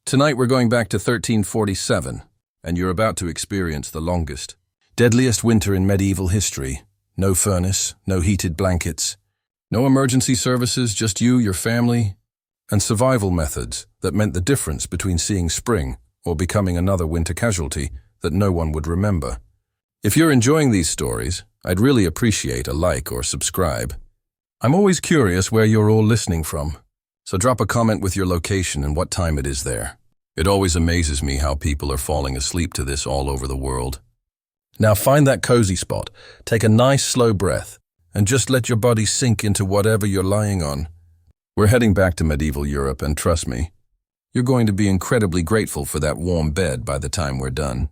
Tonight we're going back to 1347, and you're about to experience the longest, deadliest winter in medieval history. No furnace, no heated blankets, no emergency services, just you, your family, and survival methods that meant the difference between seeing spring or becoming another winter casualty that no one would remember. If you're enjoying these stories, I'd really appreciate a like or subscribe. I'm always curious where you're all listening from, so drop a comment with your location and what time it is there. It always amazes me how people are falling asleep to this all over the world. Now find that cozy spot, take a nice slow breath, and just let your body sink into whatever you're lying on. We're heading back to medieval Europe, and trust me, you're going to be incredibly grateful for that warm bed by the time we're done.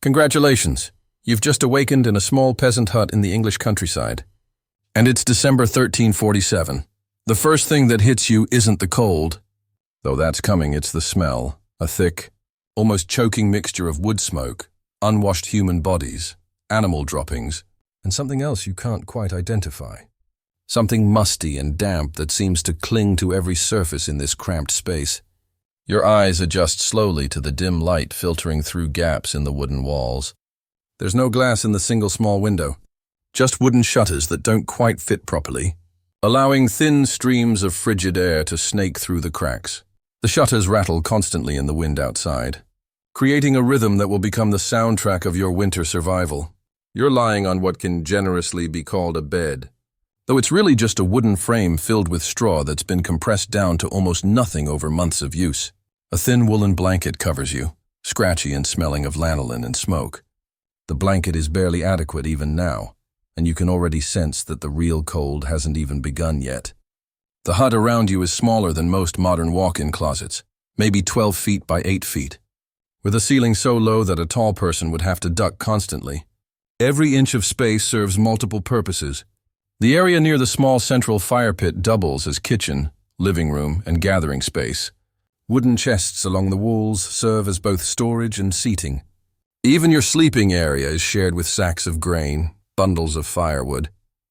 Congratulations! You've just awakened in a small peasant hut in the English countryside. And it's December 1347. The first thing that hits you isn't the cold, though that's coming, it's the smell. A thick, almost choking mixture of wood smoke, unwashed human bodies, animal droppings, and something else you can't quite identify. Something musty and damp that seems to cling to every surface in this cramped space. Your eyes adjust slowly to the dim light filtering through gaps in the wooden walls. There's no glass in the single small window, just wooden shutters that don't quite fit properly, allowing thin streams of frigid air to snake through the cracks. The shutters rattle constantly in the wind outside, creating a rhythm that will become the soundtrack of your winter survival. You're lying on what can generously be called a bed, though it's really just a wooden frame filled with straw that's been compressed down to almost nothing over months of use. A thin woolen blanket covers you, scratchy and smelling of lanolin and smoke. The blanket is barely adequate even now, and you can already sense that the real cold hasn't even begun yet. The hut around you is smaller than most modern walk-in closets, maybe 12 feet by 8 feet, with a ceiling so low that a tall person would have to duck constantly. Every inch of space serves multiple purposes. The area near the small central fire pit doubles as kitchen, living room, and gathering space. Wooden chests along the walls serve as both storage and seating. Even your sleeping area is shared with sacks of grain, bundles of firewood,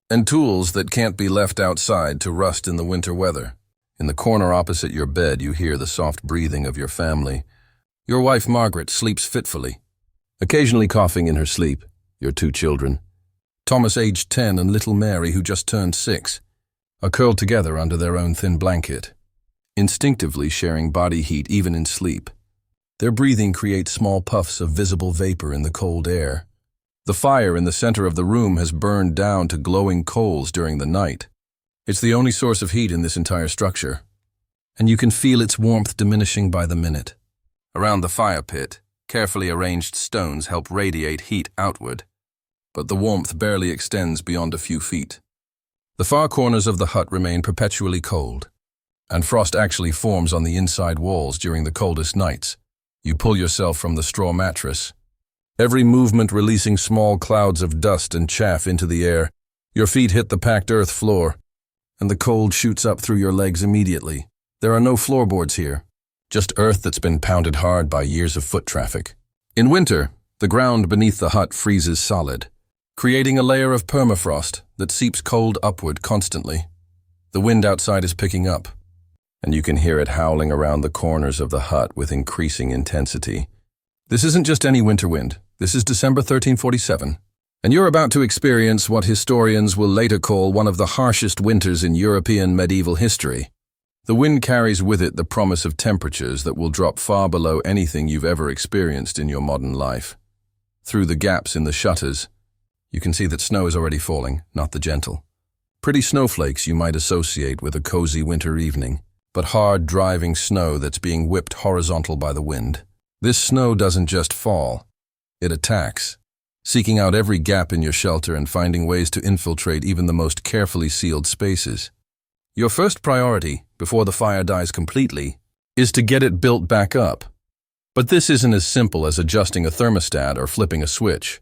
and tools that can't be left outside to rust in the winter weather. In the corner opposite your bed, you hear the soft breathing of your family. Your wife, Margaret, sleeps fitfully, occasionally coughing in her sleep. Your 2 children, Thomas aged 10 and little Mary, who just turned 6, are curled together under their own thin blanket, instinctively sharing body heat even in sleep. Their breathing creates small puffs of visible vapor in the cold air. The fire in the center of the room has burned down to glowing coals during the night. It's the only source of heat in this entire structure, and you can feel its warmth diminishing by the minute. Around the fire pit, carefully arranged stones help radiate heat outward, but the warmth barely extends beyond a few feet. The far corners of the hut remain perpetually cold, and frost actually forms on the inside walls during the coldest nights. You pull yourself from the straw mattress, every movement releasing small clouds of dust and chaff into the air. Your feet hit the packed earth floor, and the cold shoots up through your legs immediately. There are no floorboards here, just earth that's been pounded hard by years of foot traffic. In winter, the ground beneath the hut freezes solid, creating a layer of permafrost that seeps cold upward constantly. The wind outside is picking up, and you can hear it howling around the corners of the hut with increasing intensity. This isn't just any winter wind. This is December 1347, and you're about to experience what historians will later call one of the harshest winters in European medieval history. The wind carries with it the promise of temperatures that will drop far below anything you've ever experienced in your modern life. Through the gaps in the shutters, you can see that snow is already falling, not the gentle, pretty snowflakes you might associate with a cozy winter evening, but hard, driving snow that's being whipped horizontal by the wind. This snow doesn't just fall. It attacks, seeking out every gap in your shelter and finding ways to infiltrate even the most carefully sealed spaces. Your first priority, before the fire dies completely, is to get it built back up. But this isn't as simple as adjusting a thermostat or flipping a switch.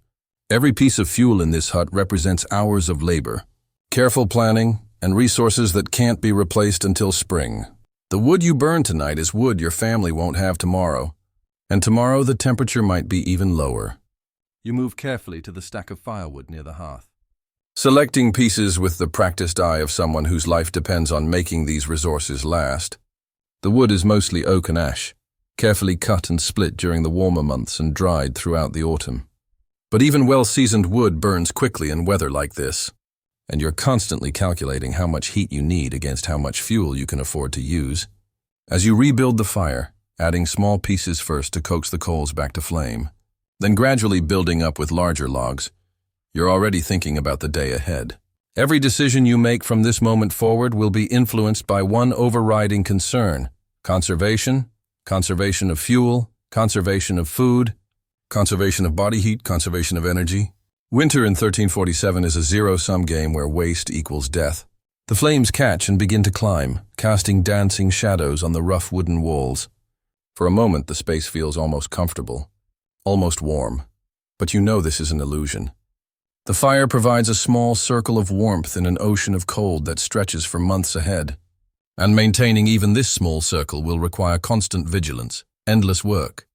Every piece of fuel in this hut represents hours of labor, careful planning, and resources that can't be replaced until spring. The wood you burn tonight is wood your family won't have tomorrow. And tomorrow the temperature might be even lower. You move carefully to the stack of firewood near the hearth, selecting pieces with the practiced eye of someone whose life depends on making these resources last. The wood is mostly oak and ash, carefully cut and split during the warmer months and dried throughout the autumn. But even well-seasoned wood burns quickly in weather like this, and you're constantly calculating how much heat you need against how much fuel you can afford to use. As you rebuild the fire, adding small pieces first to coax the coals back to flame, then gradually building up with larger logs, you're already thinking about the day ahead. Every decision you make from this moment forward will be influenced by one overriding concern: conservation, conservation of fuel, conservation of food, conservation of body heat, conservation of energy. Winter in 1347 is a zero-sum game where waste equals death. The flames catch and begin to climb, casting dancing shadows on the rough wooden walls. For a moment, the space feels almost comfortable, almost warm. But you know this is an illusion. The fire provides a small circle of warmth in an ocean of cold that stretches for months ahead. And maintaining even this small circle will require constant vigilance, endless work,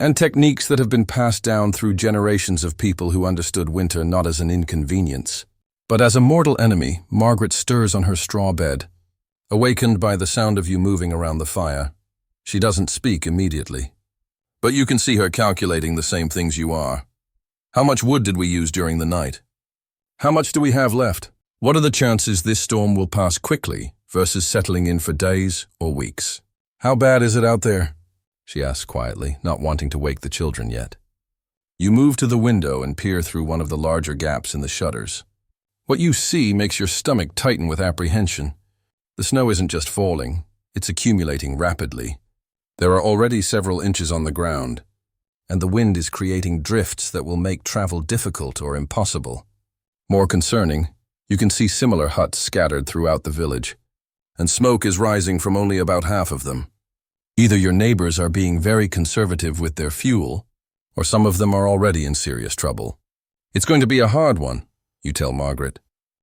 and techniques that have been passed down through generations of people who understood winter not as an inconvenience, but as a mortal enemy. Margaret stirs on her straw bed, awakened by the sound of you moving around the fire. She doesn't speak immediately, but you can see her calculating the same things you are. How much wood did we use during the night? How much do we have left? What are the chances this storm will pass quickly versus settling in for days or weeks? How bad is it out there? She asks quietly, not wanting to wake the children yet. You move to the window and peer through one of the larger gaps in the shutters. What you see makes your stomach tighten with apprehension. The snow isn't just falling, it's accumulating rapidly. There are already several inches on the ground, and the wind is creating drifts that will make travel difficult or impossible. More concerning, you can see similar huts scattered throughout the village, and smoke is rising from only about half of them. Either your neighbors are being very conservative with their fuel, or some of them are already in serious trouble. It's going to be a hard one, you tell Margaret,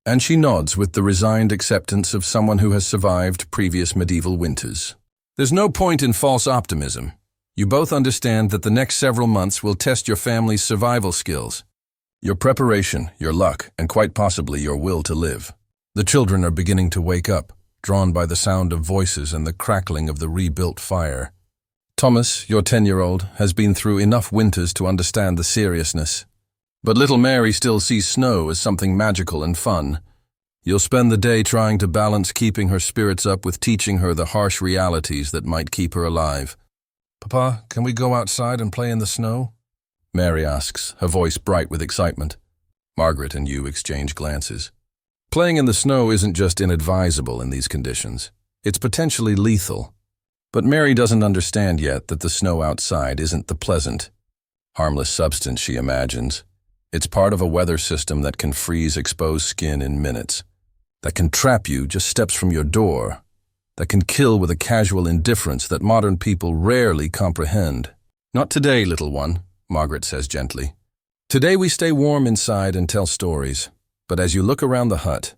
and she nods with the resigned acceptance of someone who has survived previous medieval winters. There's no point in false optimism. You both understand that the next several months will test your family's survival skills, your preparation, your luck, and quite possibly your will to live. The children are beginning to wake up, drawn by the sound of voices and the crackling of the rebuilt fire. Thomas, your 10-year-old, has been through enough winters to understand the seriousness. But little Mary still sees snow as something magical and fun. You'll spend the day trying to balance keeping her spirits up with teaching her the harsh realities that might keep her alive. "Papa, can we go outside and play in the snow?" Mary asks, her voice bright with excitement. Margaret and you exchange glances. Playing in the snow isn't just inadvisable in these conditions. It's potentially lethal. But Mary doesn't understand yet that the snow outside isn't the pleasant, harmless substance she imagines. It's part of a weather system that can freeze exposed skin in minutes, that can trap you just steps from your door, that can kill with a casual indifference that modern people rarely comprehend. "Not today, little one," Margaret says gently. "Today we stay warm inside and tell stories. But as you look around the hut,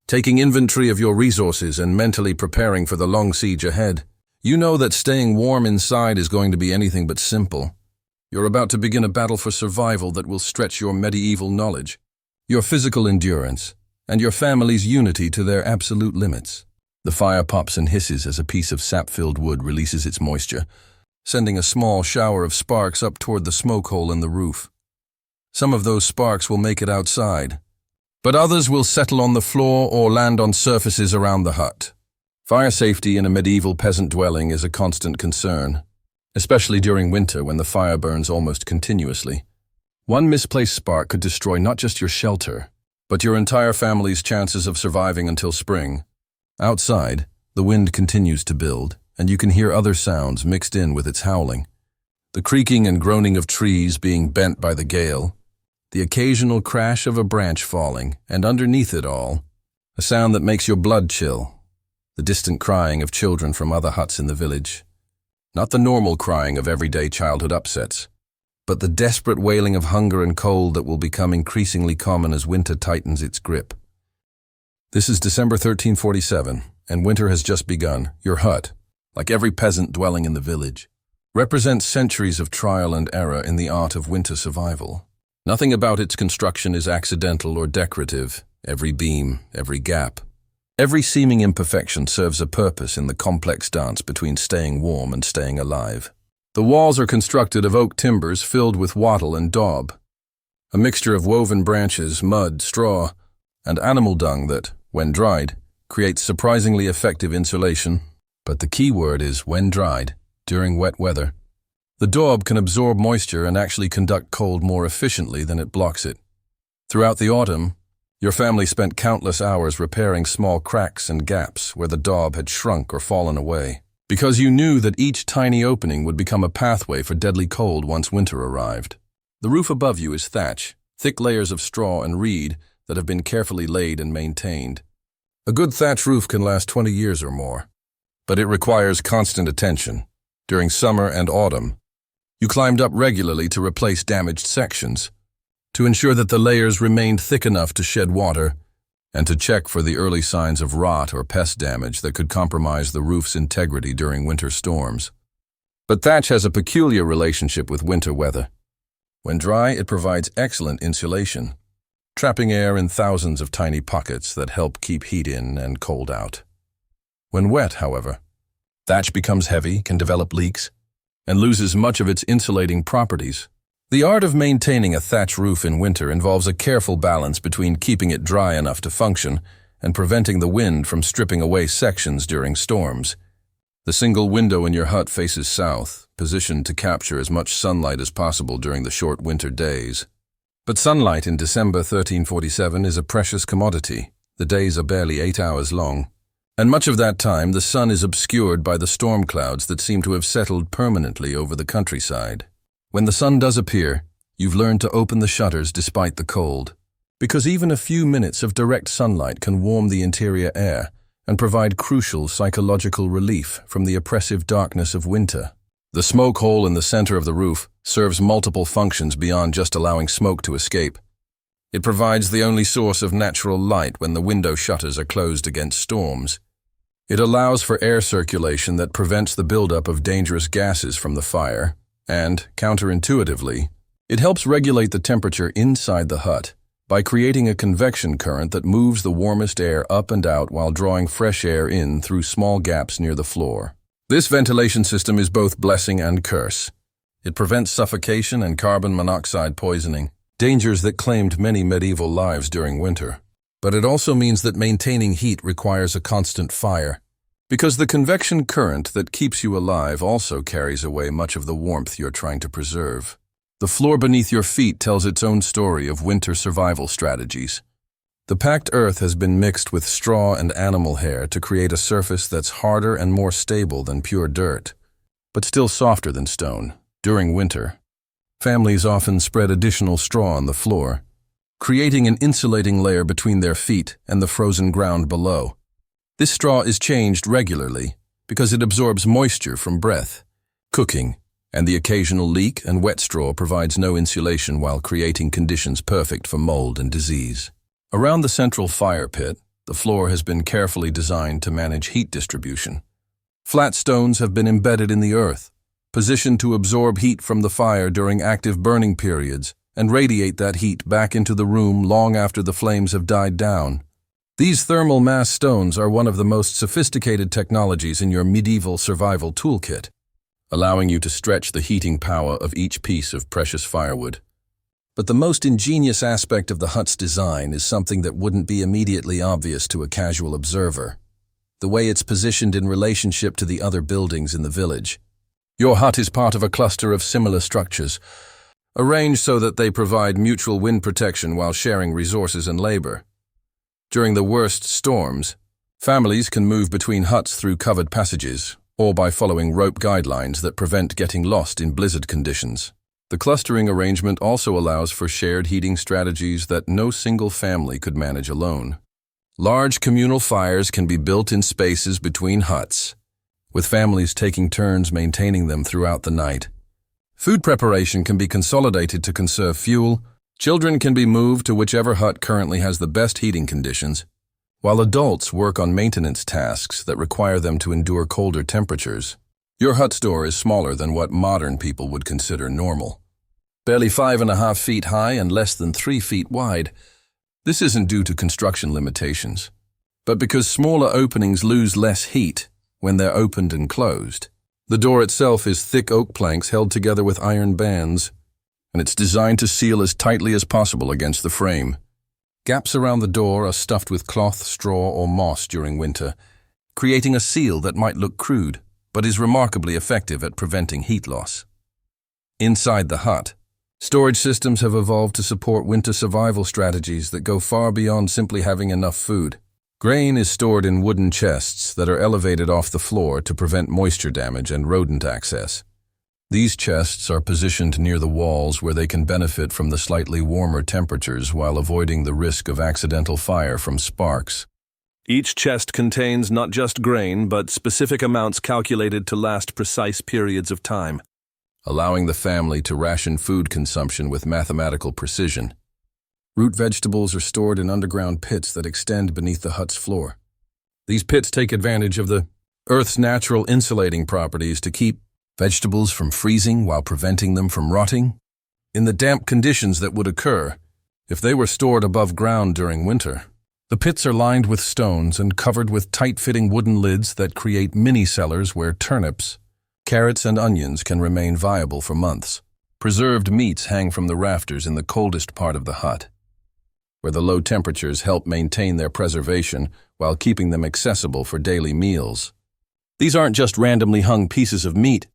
taking inventory of your resources and mentally preparing for the long siege ahead, you know that staying warm inside is going to be anything but simple. You're about to begin a battle for survival that will stretch your medieval knowledge, your physical endurance, and your family's unity to their absolute limits." The fire pops and hisses as a piece of sap-filled wood releases its moisture, sending a small shower of sparks up toward the smoke hole in the roof. Some of those sparks will make it outside, but others will settle on the floor or land on surfaces around the hut. Fire safety in a medieval peasant dwelling is a constant concern, especially during winter when the fire burns almost continuously. One misplaced spark could destroy not just your shelter, but your entire family's chances of surviving until spring. Outside, the wind continues to build, and you can hear other sounds mixed in with its howling. The creaking and groaning of trees being bent by the gale, the occasional crash of a branch falling, and underneath it all, a sound that makes your blood chill, the distant crying of children from other huts in the village. Not the normal crying of everyday childhood upsets, but the desperate wailing of hunger and cold that will become increasingly common as winter tightens its grip. This is December 1347, and winter has just begun. Your hut, like every peasant dwelling in the village, represents centuries of trial and error in the art of winter survival. Nothing about its construction is accidental or decorative. Every beam, every gap, every seeming imperfection serves a purpose in the complex dance between staying warm and staying alive. The walls are constructed of oak timbers filled with wattle and daub, a mixture of woven branches, mud, straw, and animal dung that, when dried, creates surprisingly effective insulation. But the key word is when dried, during wet weather. The daub can absorb moisture and actually conduct cold more efficiently than it blocks it. Throughout the autumn, your family spent countless hours repairing small cracks and gaps where the daub had shrunk or fallen away, because you knew that each tiny opening would become a pathway for deadly cold once winter arrived. The roof above you is thatch, thick layers of straw and reed that have been carefully laid and maintained. A good thatch roof can last 20 years or more, but it requires constant attention. During summer and autumn, you climbed up regularly to replace damaged sections, to ensure that the layers remained thick enough to shed water, and to check for the early signs of rot or pest damage that could compromise the roof's integrity during winter storms. But thatch has a peculiar relationship with winter weather. When dry, it provides excellent insulation, trapping air in thousands of tiny pockets that help keep heat in and cold out. When wet, however, thatch becomes heavy, can develop leaks, and loses much of its insulating properties. The art of maintaining a thatch roof in winter involves a careful balance between keeping it dry enough to function and preventing the wind from stripping away sections during storms. The single window in your hut faces south, positioned to capture as much sunlight as possible during the short winter days. But sunlight in December 1347 is a precious commodity. The days are barely 8 hours long, and much of that time the sun is obscured by the storm clouds that seem to have settled permanently over the countryside. When the sun does appear, you've learned to open the shutters despite the cold, because even a few minutes of direct sunlight can warm the interior air and provide crucial psychological relief from the oppressive darkness of winter. The smoke hole in the center of the roof serves multiple functions beyond just allowing smoke to escape. It provides the only source of natural light when the window shutters are closed against storms. It allows for air circulation that prevents the buildup of dangerous gases from the fire, and, counterintuitively, it helps regulate the temperature inside the hut by creating a convection current that moves the warmest air up and out while drawing fresh air in through small gaps near the floor. This ventilation system is both blessing and curse. It prevents suffocation and carbon monoxide poisoning, dangers that claimed many medieval lives during winter. But it also means that maintaining heat requires a constant fire, because the convection current that keeps you alive also carries away much of the warmth you're trying to preserve. The floor beneath your feet tells its own story of winter survival strategies. The packed earth has been mixed with straw and animal hair to create a surface that's harder and more stable than pure dirt, but still softer than stone. During winter, families often spread additional straw on the floor, creating an insulating layer between their feet and the frozen ground below. This straw is changed regularly because it absorbs moisture from breath, cooking, and the occasional leak and wet straw provides no insulation while creating conditions perfect for mold and disease. Around the central fire pit, the floor has been carefully designed to manage heat distribution. Flat stones have been embedded in the earth, positioned to absorb heat from the fire during active burning periods and radiate that heat back into the room long after the flames have died down. These thermal mass stones are one of the most sophisticated technologies in your medieval survival toolkit, allowing you to stretch the heating power of each piece of precious firewood. But the most ingenious aspect of the hut's design is something that wouldn't be immediately obvious to a casual observer: the way it's positioned in relationship to the other buildings in the village. Your hut is part of a cluster of similar structures, arranged so that they provide mutual wind protection while sharing resources and labor. During the worst storms, families can move between huts through covered passages, or by following rope guidelines that prevent getting lost in blizzard conditions. The clustering arrangement also allows for shared heating strategies that no single family could manage alone. Large communal fires can be built in spaces between huts, with families taking turns maintaining them throughout the night. Food preparation can be consolidated to conserve fuel. Children can be moved to whichever hut currently has the best heating conditions, while adults work on maintenance tasks that require them to endure colder temperatures. Your hut store is smaller than what modern people would consider normal. Barely 5.5 feet high and less than 3 feet wide. This isn't due to construction limitations, but because smaller openings lose less heat when they're opened and closed. The door itself is thick oak planks held together with iron bands, and it's designed to seal as tightly as possible against the frame. Gaps around the door are stuffed with cloth, straw, or moss during winter, creating a seal that might look crude, but is remarkably effective at preventing heat loss. Inside the hut, storage systems have evolved to support winter survival strategies that go far beyond simply having enough food. Grain is stored in wooden chests that are elevated off the floor to prevent moisture damage and rodent access. These chests are positioned near the walls where they can benefit from the slightly warmer temperatures while avoiding the risk of accidental fire from sparks. Each chest contains not just grain, but specific amounts calculated to last precise periods of time, allowing the family to ration food consumption with mathematical precision. Root vegetables are stored in underground pits that extend beneath the hut's floor. These pits take advantage of the Earth's natural insulating properties to keep vegetables from freezing while preventing them from rotting. In the damp conditions that would occur if they were stored above ground during winter, the pits are lined with stones and covered with tight-fitting wooden lids that create mini-cellars where turnips, carrots, and onions can remain viable for months. Preserved meats hang from the rafters in the coldest part of the hut, where the low temperatures help maintain their preservation while keeping them accessible for daily meals. These aren't just randomly hung pieces of meat,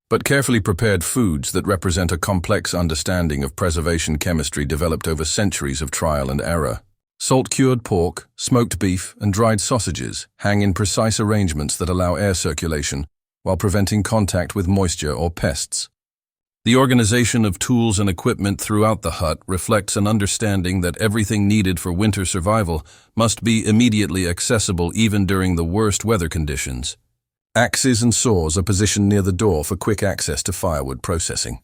but carefully prepared foods that represent a complex understanding of preservation chemistry developed over centuries of trial and error. Salt-cured pork, smoked beef, and dried sausages hang in precise arrangements that allow air circulation while preventing contact with moisture or pests. The organization of tools and equipment throughout the hut reflects an understanding that everything needed for winter survival must be immediately accessible even during the worst weather conditions. Axes and saws are positioned near the door for quick access to firewood processing.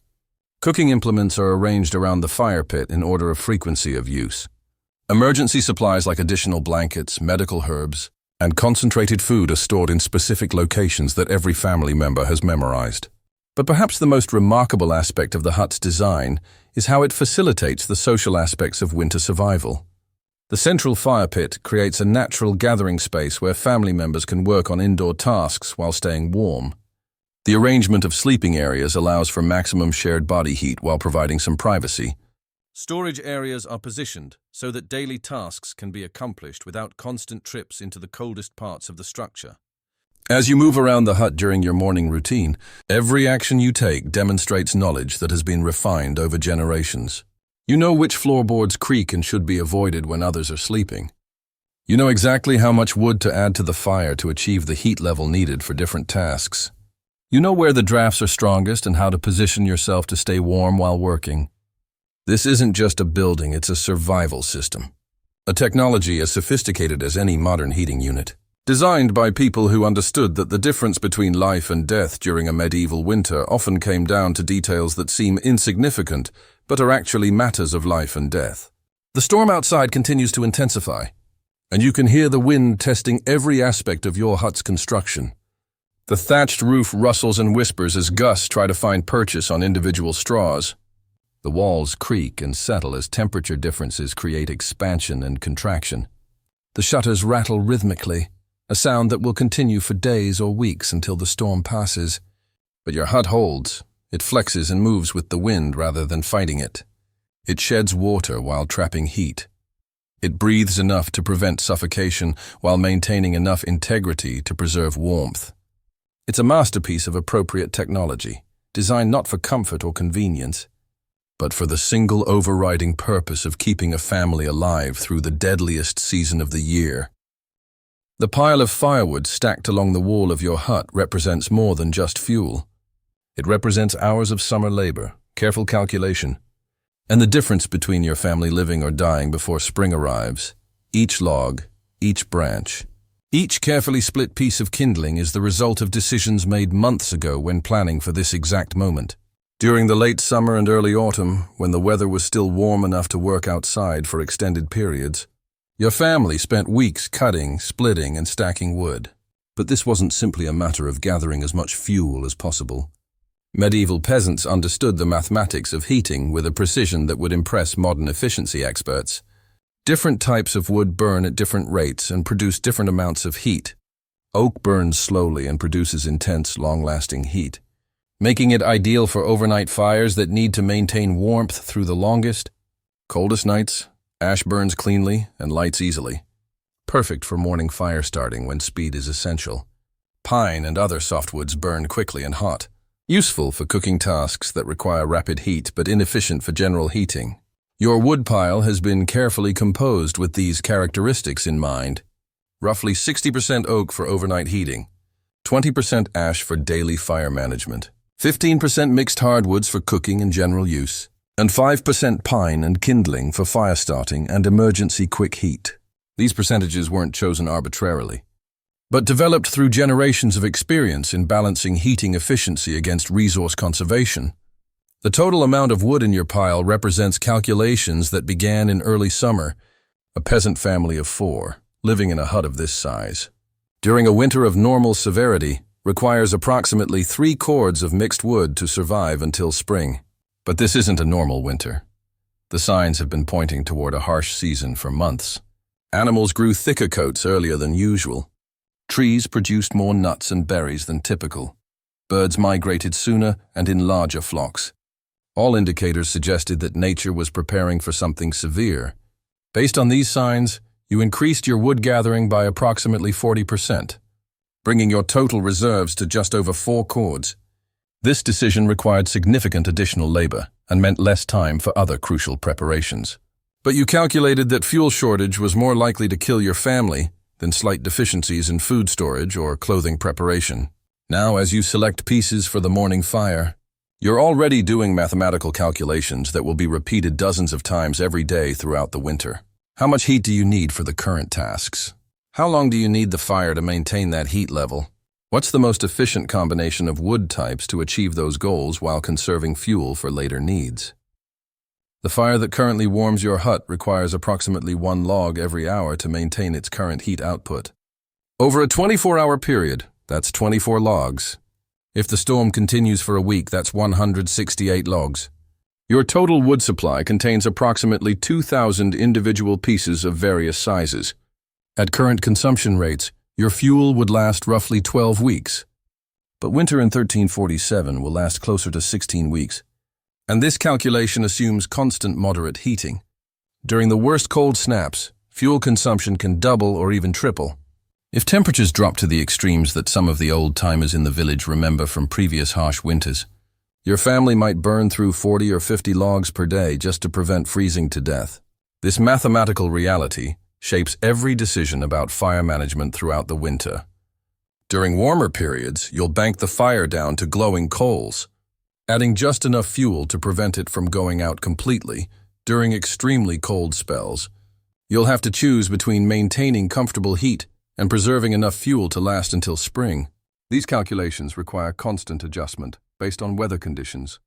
Cooking implements are arranged around the fire pit in order of frequency of use. Emergency supplies like additional blankets, medical herbs, and concentrated food are stored in specific locations that every family member has memorized. But perhaps the most remarkable aspect of the hut's design is how it facilitates the social aspects of winter survival. The central fire pit creates a natural gathering space where family members can work on indoor tasks while staying warm. The arrangement of sleeping areas allows for maximum shared body heat while providing some privacy. Storage areas are positioned so that daily tasks can be accomplished without constant trips into the coldest parts of the structure. As you move around the hut during your morning routine, every action you take demonstrates knowledge that has been refined over generations. You know which floorboards creak and should be avoided when others are sleeping. You know exactly how much wood to add to the fire to achieve the heat level needed for different tasks. You know where the drafts are strongest and how to position yourself to stay warm while working. This isn't just a building, it's a survival system. A technology as sophisticated as any modern heating unit. Designed by people who understood that the difference between life and death during a medieval winter often came down to details that seem insignificant, but are actually matters of life and death. The storm outside continues to intensify, and you can hear the wind testing every aspect of your hut's construction. The thatched roof rustles and whispers as gusts try to find purchase on individual straws. The walls creak and settle as temperature differences create expansion and contraction. The shutters rattle rhythmically, a sound that will continue for days or weeks until the storm passes. But your hut holds. It flexes and moves with the wind rather than fighting it. It sheds water while trapping heat. It breathes enough to prevent suffocation while maintaining enough integrity to preserve warmth. It's a masterpiece of appropriate technology, designed not for comfort or convenience, but for the single overriding purpose of keeping a family alive through the deadliest season of the year. The pile of firewood stacked along the wall of your hut represents more than just fuel. It represents hours of summer labor, careful calculation, and the difference between your family living or dying before spring arrives. Each log, each branch, each carefully split piece of kindling is the result of decisions made months ago when planning for this exact moment. During the late summer and early autumn, when the weather was still warm enough to work outside for extended periods, your family spent weeks cutting, splitting, and stacking wood. But this wasn't simply a matter of gathering as much fuel as possible. Medieval peasants understood the mathematics of heating with a precision that would impress modern efficiency experts. Different types of wood burn at different rates and produce different amounts of heat. Oak burns slowly and produces intense, long-lasting heat, making it ideal for overnight fires that need to maintain warmth through the longest, coldest nights. Ash burns cleanly and lights easily, perfect for morning fire starting when speed is essential. Pine and other softwoods burn quickly and hot, useful for cooking tasks that require rapid heat but inefficient for general heating. Your wood pile has been carefully composed with these characteristics in mind. Roughly 60% oak for overnight heating, 20% ash for daily fire management, 15% mixed hardwoods for cooking and general use, and 5% pine and kindling for fire starting and emergency quick heat. These percentages weren't chosen arbitrarily, but developed through generations of experience in balancing heating efficiency against resource conservation. The total amount of wood in your pile represents calculations that began in early summer, a peasant family of 4, living in a hut of this size. During a winter of normal severity, requires approximately 3 cords of mixed wood to survive until spring. But this isn't a normal winter. The signs have been pointing toward a harsh season for months. Animals grew thicker coats earlier than usual. Trees produced more nuts and berries than typical. Birds migrated sooner and in larger flocks. All indicators suggested that nature was preparing for something severe. Based on these signs, you increased your wood gathering by approximately 40%, bringing your total reserves to just over 4 cords. This decision required significant additional labor and meant less time for other crucial preparations. But you calculated that fuel shortage was more likely to kill your family than slight deficiencies in food storage or clothing preparation. Now, as you select pieces for the morning fire, you're already doing mathematical calculations that will be repeated dozens of times every day throughout the winter. How much heat do you need for the current tasks? How long do you need the fire to maintain that heat level? What's the most efficient combination of wood types to achieve those goals while conserving fuel for later needs? The fire that currently warms your hut requires approximately 1 log every hour to maintain its current heat output. Over a 24-hour period, that's 24 logs. If the storm continues for a week, that's 168 logs. Your total wood supply contains approximately 2,000 individual pieces of various sizes. At current consumption rates, your fuel would last roughly 12 weeks. But winter in 1347 will last closer to 16 weeks. And this calculation assumes constant moderate heating. During the worst cold snaps, fuel consumption can double or even triple. If temperatures drop to the extremes that some of the old-timers in the village remember from previous harsh winters, your family might burn through 40 or 50 logs per day just to prevent freezing to death. This mathematical reality shapes every decision about fire management throughout the winter. During warmer periods, you'll bank the fire down to glowing coals, adding just enough fuel to prevent it from going out completely. During extremely cold spells, you'll have to choose between maintaining comfortable heat and preserving enough fuel to last until spring. These calculations require constant adjustment based on weather conditions,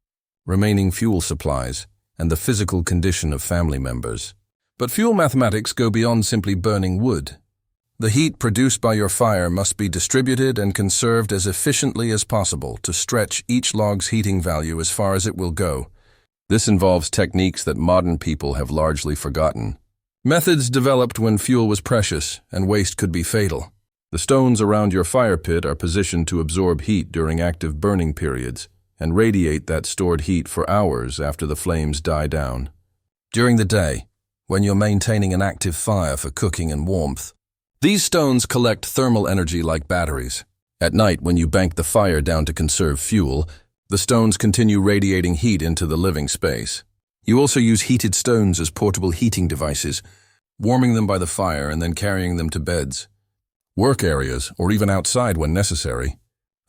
remaining fuel supplies, and the physical condition of family members. But fuel mathematics go beyond simply burning wood. The heat produced by your fire must be distributed and conserved as efficiently as possible to stretch each log's heating value as far as it will go. This involves techniques that modern people have largely forgotten. Methods developed when fuel was precious and waste could be fatal. The stones around your fire pit are positioned to absorb heat during active burning periods and radiate that stored heat for hours after the flames die down. During the day, when you're maintaining an active fire for cooking and warmth, these stones collect thermal energy like batteries. At night, when you bank the fire down to conserve fuel, the stones continue radiating heat into the living space. You also use heated stones as portable heating devices, warming them by the fire and then carrying them to beds, work areas, or even outside when necessary.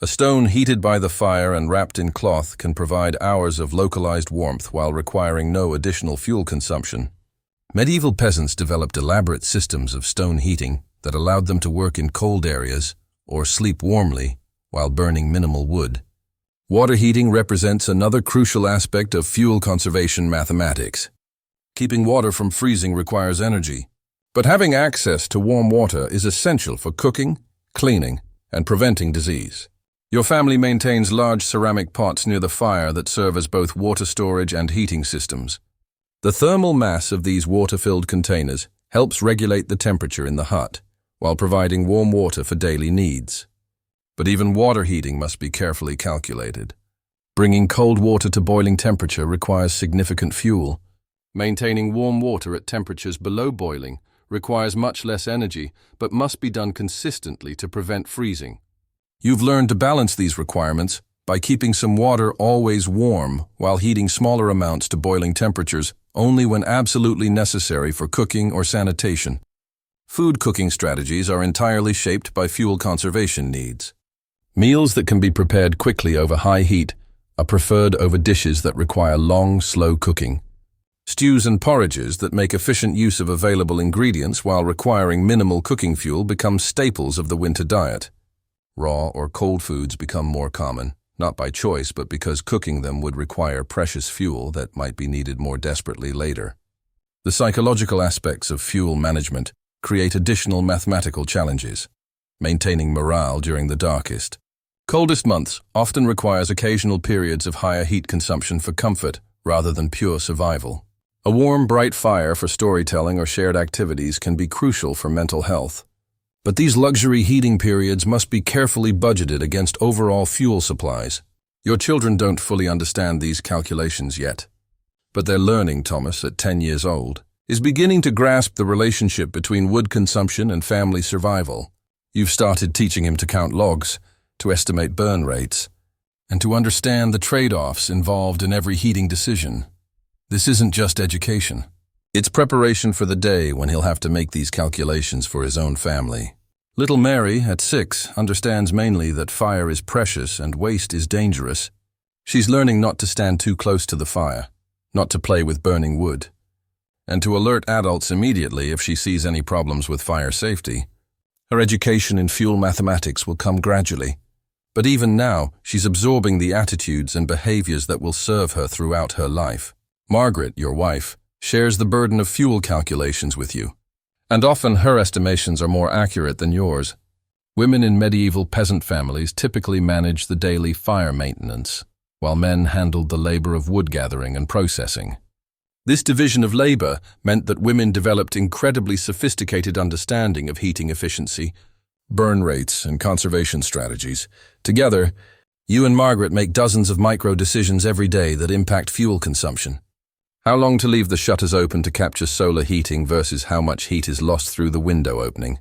A stone heated by the fire and wrapped in cloth can provide hours of localized warmth while requiring no additional fuel consumption. Medieval peasants developed elaborate systems of stone heating that allowed them to work in cold areas or sleep warmly while burning minimal wood. Water heating represents another crucial aspect of fuel conservation mathematics. Keeping water from freezing requires energy, but having access to warm water is essential for cooking, cleaning, and preventing disease. Your family maintains large ceramic pots near the fire that serve as both water storage and heating systems. The thermal mass of these water-filled containers helps regulate the temperature in the hut, while providing warm water for daily needs. But even water heating must be carefully calculated. Bringing cold water to boiling temperature requires significant fuel. Maintaining warm water at temperatures below boiling requires much less energy, but must be done consistently to prevent freezing. You've learned to balance these requirements by keeping some water always warm while heating smaller amounts to boiling temperatures only when absolutely necessary for cooking or sanitation. Food cooking strategies are entirely shaped by fuel conservation needs. Meals that can be prepared quickly over high heat are preferred over dishes that require long, slow cooking. Stews and porridges that make efficient use of available ingredients while requiring minimal cooking fuel become staples of the winter diet. Raw or cold foods become more common, not by choice but because cooking them would require precious fuel that might be needed more desperately later. The psychological aspects of fuel management create additional mathematical challenges. Maintaining morale during the darkest, coldest months often requires occasional periods of higher heat consumption for comfort rather than pure survival. A warm, bright fire for storytelling or shared activities can be crucial for mental health. But these luxury heating periods must be carefully budgeted against overall fuel supplies. Your children don't fully understand these calculations yet. But they're learning. Thomas, at 10 years old, is beginning to grasp the relationship between wood consumption and family survival. You've started teaching him to count logs, to estimate burn rates, and to understand the trade-offs involved in every heating decision. This isn't just education. It's preparation for the day when he'll have to make these calculations for his own family. Little Mary, at 6, understands mainly that fire is precious and waste is dangerous. She's learning not to stand too close to the fire, not to play with burning wood, and to alert adults immediately if she sees any problems with fire safety. Her education in fuel mathematics will come gradually, but even now she's absorbing the attitudes and behaviors that will serve her throughout her life. Margaret, your wife, shares the burden of fuel calculations with you, and often her estimations are more accurate than yours. Women in medieval peasant families typically managed the daily fire maintenance, while men handled the labor of wood gathering and processing. This division of labor meant that women developed incredibly sophisticated understanding of heating efficiency, burn rates, and conservation strategies. Together, you and Margaret make dozens of micro decisions every day that impact fuel consumption. How long to leave the shutters open to capture solar heating versus how much heat is lost through the window opening.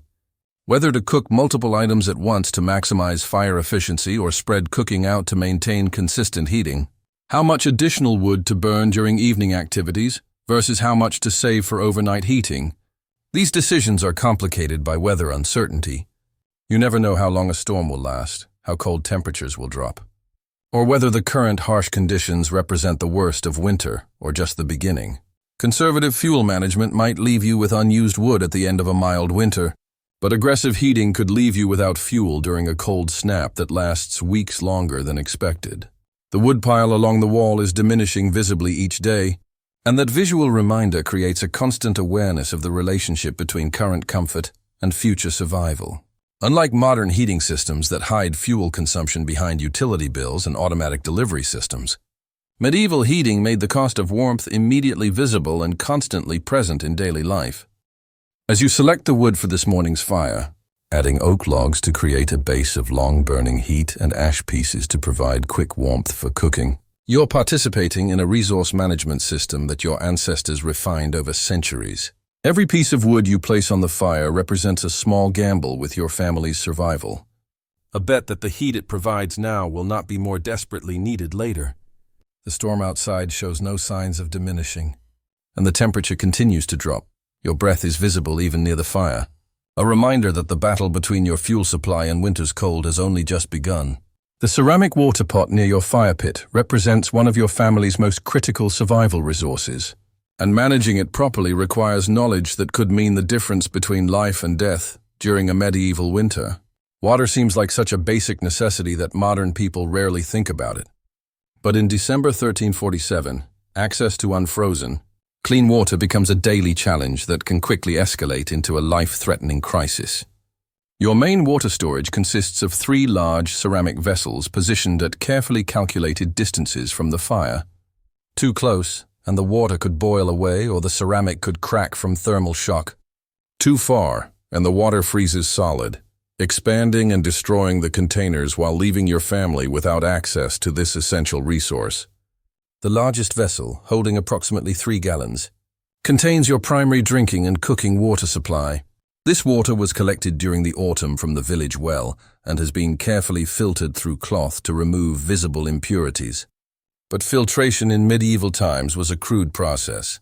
Whether to cook multiple items at once to maximize fire efficiency or spread cooking out to maintain consistent heating. How much additional wood to burn during evening activities versus how much to save for overnight heating. These decisions are complicated by weather uncertainty. You never know how long a storm will last, how cold temperatures will drop, or whether the current harsh conditions represent the worst of winter or just the beginning. Conservative fuel management might leave you with unused wood at the end of a mild winter, but aggressive heating could leave you without fuel during a cold snap that lasts weeks longer than expected. The woodpile along the wall is diminishing visibly each day, and that visual reminder creates a constant awareness of the relationship between current comfort and future survival. Unlike modern heating systems that hide fuel consumption behind utility bills and automatic delivery systems, medieval heating made the cost of warmth immediately visible and constantly present in daily life. As you select the wood for this morning's fire, adding oak logs to create a base of long-burning heat and ash pieces to provide quick warmth for cooking, you're participating in a resource management system that your ancestors refined over centuries. Every piece of wood you place on the fire represents a small gamble with your family's survival. A bet that the heat it provides now will not be more desperately needed later. The storm outside shows no signs of diminishing, and the temperature continues to drop. Your breath is visible even near the fire. A reminder that the battle between your fuel supply and winter's cold has only just begun. The ceramic water pot near your fire pit represents one of your family's most critical survival resources. And managing it properly requires knowledge that could mean the difference between life and death during a medieval winter. Water seems like such a basic necessity that modern people rarely think about it. But in December 1347, access to unfrozen, clean water becomes a daily challenge that can quickly escalate into a life-threatening crisis. Your main water storage consists of 3 large ceramic vessels positioned at carefully calculated distances from the fire. Too close, and the water could boil away or the ceramic could crack from thermal shock. Too far, and the water freezes solid, expanding and destroying the containers while leaving your family without access to this essential resource. The largest vessel, holding approximately 3 gallons, contains your primary drinking and cooking water supply. This water was collected during the autumn from the village well and has been carefully filtered through cloth to remove visible impurities. But filtration in medieval times was a crude process,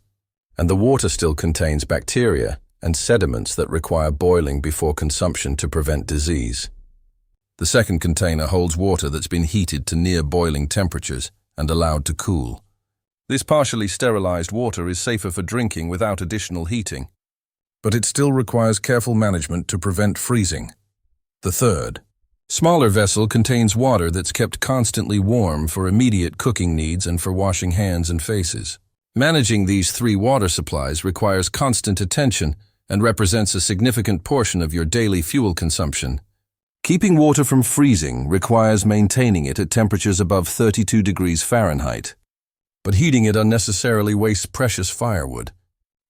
and the water still contains bacteria and sediments that require boiling before consumption to prevent disease. The second container holds water that's been heated to near boiling temperatures and allowed to cool. This partially sterilized water is safer for drinking without additional heating, but it still requires careful management to prevent freezing. The third, smaller vessel contains water that's kept constantly warm for immediate cooking needs and for washing hands and faces. Managing these 3 water supplies requires constant attention and represents a significant portion of your daily fuel consumption. Keeping water from freezing requires maintaining it at temperatures above 32 degrees Fahrenheit, but heating it unnecessarily wastes precious firewood.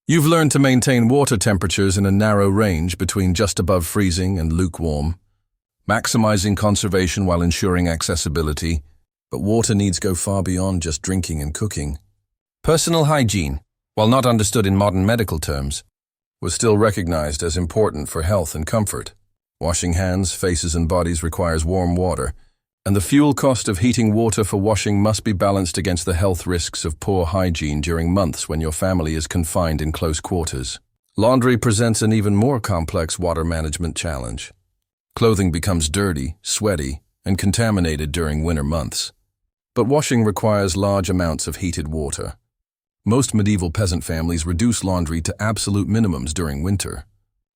You've learned to maintain water temperatures in a narrow range between just above freezing and lukewarm, maximizing conservation while ensuring accessibility, but water needs go far beyond just drinking and cooking. Personal hygiene, while not understood in modern medical terms, was still recognized as important for health and comfort. Washing hands, faces, and bodies requires warm water, and the fuel cost of heating water for washing must be balanced against the health risks of poor hygiene during months when your family is confined in close quarters. Laundry presents an even more complex water management challenge. Clothing becomes dirty, sweaty, and contaminated during winter months. But washing requires large amounts of heated water. Most medieval peasant families reduce laundry to absolute minimums during winter,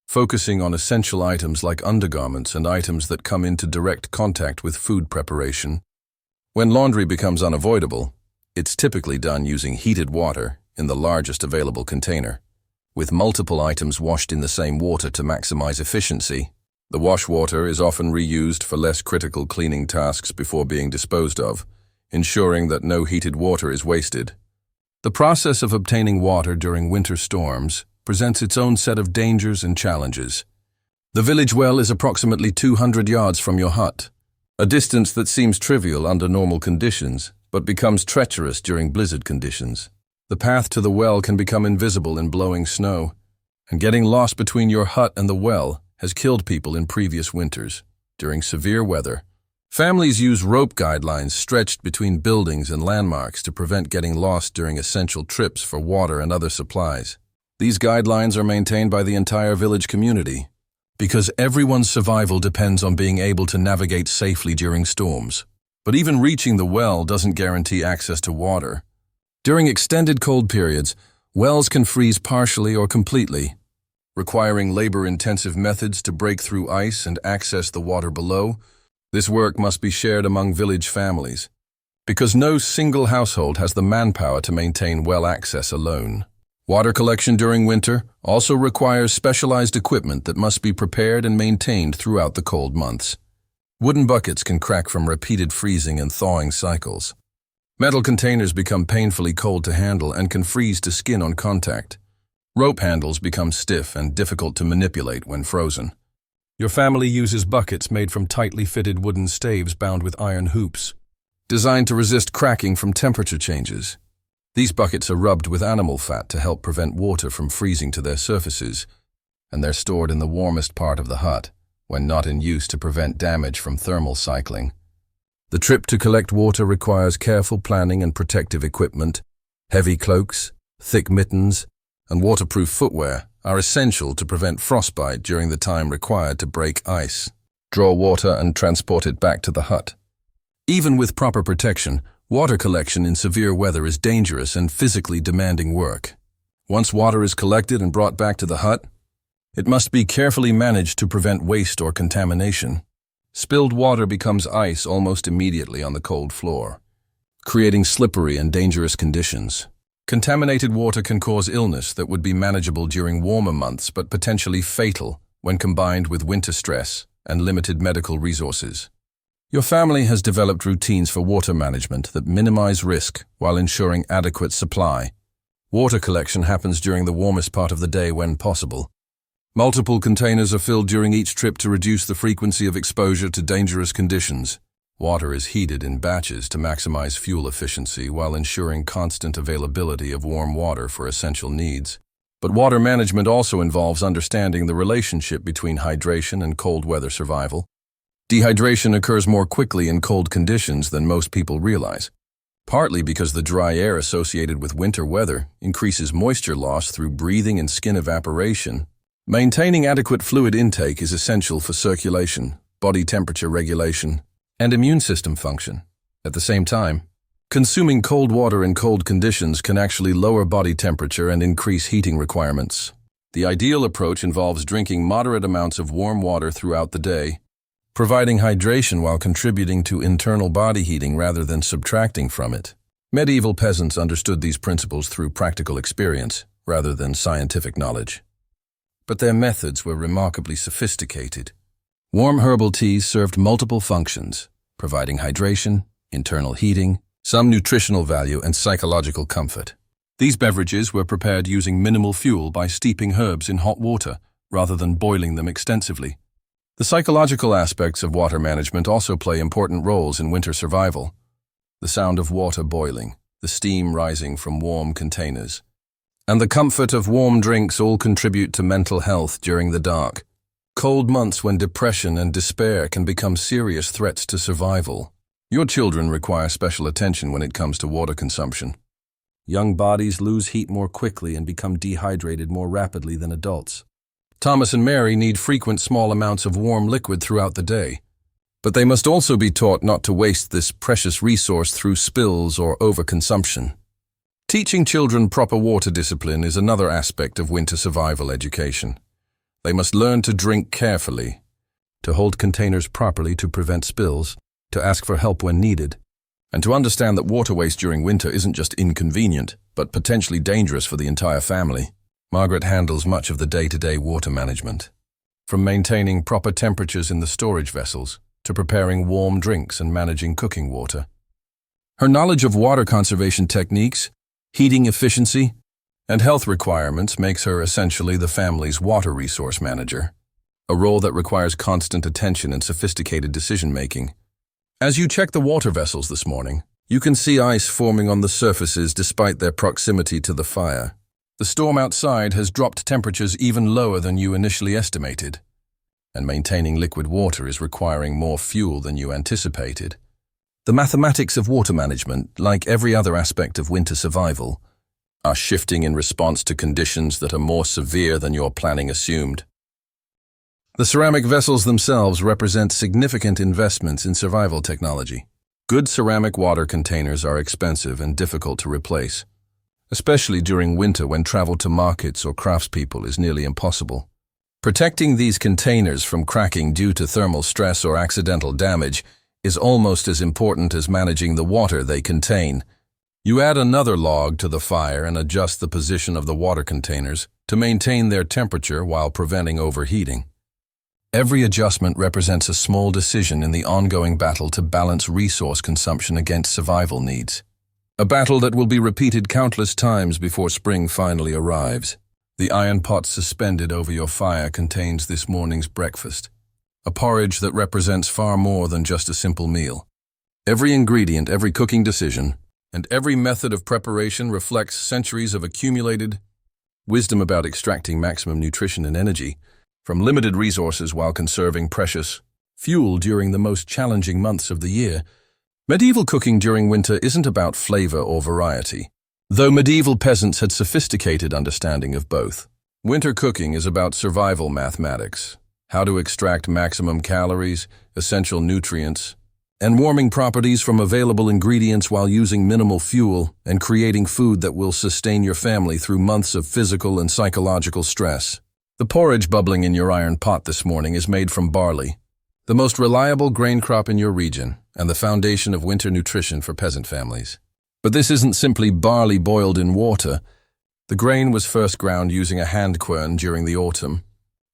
focusing on essential items like undergarments and items that come into direct contact with food preparation. When laundry becomes unavoidable, it's typically done using heated water in the largest available container, with multiple items washed in the same water to maximize efficiency. The wash water is often reused for less critical cleaning tasks before being disposed of, ensuring that no heated water is wasted. The process of obtaining water during winter storms presents its own set of dangers and challenges. The village well is approximately 200 yards from your hut, a distance that seems trivial under normal conditions, but becomes treacherous during blizzard conditions. The path to the well can become invisible in blowing snow, and getting lost between your hut and the well has killed people in previous winters. During severe weather, families use rope guidelines stretched between buildings and landmarks to prevent getting lost during essential trips for water and other supplies. These guidelines are maintained by the entire village community, because everyone's survival depends on being able to navigate safely during storms. But even reaching the well doesn't guarantee access to water. During extended cold periods, wells can freeze partially or completely, requiring labor-intensive methods to break through ice and access the water below. This work must be shared among village families, because no single household has the manpower to maintain well access alone. Water collection during winter also requires specialized equipment that must be prepared and maintained throughout the cold months. Wooden buckets can crack from repeated freezing and thawing cycles. Metal containers become painfully cold to handle and can freeze to skin on contact. Rope handles become stiff and difficult to manipulate when frozen. Your family uses buckets made from tightly fitted wooden staves bound with iron hoops, designed to resist cracking from temperature changes. These buckets are rubbed with animal fat to help prevent water from freezing to their surfaces, and they're stored in the warmest part of the hut, when not in use, to prevent damage from thermal cycling. The trip to collect water requires careful planning and protective equipment. Heavy cloaks, thick mittens, and waterproof footwear are essential to prevent frostbite during the time required to break ice, draw water, and transport it back to the hut. Even with proper protection, water collection in severe weather is dangerous and physically demanding work. Once water is collected and brought back to the hut, it must be carefully managed to prevent waste or contamination. Spilled water becomes ice almost immediately on the cold floor, creating slippery and dangerous conditions. Contaminated water can cause illness that would be manageable during warmer months but potentially fatal when combined with winter stress and limited medical resources. Your family has developed routines for water management that minimize risk while ensuring adequate supply. Water collection happens during the warmest part of the day when possible. Multiple containers are filled during each trip to reduce the frequency of exposure to dangerous conditions. Water is heated in batches to maximize fuel efficiency while ensuring constant availability of warm water for essential needs. But water management also involves understanding the relationship between hydration and cold weather survival. Dehydration occurs more quickly in cold conditions than most people realize, partly because the dry air associated with winter weather increases moisture loss through breathing and skin evaporation. Maintaining adequate fluid intake is essential for circulation, body temperature regulation, and immune system function. At the same time, consuming cold water in cold conditions can actually lower body temperature and increase heating requirements. The ideal approach involves drinking moderate amounts of warm water throughout the day, providing hydration while contributing to internal body heating rather than subtracting from it. Medieval peasants understood these principles through practical experience rather than scientific knowledge. But their methods were remarkably sophisticated. Warm herbal teas served multiple functions, providing hydration, internal heating, some nutritional value, and psychological comfort. These beverages were prepared using minimal fuel by steeping herbs in hot water rather than boiling them extensively. The psychological aspects of water management also play important roles in winter survival. The sound of water boiling, the steam rising from warm containers, and the comfort of warm drinks all contribute to mental health during the dark, cold months when depression and despair can become serious threats to survival. Your children require special attention when it comes to water consumption. Young bodies lose heat more quickly and become dehydrated more rapidly than adults. Thomas and Mary need frequent small amounts of warm liquid throughout the day, but they must also be taught not to waste this precious resource through spills or overconsumption. Teaching children proper water discipline is another aspect of winter survival education. They must learn to drink carefully, to hold containers properly to prevent spills, to ask for help when needed, and to understand that water waste during winter isn't just inconvenient, but potentially dangerous for the entire family. Margaret handles much of the day-to-day water management, from maintaining proper temperatures in the storage vessels to preparing warm drinks and managing cooking water. Her knowledge of water conservation techniques, heating efficiency, and health requirements makes her essentially the family's water resource manager, a role that requires constant attention and sophisticated decision-making. As you check the water vessels this morning, you can see ice forming on the surfaces despite their proximity to the fire. The storm outside has dropped temperatures even lower than you initially estimated, and maintaining liquid water is requiring more fuel than you anticipated. The mathematics of water management, like every other aspect of winter survival, are shifting in response to conditions that are more severe than your planning assumed. The ceramic vessels themselves represent significant investments in survival technology. Good ceramic water containers are expensive and difficult to replace, especially during winter when travel to markets or craftspeople is nearly impossible. Protecting these containers from cracking due to thermal stress or accidental damage is almost as important as managing the water they contain. You add another log to the fire and adjust the position of the water containers to maintain their temperature while preventing overheating. Every adjustment represents a small decision in the ongoing battle to balance resource consumption against survival needs. A battle that will be repeated countless times before spring finally arrives. The iron pot suspended over your fire contains this morning's breakfast, a porridge that represents far more than just a simple meal. Every ingredient, every cooking decision, and every method of preparation reflects centuries of accumulated wisdom about extracting maximum nutrition and energy from limited resources while conserving precious fuel during the most challenging months of the year. Medieval cooking during winter isn't about flavor or variety, though medieval peasants had sophisticated understanding of both. Winter cooking is about survival mathematics, how to extract maximum calories, essential nutrients, and warming properties from available ingredients while using minimal fuel and creating food that will sustain your family through months of physical and psychological stress. The porridge bubbling in your iron pot this morning is made from barley, the most reliable grain crop in your region and the foundation of winter nutrition for peasant families. But this isn't simply barley boiled in water. The grain was first ground using a hand quern during the autumn,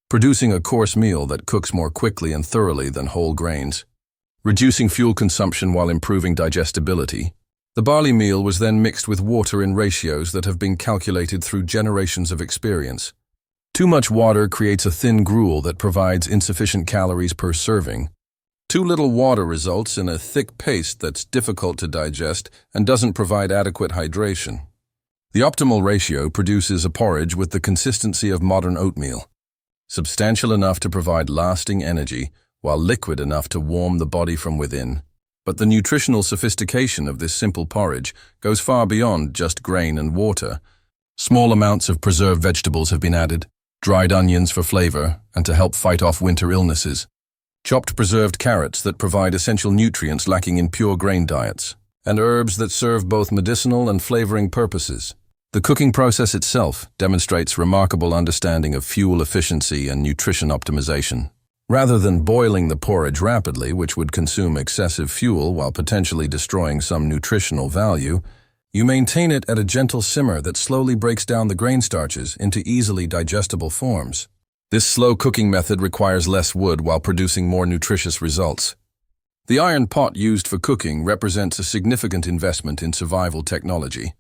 producing a coarse meal that cooks more quickly and thoroughly than whole grains, reducing fuel consumption while improving digestibility. The barley meal was then mixed with water in ratios that have been calculated through generations of experience. Too much water creates a thin gruel that provides insufficient calories per serving. Too little water results in a thick paste that's difficult to digest and doesn't provide adequate hydration. The optimal ratio produces a porridge with the consistency of modern oatmeal, substantial enough to provide lasting energy, while liquid enough to warm the body from within. But the nutritional sophistication of this simple porridge goes far beyond just grain and water. Small amounts of preserved vegetables have been added, dried onions for flavor and to help fight off winter illnesses, chopped preserved carrots that provide essential nutrients lacking in pure grain diets, and herbs that serve both medicinal and flavoring purposes. The cooking process itself demonstrates remarkable understanding of fuel efficiency and nutrition optimization. Rather than boiling the porridge rapidly, which would consume excessive fuel while potentially destroying some nutritional value, you maintain it at a gentle simmer that slowly breaks down the grain starches into easily digestible forms. This slow cooking method requires less wood while producing more nutritious results. The iron pot used for cooking represents a significant investment in survival technology.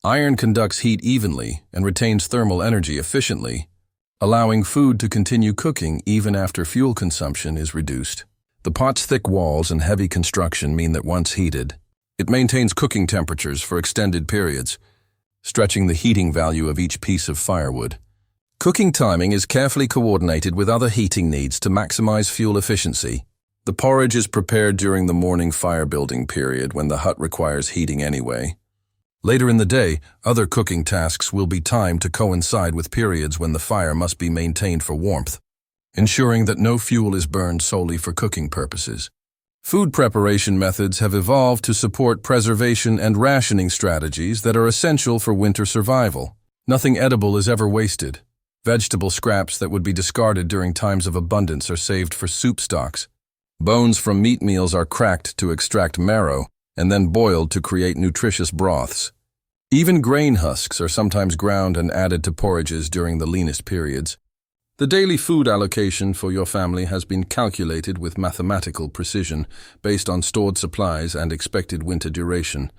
Iron conducts heat evenly and retains thermal energy efficiently, allowing food to continue cooking even after fuel consumption is reduced. The pot's thick walls and heavy construction mean that once heated, it maintains cooking temperatures for extended periods, stretching the heating value of each piece of firewood. Cooking timing is carefully coordinated with other heating needs to maximize fuel efficiency. The porridge is prepared during the morning fire-building period when the hut requires heating anyway. Later in the day, other cooking tasks will be timed to coincide with periods when the fire must be maintained for warmth, ensuring that no fuel is burned solely for cooking purposes. Food preparation methods have evolved to support preservation and rationing strategies that are essential for winter survival. Nothing edible is ever wasted. Vegetable scraps that would be discarded during times of abundance are saved for soup stocks. Bones from meat meals are cracked to extract marrow and then boiled to create nutritious broths. Even grain husks are sometimes ground and added to porridges during the leanest periods. The daily food allocation for your family has been calculated with mathematical precision based on stored supplies and expected winter duration.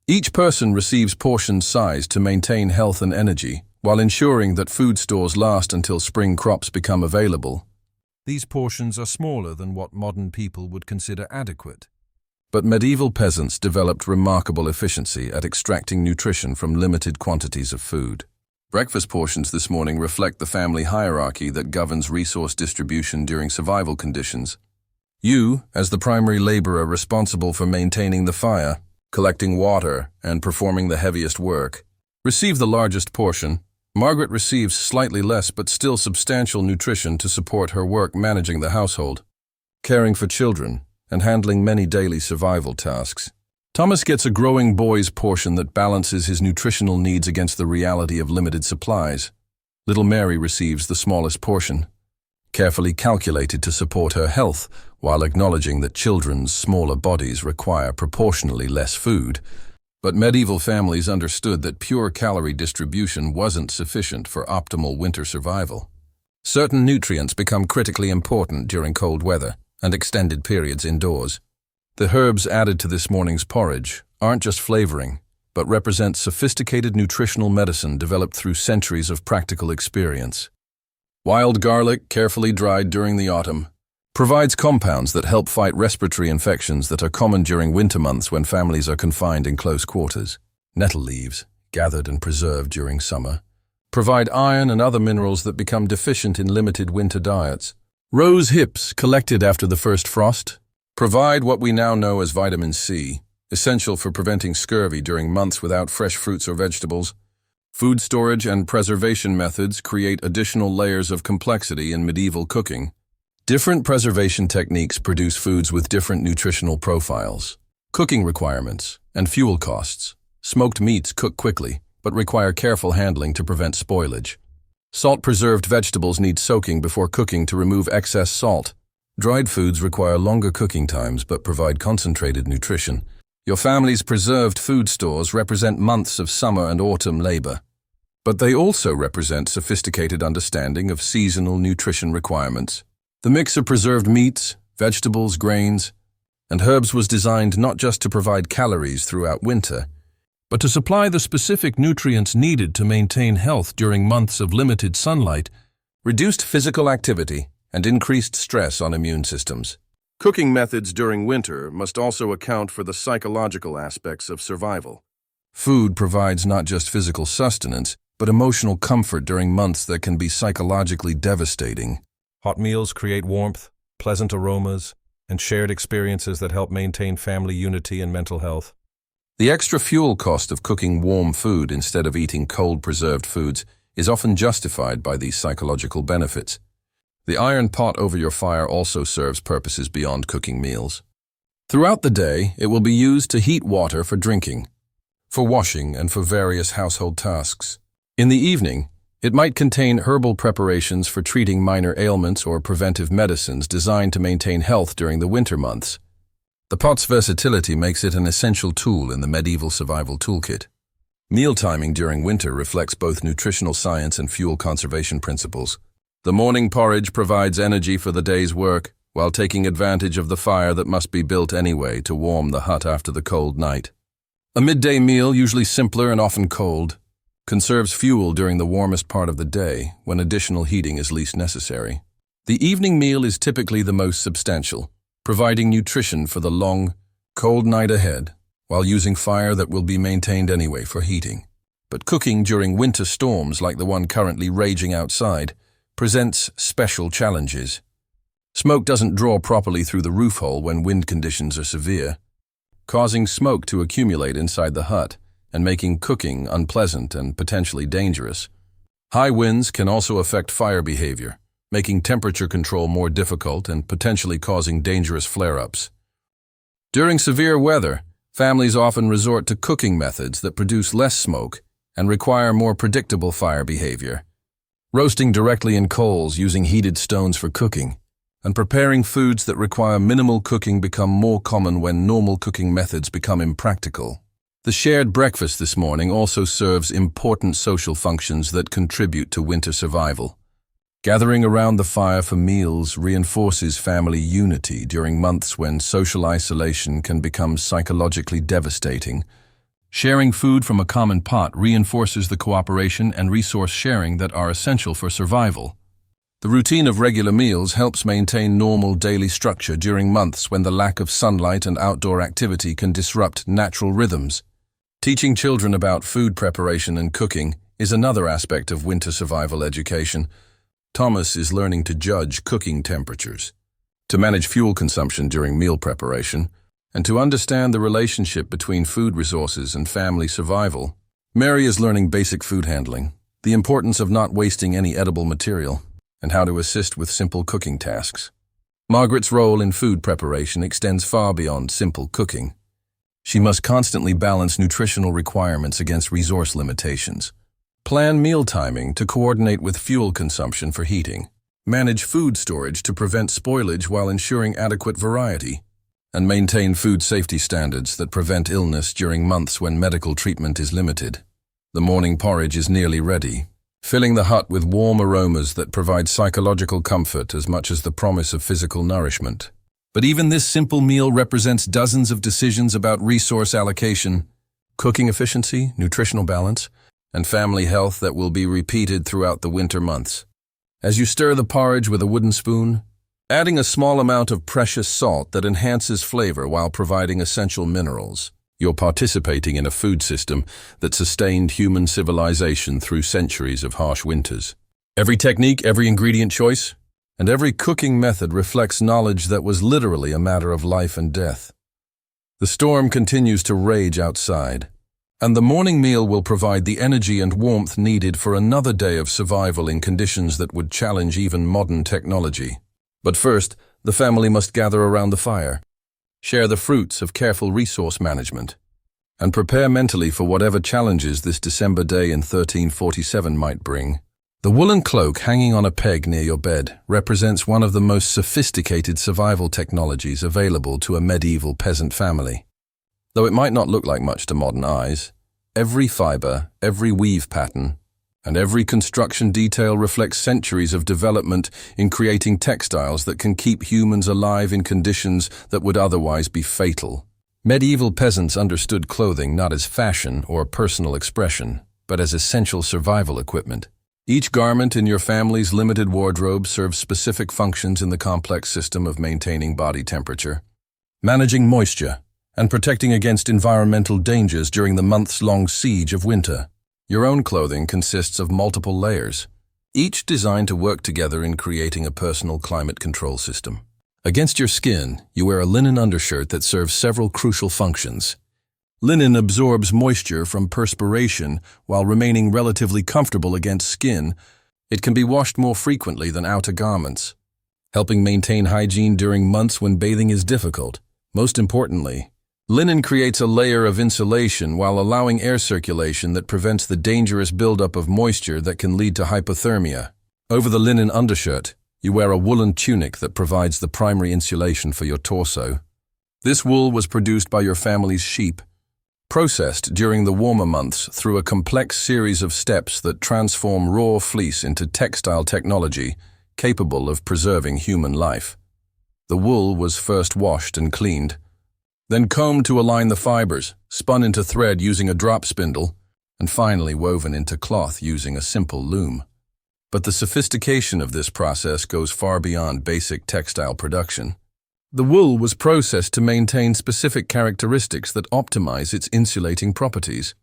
Each person receives portions sized to maintain health and energy, while ensuring that food stores last until spring crops become available. These portions are smaller than what modern people would consider adequate. But medieval peasants developed remarkable efficiency at extracting nutrition from limited quantities of food. Breakfast portions this morning reflect the family hierarchy that governs resource distribution during survival conditions. You, as the primary laborer responsible for maintaining the fire, collecting water, and performing the heaviest work, receive the largest portion. Margaret receives slightly less but still substantial nutrition to support her work managing the household, caring for children, and handling many daily survival tasks. Thomas gets a growing boy's portion that balances his nutritional needs against the reality of limited supplies. Little Mary receives the smallest portion, carefully calculated to support her health, while acknowledging that children's smaller bodies require proportionally less food. But medieval families understood that pure calorie distribution wasn't sufficient for optimal winter survival. Certain nutrients become critically important during cold weather and extended periods indoors. The herbs added to this morning's porridge aren't just flavoring, but represent sophisticated nutritional medicine developed through centuries of practical experience. Wild garlic, carefully dried during the autumn, provides compounds that help fight respiratory infections that are common during winter months when families are confined in close quarters. Nettle leaves, gathered and preserved during summer, provide iron and other minerals that become deficient in limited winter diets. Rose hips, collected after the first frost, provide what we now know as vitamin C, essential for preventing scurvy during months without fresh fruits or vegetables. Food storage and preservation methods create additional layers of complexity in medieval cooking. Different preservation techniques produce foods with different nutritional profiles, cooking requirements, and fuel costs. Smoked meats cook quickly, but require careful handling to prevent spoilage. Salt-preserved vegetables need soaking before cooking to remove excess salt. Dried foods require longer cooking times but provide concentrated nutrition. Your family's preserved food stores represent months of summer and autumn labor, but they also represent sophisticated understanding of seasonal nutrition requirements. The mix of preserved meats, vegetables, grains, and herbs was designed not just to provide calories throughout winter, but to supply the specific nutrients needed to maintain health during months of limited sunlight reduced physical activity, and increased stress on immune systems. Cooking methods during winter must also account for the psychological aspects of survival. Food provides not just physical sustenance, but emotional comfort during months that can be psychologically devastating. Hot meals create warmth, pleasant aromas, and shared experiences that help maintain family unity and mental health. The extra fuel cost of cooking warm food instead of eating cold preserved foods is often justified by these psychological benefits. The iron pot over your fire also serves purposes beyond cooking meals. Throughout the day, it will be used to heat water for drinking, for washing, and for various household tasks. In the evening, it might contain herbal preparations for treating minor ailments or preventive medicines designed to maintain health during the winter months. The pot's versatility makes it an essential tool in the medieval survival toolkit. Meal timing during winter reflects both nutritional science and fuel conservation principles. The morning porridge provides energy for the day's work, while taking advantage of the fire that must be built anyway to warm the hut after the cold night. A midday meal, usually simpler and often cold, conserves fuel during the warmest part of the day, when additional heating is least necessary. The evening meal is typically the most substantial, providing nutrition for the long, cold night ahead, while using fire that will be maintained anyway for heating. But cooking during winter storms like the one currently raging outside presents special challenges. Smoke doesn't draw properly through the roof hole when wind conditions are severe, causing smoke to accumulate inside the hut and making cooking unpleasant and potentially dangerous. High winds can also affect fire behavior, making temperature control more difficult and potentially causing dangerous flare-ups. During severe weather, families often resort to cooking methods that produce less smoke and require more predictable fire behavior. Roasting directly in coals using heated stones for cooking, and preparing foods that require minimal cooking become more common when normal cooking methods become impractical. The shared breakfast this morning also serves important social functions that contribute to winter survival. Gathering around the fire for meals reinforces family unity during months when social isolation can become psychologically devastating. Sharing food from a common pot reinforces the cooperation and resource sharing that are essential for survival. The routine of regular meals helps maintain normal daily structure during months when the lack of sunlight and outdoor activity can disrupt natural rhythms. Teaching children about food preparation and cooking is another aspect of winter survival education. Thomas is learning to judge cooking temperatures, to manage fuel consumption during meal preparation, and to understand the relationship between food resources and family survival. Mary is learning basic food handling, the importance of not wasting any edible material, and how to assist with simple cooking tasks. Margaret's role in food preparation extends far beyond simple cooking. She must constantly balance nutritional requirements against resource limitations. Plan meal timing to coordinate with fuel consumption for heating. Manage food storage to prevent spoilage while ensuring adequate variety. And maintain food safety standards that prevent illness during months when medical treatment is limited. The morning porridge is nearly ready, filling the hut with warm aromas that provide psychological comfort as much as the promise of physical nourishment. But even this simple meal represents dozens of decisions about resource allocation, cooking efficiency, nutritional balance, and family health that will be repeated throughout the winter months. As you stir the porridge with a wooden spoon, adding a small amount of precious salt that enhances flavor while providing essential minerals, you're participating in a food system that sustained human civilization through centuries of harsh winters. Every technique, every ingredient choice, and every cooking method reflects knowledge that was literally a matter of life and death. The storm continues to rage outside, and the morning meal will provide the energy and warmth needed for another day of survival in conditions that would challenge even modern technology. But first, the family must gather around the fire, share the fruits of careful resource management, and prepare mentally for whatever challenges this December day in 1347 might bring. The woolen cloak hanging on a peg near your bed represents one of the most sophisticated survival technologies available to a medieval peasant family. Though it might not look like much to modern eyes, every fiber, every weave pattern, and every construction detail reflects centuries of development in creating textiles that can keep humans alive in conditions that would otherwise be fatal. Medieval peasants understood clothing not as fashion or personal expression, but as essential survival equipment. Each garment in your family's limited wardrobe serves specific functions in the complex system of maintaining body temperature, managing moisture, and protecting against environmental dangers during the months-long siege of winter. Your own clothing consists of multiple layers, each designed to work together in creating a personal climate control system. Against your skin, you wear a linen undershirt that serves several crucial functions. Linen absorbs moisture from perspiration while remaining relatively comfortable against skin. It can be washed more frequently than outer garments, helping maintain hygiene during months when bathing is difficult. Most importantly, linen creates a layer of insulation while allowing air circulation that prevents the dangerous buildup of moisture that can lead to hypothermia. Over the linen undershirt, you wear a woolen tunic that provides the primary insulation for your torso. This wool was produced by your family's sheep, processed during the warmer months through a complex series of steps that transform raw fleece into textile technology capable of preserving human life. The wool was first washed and cleaned, then combed to align the fibers, spun into thread using a drop spindle, and finally woven into cloth using a simple loom. But the sophistication of this process goes far beyond basic textile production. The wool was processed to maintain specific characteristics that optimize its insulating properties.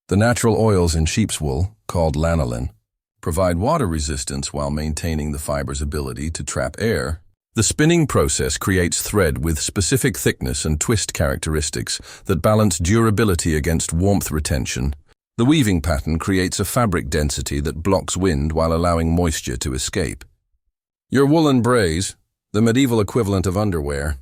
The natural oils in sheep's wool, called lanolin, provide water resistance while maintaining the fiber's ability to trap air. The spinning process creates thread with specific thickness and twist characteristics that balance durability against warmth retention. The weaving pattern creates a fabric density that blocks wind while allowing moisture to escape. Your woolen braids, the medieval equivalent of underwear,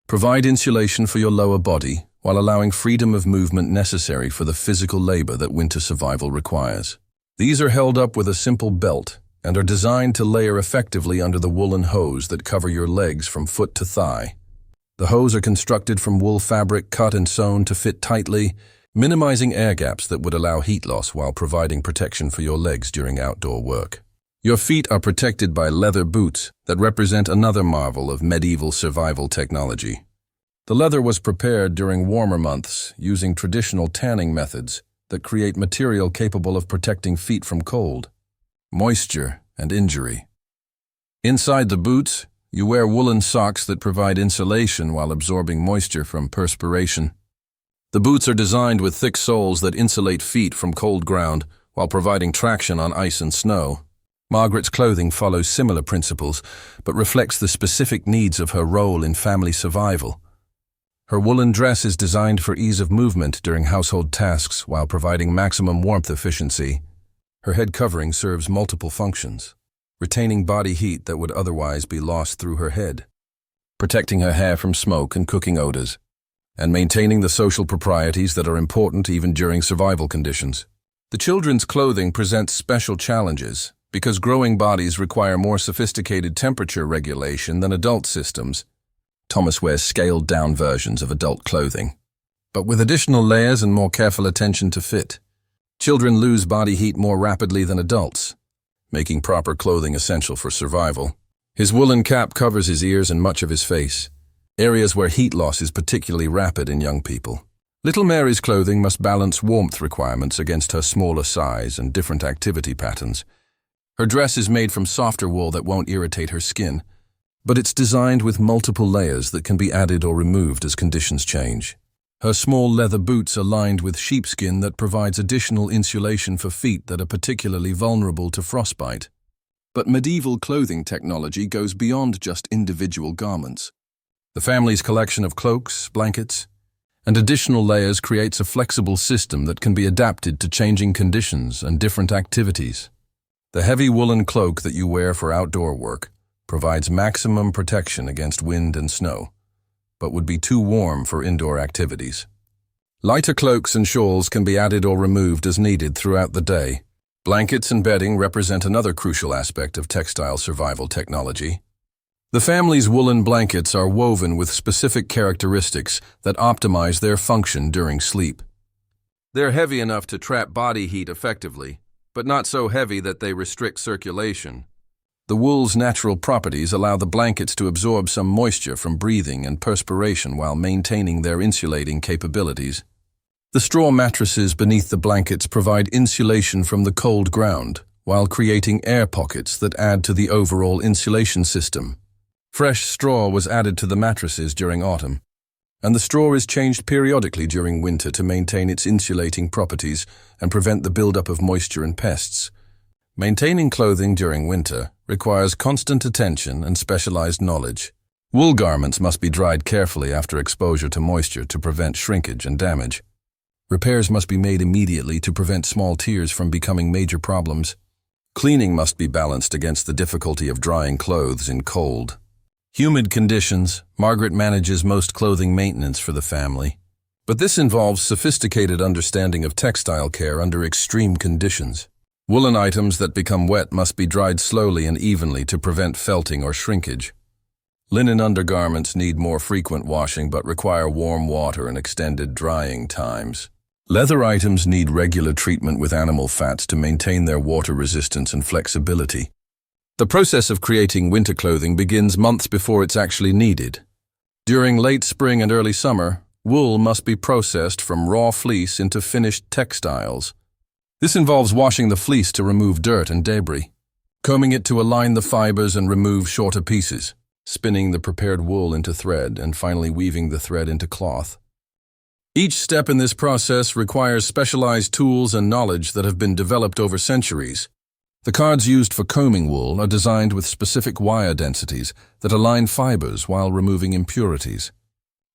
provide insulation for your lower body while allowing freedom of movement necessary for the physical labor that winter survival requires. These are held up with a simple belt and are designed to layer effectively under the woolen hose that cover your legs from foot to thigh. The hose are constructed from wool fabric cut and sewn to fit tightly, minimizing air gaps that would allow heat loss while providing protection for your legs during outdoor work. Your feet are protected by leather boots that represent another marvel of medieval survival technology. The leather was prepared during warmer months using traditional tanning methods that create material capable of protecting feet from cold, moisture, and injury. Inside the boots, you wear woolen socks that provide insulation while absorbing moisture from perspiration. The boots are designed with thick soles that insulate feet from cold ground while providing traction on ice and snow. Margaret's clothing follows similar principles, but reflects the specific needs of her role in family survival. Her woolen dress is designed for ease of movement during household tasks while providing maximum warmth efficiency. Her head covering serves multiple functions, retaining body heat that would otherwise be lost through her head, protecting her hair from smoke and cooking odors, and maintaining the social proprieties that are important even during survival conditions. The children's clothing presents special challenges because growing bodies require more sophisticated temperature regulation than adult systems. Thomas wears scaled-down versions of adult clothing, but with additional layers and more careful attention to fit. Children lose body heat more rapidly than adults, making proper clothing essential for survival. His woolen cap covers his ears and much of his face, areas where heat loss is particularly rapid in young people. Little Mary's clothing must balance warmth requirements against her smaller size and different activity patterns. Her dress is made from softer wool that won't irritate her skin, but it's designed with multiple layers that can be added or removed as conditions change. Her small leather boots are lined with sheepskin that provides additional insulation for feet that are particularly vulnerable to frostbite. But medieval clothing technology goes beyond just individual garments. The family's collection of cloaks, blankets, and additional layers creates a flexible system that can be adapted to changing conditions and different activities. The heavy woolen cloak that you wear for outdoor work provides maximum protection against wind and snow, but would be too warm for indoor activities. Lighter cloaks and shawls can be added or removed as needed throughout the day. Blankets and bedding represent another crucial aspect of textile survival technology. The family's woolen blankets are woven with specific characteristics that optimize their function during sleep. They're heavy enough to trap body heat effectively, but not so heavy that they restrict circulation. The wool's natural properties allow the blankets to absorb some moisture from breathing and perspiration while maintaining their insulating capabilities. The straw mattresses beneath the blankets provide insulation from the cold ground, while creating air pockets that add to the overall insulation system. Fresh straw was added to the mattresses during autumn, and the straw is changed periodically during winter to maintain its insulating properties and prevent the buildup of moisture and pests. Maintaining clothing during winter requires constant attention and specialized knowledge. Wool garments must be dried carefully after exposure to moisture to prevent shrinkage and damage. Repairs must be made immediately to prevent small tears from becoming major problems. Cleaning must be balanced against the difficulty of drying clothes in cold, humid conditions. Margaret manages most clothing maintenance for the family, but this involves sophisticated understanding of textile care under extreme conditions. Woolen items that become wet must be dried slowly and evenly to prevent felting or shrinkage. Linen undergarments need more frequent washing but require warm water and extended drying times. Leather items need regular treatment with animal fats to maintain their water resistance and flexibility. The process of creating winter clothing begins months before it's actually needed. During late spring and early summer, wool must be processed from raw fleece into finished textiles. This involves washing the fleece to remove dirt and debris, combing it to align the fibers and remove shorter pieces, spinning the prepared wool into thread, and finally weaving the thread into cloth. Each step in this process requires specialized tools and knowledge that have been developed over centuries. The cards used for combing wool are designed with specific wire densities that align fibers while removing impurities.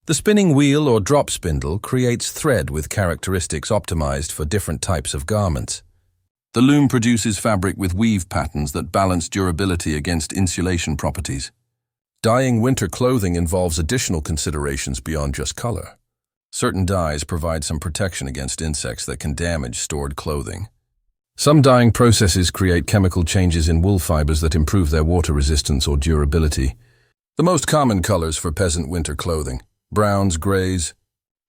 The spinning wheel or drop spindle creates thread with characteristics optimized for different types of garments. The loom produces fabric with weave patterns that balance durability against insulation properties. Dyeing winter clothing involves additional considerations beyond just color. Certain dyes provide some protection against insects that can damage stored clothing. Some dyeing processes create chemical changes in wool fibers that improve their water resistance or durability. The most common colors for peasant winter clothing, browns, grays,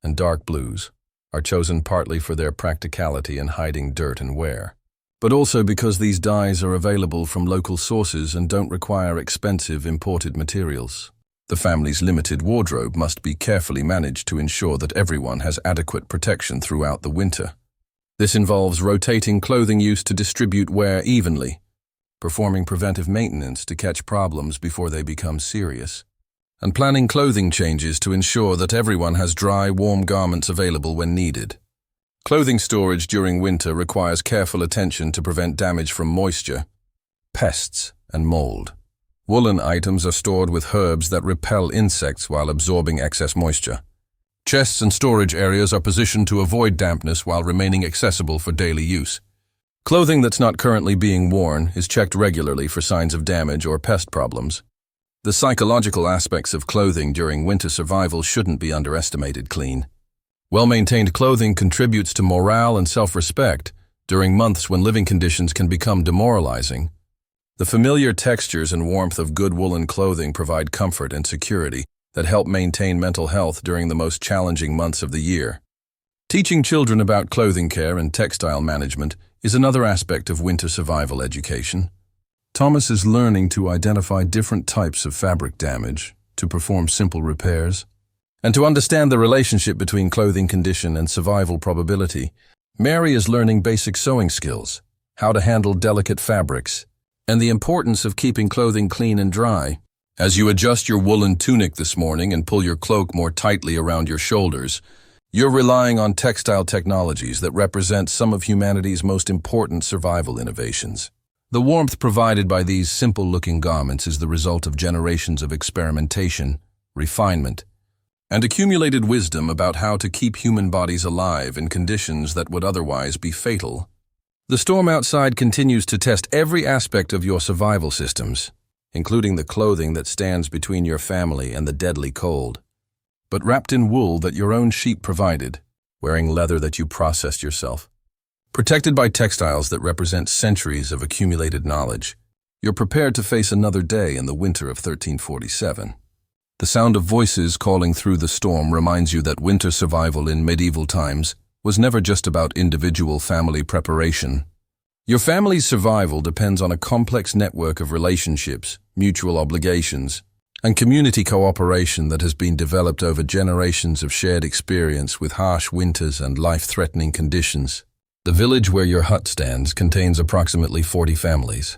and dark blues, are chosen partly for their practicality in hiding dirt and wear, but also because these dyes are available from local sources and don't require expensive imported materials. The family's limited wardrobe must be carefully managed to ensure that everyone has adequate protection throughout the winter. This involves rotating clothing use to distribute wear evenly, performing preventive maintenance to catch problems before they become serious, and planning clothing changes to ensure that everyone has dry, warm garments available when needed. Clothing storage during winter requires careful attention to prevent damage from moisture, pests, and mold. Woolen items are stored with herbs that repel insects while absorbing excess moisture. Chests and storage areas are positioned to avoid dampness while remaining accessible for daily use. Clothing that's not currently being worn is checked regularly for signs of damage or pest problems. The psychological aspects of clothing during winter survival shouldn't be underestimated. Well-maintained clothing contributes to morale and self-respect during months when living conditions can become demoralizing. The familiar textures and warmth of good woolen clothing provide comfort and security that help maintain mental health during the most challenging months of the year. Teaching children about clothing care and textile management is another aspect of winter survival education. Thomas is learning to identify different types of fabric damage, to perform simple repairs, and to understand the relationship between clothing condition and survival probability. Mary is learning basic sewing skills, how to handle delicate fabrics, and the importance of keeping clothing clean and dry. As you adjust your woolen tunic this morning and pull your cloak more tightly around your shoulders, you're relying on textile technologies that represent some of humanity's most important survival innovations. The warmth provided by these simple-looking garments is the result of generations of experimentation, refinement, and accumulated wisdom about how to keep human bodies alive in conditions that would otherwise be fatal. The storm outside continues to test every aspect of your survival systems, including the clothing that stands between your family and the deadly cold, but wrapped in wool that your own sheep provided, wearing leather that you processed yourself. Protected by textiles that represent centuries of accumulated knowledge, you're prepared to face another day in the winter of 1347. The sound of voices calling through the storm reminds you that winter survival in medieval times was never just about individual family preparation. Your family's survival depends on a complex network of relationships, mutual obligations, and community cooperation that has been developed over generations of shared experience with harsh winters and life-threatening conditions. The village where your hut stands contains approximately 40 families,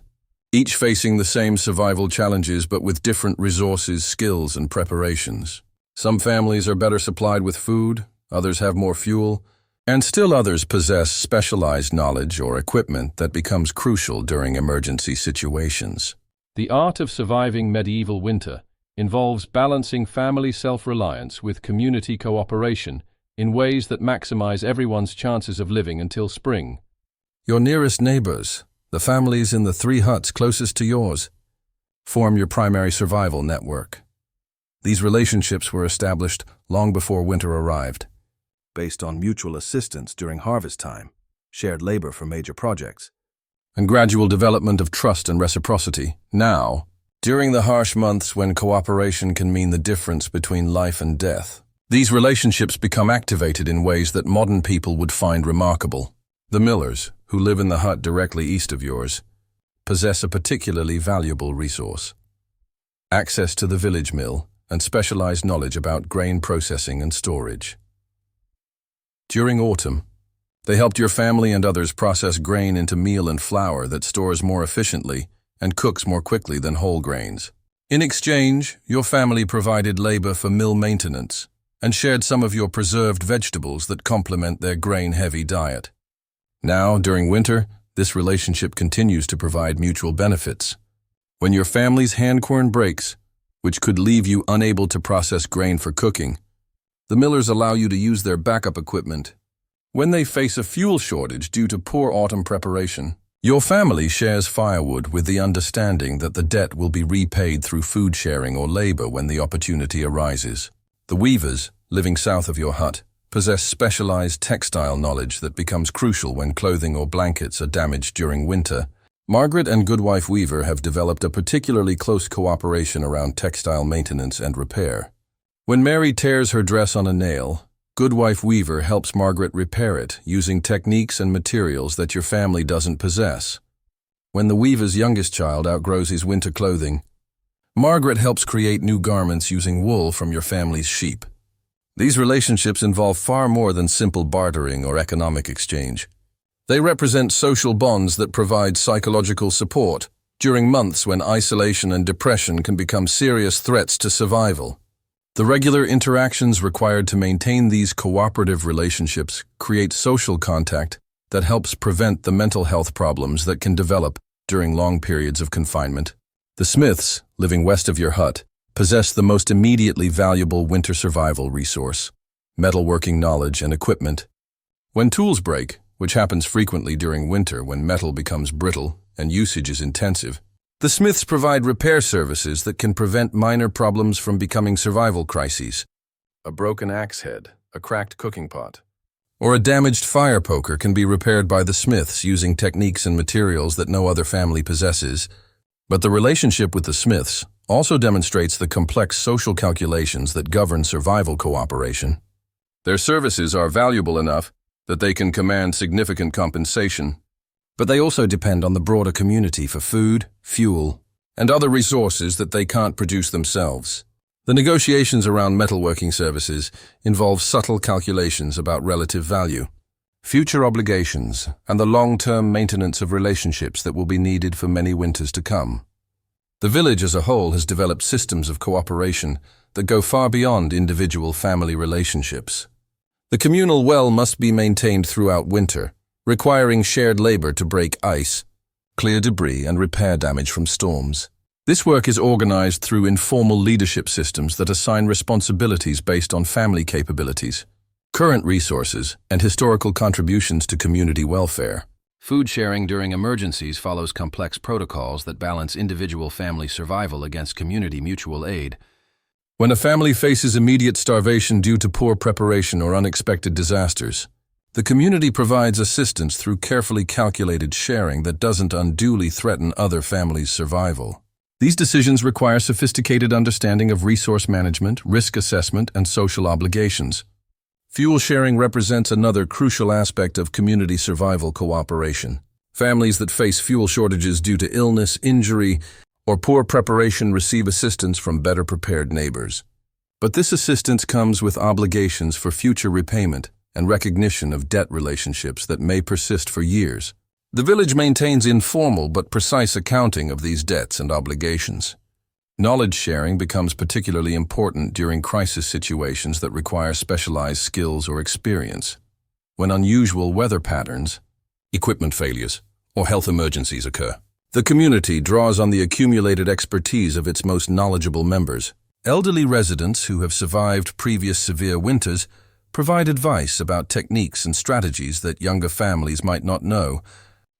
each facing the same survival challenges but with different resources, skills, and preparations. Some families are better supplied with food, others have more fuel, and still others possess specialized knowledge or equipment that becomes crucial during emergency situations. The art of surviving medieval winter involves balancing family self-reliance with community cooperation in ways that maximize everyone's chances of living until spring. Your nearest neighbors, the families in the 3 huts closest to yours, form your primary survival network. These relationships were established long before winter arrived, based on mutual assistance during harvest time, shared labor for major projects, and gradual development of trust and reciprocity. Now, during the harsh months when cooperation can mean the difference between life and death, these relationships become activated in ways that modern people would find remarkable. The Millers, who live in the hut directly east of yours, possess a particularly valuable resource: access to the village mill and specialized knowledge about grain processing and storage. During autumn, they helped your family and others process grain into meal and flour that stores more efficiently and cooks more quickly than whole grains. In exchange, your family provided labor for mill maintenance and shared some of your preserved vegetables that complement their grain-heavy diet. Now, during winter, this relationship continues to provide mutual benefits. When your family's hand quern breaks, which could leave you unable to process grain for cooking, the Millers allow you to use their backup equipment. When they face a fuel shortage due to poor autumn preparation, your family shares firewood with the understanding that the debt will be repaid through food sharing or labor when the opportunity arises. The Weavers, living south of your hut, possess specialized textile knowledge that becomes crucial when clothing or blankets are damaged during winter. Margaret and Goodwife Weaver have developed a particularly close cooperation around textile maintenance and repair. When Mary tears her dress on a nail, Goodwife Weaver helps Margaret repair it using techniques and materials that your family doesn't possess. When the Weaver's youngest child outgrows his winter clothing, Margaret helps create new garments using wool from your family's sheep. These relationships involve far more than simple bartering or economic exchange. They represent social bonds that provide psychological support during months when isolation and depression can become serious threats to survival. The regular interactions required to maintain these cooperative relationships create social contact that helps prevent the mental health problems that can develop during long periods of confinement. The Smiths, living west of your hut, possess the most immediately valuable winter survival resource: metalworking knowledge and equipment. When tools break, which happens frequently during winter when metal becomes brittle and usage is intensive, the Smiths provide repair services that can prevent minor problems from becoming survival crises. A broken axe head, a cracked cooking pot, or a damaged fire poker can be repaired by the Smiths using techniques and materials that no other family possesses. But the relationship with the Smiths also demonstrates the complex social calculations that govern survival cooperation. Their services are valuable enough that they can command significant compensation, but they also depend on the broader community for food, fuel, and other resources that they can't produce themselves. The negotiations around metalworking services involve subtle calculations about relative value, future obligations, and the long-term maintenance of relationships that will be needed for many winters to come. The village as a whole has developed systems of cooperation that go far beyond individual family relationships. The communal well must be maintained throughout winter, requiring shared labor to break ice, clear debris, and repair damage from storms. This work is organized through informal leadership systems that assign responsibilities based on family capabilities, current resources, and historical contributions to community welfare. Food sharing during emergencies follows complex protocols that balance individual family survival against community mutual aid. When a family faces immediate starvation due to poor preparation or unexpected disasters, the community provides assistance through carefully calculated sharing that doesn't unduly threaten other families' survival. These decisions require sophisticated understanding of resource management, risk assessment, and social obligations. Fuel sharing represents another crucial aspect of community survival cooperation. Families that face fuel shortages due to illness, injury, or poor preparation receive assistance from better prepared neighbors. But this assistance comes with obligations for future repayment and recognition of debt relationships that may persist for years. The village maintains informal but precise accounting of these debts and obligations. Knowledge sharing becomes particularly important during crisis situations that require specialized skills or experience. When unusual weather patterns, equipment failures, or health emergencies occur, the community draws on the accumulated expertise of its most knowledgeable members. Elderly residents who have survived previous severe winters provide advice about techniques and strategies that younger families might not know.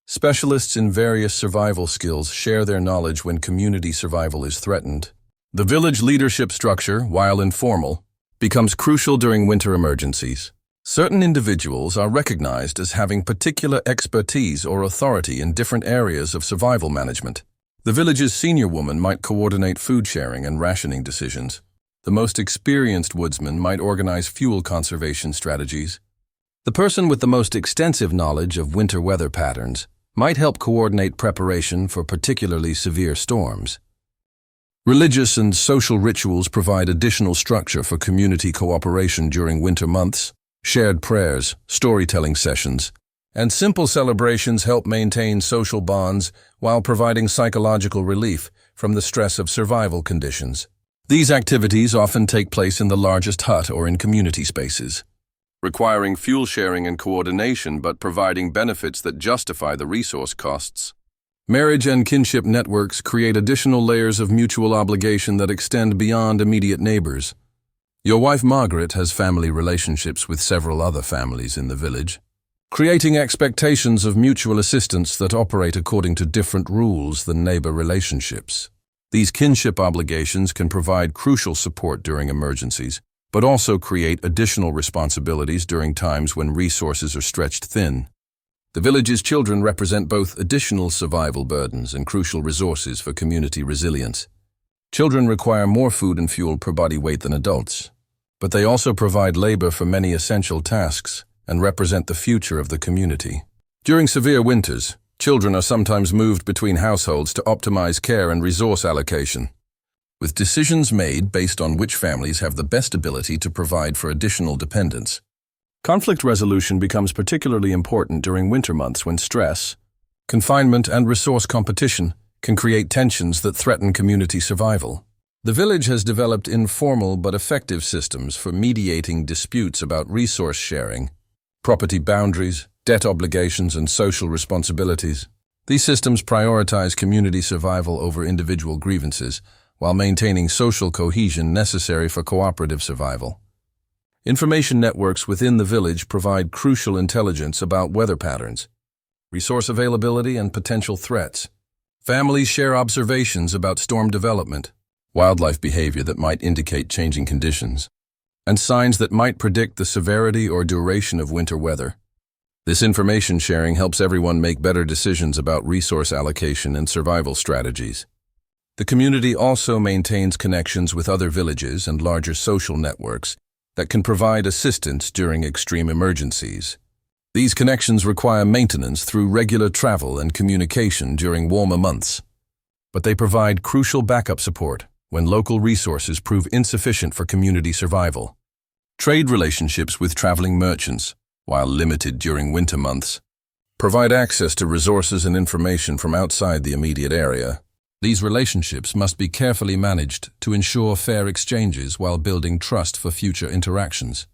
Specialists in various survival skills share their knowledge when community survival is threatened. The village leadership structure, while informal, becomes crucial during winter emergencies. Certain individuals are recognized as having particular expertise or authority in different areas of survival management. The village's senior woman might coordinate food sharing and rationing decisions. The most experienced woodsman might organize fuel conservation strategies. The person with the most extensive knowledge of winter weather patterns might help coordinate preparation for particularly severe storms. Religious and social rituals provide additional structure for community cooperation during winter months. Shared prayers, storytelling sessions, and simple celebrations help maintain social bonds while providing psychological relief from the stress of survival conditions. These activities often take place in the largest hut or in community spaces, requiring fuel sharing and coordination but providing benefits that justify the resource costs. Marriage and kinship networks create additional layers of mutual obligation that extend beyond immediate neighbors. Your wife Margaret has family relationships with several other families in the village, creating expectations of mutual assistance that operate according to different rules than neighbor relationships. These kinship obligations can provide crucial support during emergencies, but also create additional responsibilities during times when resources are stretched thin. The village's children represent both additional survival burdens and crucial resources for community resilience. Children require more food and fuel per body weight than adults, but they also provide labor for many essential tasks and represent the future of the community. During severe winters, children are sometimes moved between households to optimize care and resource allocation, with decisions made based on which families have the best ability to provide for additional dependents. Conflict resolution becomes particularly important during winter months when stress, confinement, and resource competition can create tensions that threaten community survival. The village has developed informal but effective systems for mediating disputes about resource sharing, property boundaries, debt obligations, and social responsibilities. These systems prioritize community survival over individual grievances, while maintaining social cohesion necessary for cooperative survival. Information networks within the village provide crucial intelligence about weather patterns, resource availability, and potential threats. Families share observations about storm development, wildlife behavior that might indicate changing conditions, and signs that might predict the severity or duration of winter weather. This information sharing helps everyone make better decisions about resource allocation and survival strategies. The community also maintains connections with other villages and larger social networks that can provide assistance during extreme emergencies. These connections require maintenance through regular travel and communication during warmer months, but they provide crucial backup support when local resources prove insufficient for community survival. Trade relationships with traveling merchants, while limited during winter months, provide access to resources and information from outside the immediate area. These relationships must be carefully managed to ensure fair exchanges while building trust for future interactions.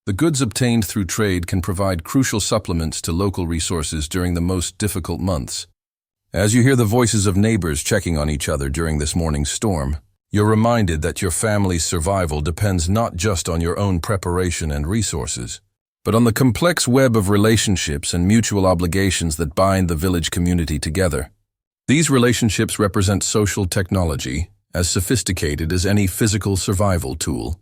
The goods obtained through trade can provide crucial supplements to local resources during the most difficult months. As you hear the voices of neighbors checking on each other during this morning's storm, you're reminded that your family's survival depends not just on your own preparation and resources, but on the complex web of relationships and mutual obligations that bind the village community together. These relationships represent social technology, as sophisticated as any physical survival tool,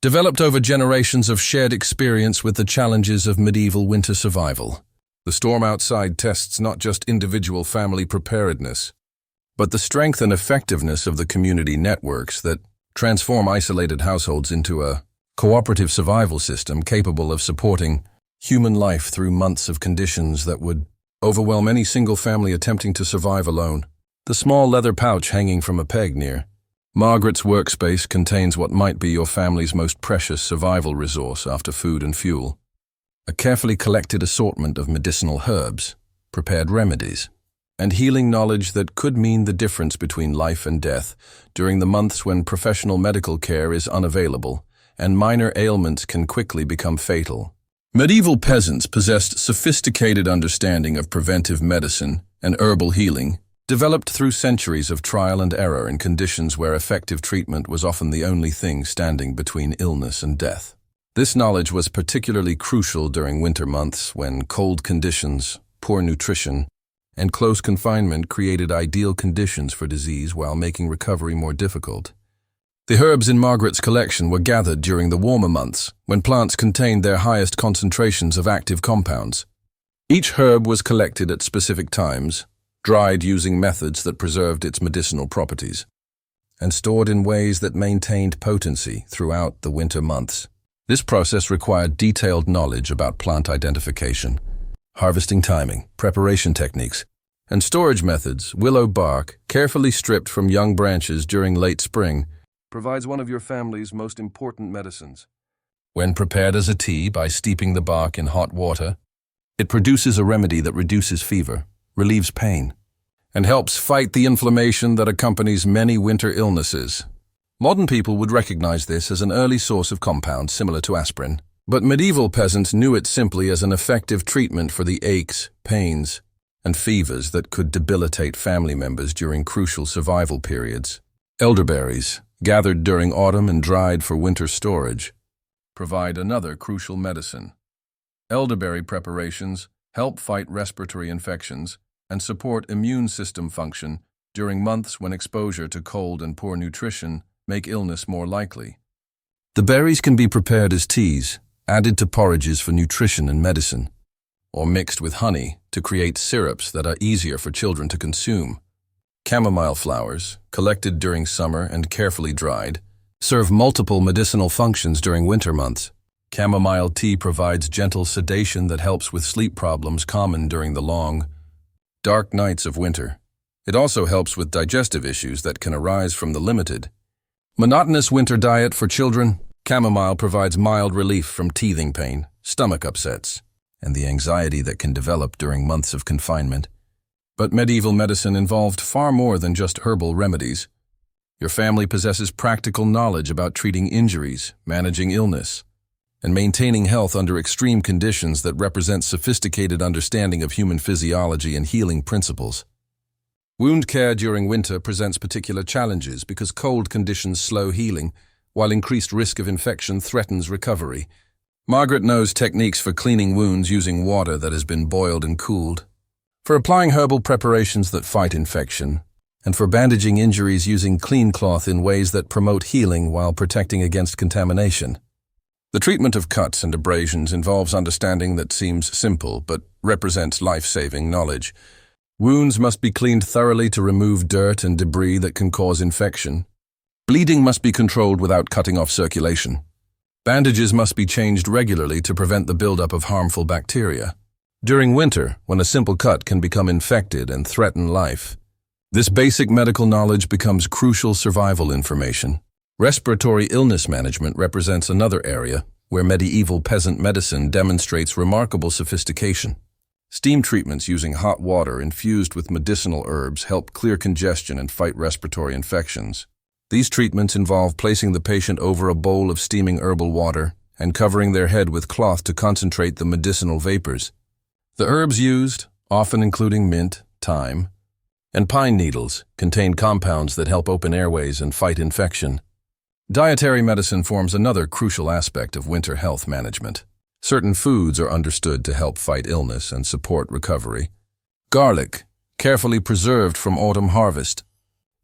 developed over generations of shared experience with the challenges of medieval winter survival. The storm outside tests not just individual family preparedness, but the strength and effectiveness of the community networks that transform isolated households into a cooperative survival system capable of supporting human life through months of conditions that would overwhelm any single family attempting to survive alone. The small leather pouch hanging from a peg near Margaret's workspace contains what might be your family's most precious survival resource after food and fuel. a carefully collected assortment of medicinal herbs, prepared remedies, and healing knowledge that could mean the difference between life and death during the months when professional medical care is unavailable and minor ailments can quickly become fatal. Medieval peasants possessed sophisticated understanding of preventive medicine and herbal healing, developed through centuries of trial and error in conditions where effective treatment was often the only thing standing between illness and death. This knowledge was particularly crucial during winter months when cold conditions, poor nutrition, and close confinement created ideal conditions for disease while making recovery more difficult. The herbs in Margaret's collection were gathered during the warmer months, when plants contained their highest concentrations of active compounds. Each herb was collected at specific times, dried using methods that preserved its medicinal properties, and stored in ways that maintained potency throughout the winter months. This process required detailed knowledge about plant identification, harvesting timing, preparation techniques, and storage methods. Willow bark, carefully stripped from young branches during late spring, provides one of your family's most important medicines. When prepared as a tea by steeping the bark in hot water, it produces a remedy that reduces fever, relieves pain, and helps fight the inflammation that accompanies many winter illnesses. Modern people would recognize this as an early source of compounds similar to aspirin, but medieval peasants knew it simply as an effective treatment for the aches, pains, and fevers that could debilitate family members during crucial survival periods. Elderberries, gathered during autumn and dried for winter storage, provide another crucial medicine. Elderberry preparations help fight respiratory infections and support immune system function during months when exposure to cold and poor nutrition make illness more likely. The berries can be prepared as teas, added to porridges for nutrition and medicine, or mixed with honey to create syrups that are easier for children to consume. Chamomile flowers, collected during summer and carefully dried, serve multiple medicinal functions during winter months. Chamomile tea provides gentle sedation that helps with sleep problems common during the long, dark nights of winter. It also helps with digestive issues that can arise from the limited, monotonous winter diet for children. Chamomile provides mild relief from teething pain, stomach upsets, and the anxiety that can develop during months of confinement. But medieval medicine involved far more than just herbal remedies. Your family possesses practical knowledge about treating injuries, managing illness, and maintaining health under extreme conditions that represent sophisticated understanding of human physiology and healing principles. Wound care during winter presents particular challenges because cold conditions slow healing, while increased risk of infection threatens recovery. Margaret knows techniques for cleaning wounds using water that has been boiled and cooled, for applying herbal preparations that fight infection, and for bandaging injuries using clean cloth in ways that promote healing while protecting against contamination. The treatment of cuts and abrasions involves understanding that seems simple but represents life-saving knowledge. Wounds must be cleaned thoroughly to remove dirt and debris that can cause infection. Bleeding must be controlled without cutting off circulation. Bandages must be changed regularly to prevent the buildup of harmful bacteria. During winter, when a simple cut can become infected and threaten life, this basic medical knowledge becomes crucial survival information. Respiratory illness management represents another area where medieval peasant medicine demonstrates remarkable sophistication. Steam treatments using hot water infused with medicinal herbs help clear congestion and fight respiratory infections. These treatments involve placing the patient over a bowl of steaming herbal water and covering their head with cloth to concentrate the medicinal vapors. The herbs used, often including mint, thyme, and pine needles, contain compounds that help open airways and fight infection. Dietary medicine forms another crucial aspect of winter health management. Certain foods are understood to help fight illness and support recovery. Garlic, carefully preserved from autumn harvest,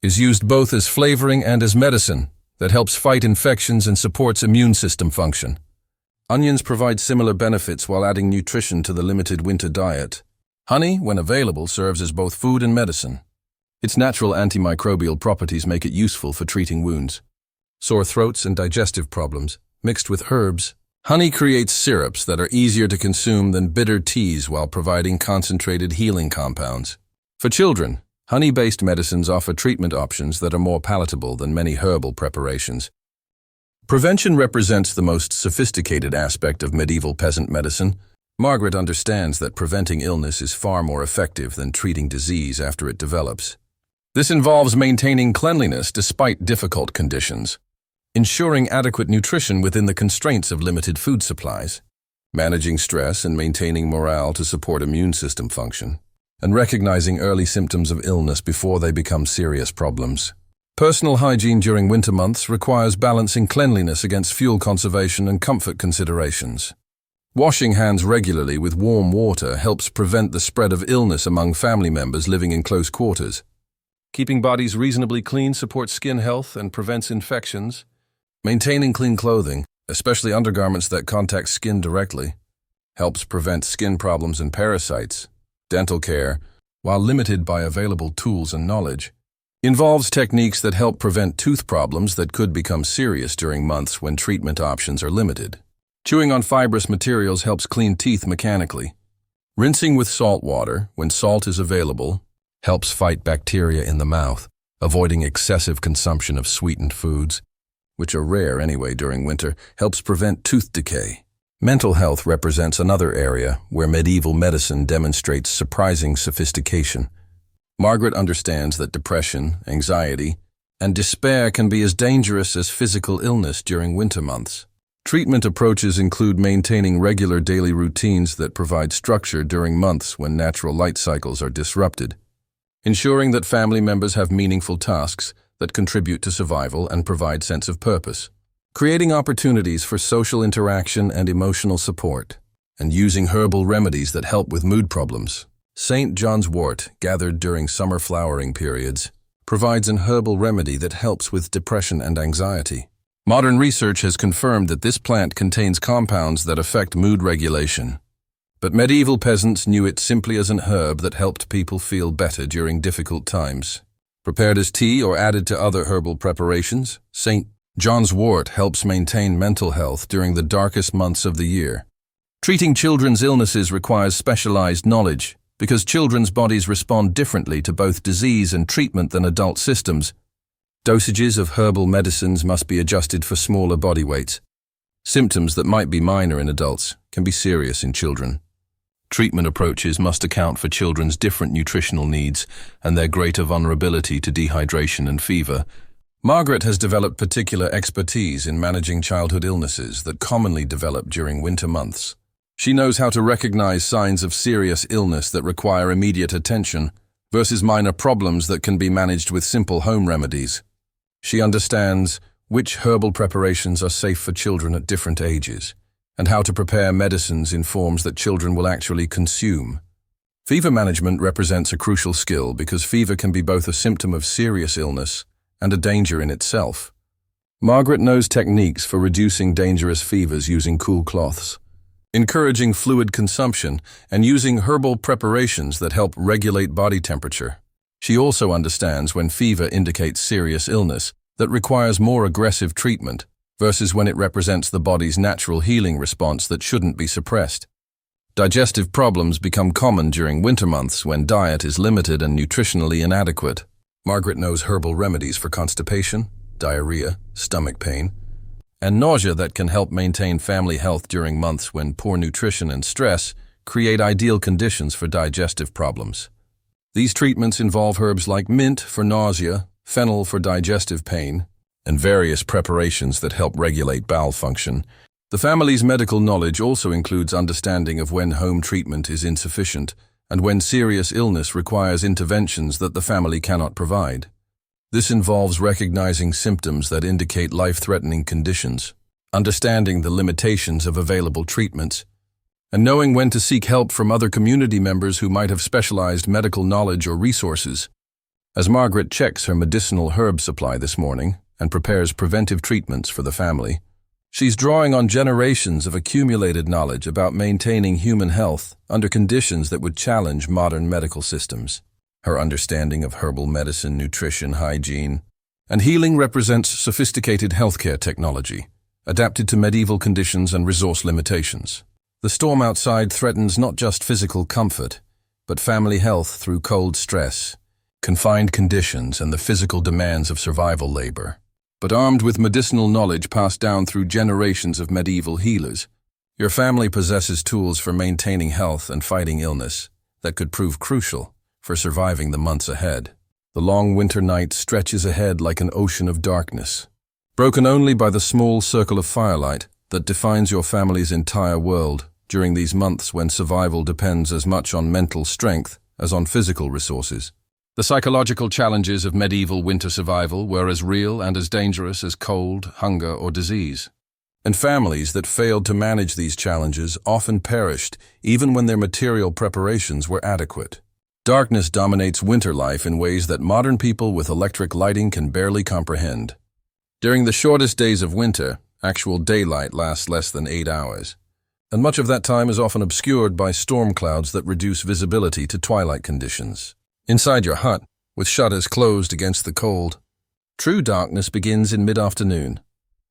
is used both as flavoring and as medicine that helps fight infections and supports immune system function. Onions provide similar benefits while adding nutrition to the limited winter diet. Honey, when available, serves as both food and medicine. Its natural antimicrobial properties make it useful for treating wounds, sore throats, and digestive problems. Mixed with herbs, honey creates syrups that are easier to consume than bitter teas while providing concentrated healing compounds. For children, honey-based medicines offer treatment options that are more palatable than many herbal preparations. Prevention represents the most sophisticated aspect of medieval peasant medicine, Margaret understands that preventing illness is far more effective than treating disease after it develops. This involves maintaining cleanliness despite difficult conditions, ensuring adequate nutrition within the constraints of limited food supplies, managing stress and maintaining morale to support immune system function, and recognizing early symptoms of illness before they become serious problems. Personal hygiene during winter months requires balancing cleanliness against fuel conservation and comfort considerations. Washing hands regularly with warm water helps prevent the spread of illness among family members living in close quarters. Keeping bodies reasonably clean supports skin health and prevents infections. Maintaining clean clothing, especially undergarments that contact skin directly, helps prevent skin problems and parasites. Dental care, while limited by available tools and knowledge, involves techniques that help prevent tooth problems that could become serious during months when treatment options are limited. Chewing on fibrous materials helps clean teeth mechanically. Rinsing with salt water, when salt is available, helps fight bacteria in the mouth, avoiding excessive consumption of sweetened foods, which are rare anyway during winter, helps prevent tooth decay. Mental health represents another area where medieval medicine demonstrates surprising sophistication. Margaret understands that depression, anxiety, and despair can be as dangerous as physical illness during winter months. Treatment approaches include maintaining regular daily routines that provide structure during months when natural light cycles are disrupted, ensuring that family members have meaningful tasks that contribute to survival and provide sense of purpose, creating opportunities for social interaction and emotional support, and using herbal remedies that help with mood problems. St. John's wort, gathered during summer flowering periods, provides an herbal remedy that helps with depression and anxiety. Modern research has confirmed that this plant contains compounds that affect mood regulation, but medieval peasants knew it simply as an herb that helped people feel better during difficult times. Prepared as tea or added to other herbal preparations, St. John's wort helps maintain mental health during the darkest months of the year. Treating children's illnesses requires specialized knowledge because children's bodies respond differently to both disease and treatment than adult systems. Dosages of herbal medicines must be adjusted for smaller body weights. Symptoms that might be minor in adults can be serious in children. Treatment approaches must account for children's different nutritional needs and their greater vulnerability to dehydration and fever. Margaret has developed particular expertise in managing childhood illnesses that commonly develop during winter months. She knows how to recognize signs of serious illness that require immediate attention versus minor problems that can be managed with simple home remedies. She understands which herbal preparations are safe for children at different ages, and how to prepare medicines in forms that children will actually consume. Fever management represents a crucial skill because fever can be both a symptom of serious illness and a danger in itself. Margaret knows techniques for reducing dangerous fevers using cool cloths, encouraging fluid consumption, and using herbal preparations that help regulate body temperature. She also understands when fever indicates serious illness that requires more aggressive treatment versus when it represents the body's natural healing response that shouldn't be suppressed. Digestive problems become common during winter months when diet is limited and nutritionally inadequate. Margaret knows herbal remedies for constipation, diarrhea, stomach pain, and nausea that can help maintain family health during months when poor nutrition and stress create ideal conditions for digestive problems. These treatments involve herbs like mint for nausea, fennel for digestive pain, and various preparations that help regulate bowel function. The family's medical knowledge also includes understanding of when home treatment is insufficient and when serious illness requires interventions that the family cannot provide. This involves recognizing symptoms that indicate life-threatening conditions, understanding the limitations of available treatments, and knowing when to seek help from other community members who might have specialized medical knowledge or resources. As Margaret checks her medicinal herb supply this morning and prepares preventive treatments for the family, she's drawing on generations of accumulated knowledge about maintaining human health under conditions that would challenge modern medical systems. Her understanding of herbal medicine, nutrition, hygiene, and healing represents sophisticated healthcare technology, adapted to medieval conditions and resource limitations. The storm outside threatens not just physical comfort, but family health through cold stress, confined conditions, and the physical demands of survival labor. But armed with medicinal knowledge passed down through generations of medieval healers, Your family possesses tools for maintaining health and fighting illness that could prove crucial for surviving the months ahead. The long winter night stretches ahead like an ocean of darkness, broken only by the small circle of firelight that defines your family's entire world during these months when survival depends as much on mental strength as on physical resources. The psychological challenges of medieval winter survival were as real and as dangerous as cold, hunger, or disease. And families that failed to manage these challenges often perished even when their material preparations were adequate. Darkness dominates winter life in ways that modern people with electric lighting can barely comprehend. During the shortest days of winter, actual daylight lasts less than 8 hours, and much of that time is often obscured by storm clouds that reduce visibility to twilight conditions. Inside your hut, with shutters closed against the cold, true darkness begins in mid-afternoon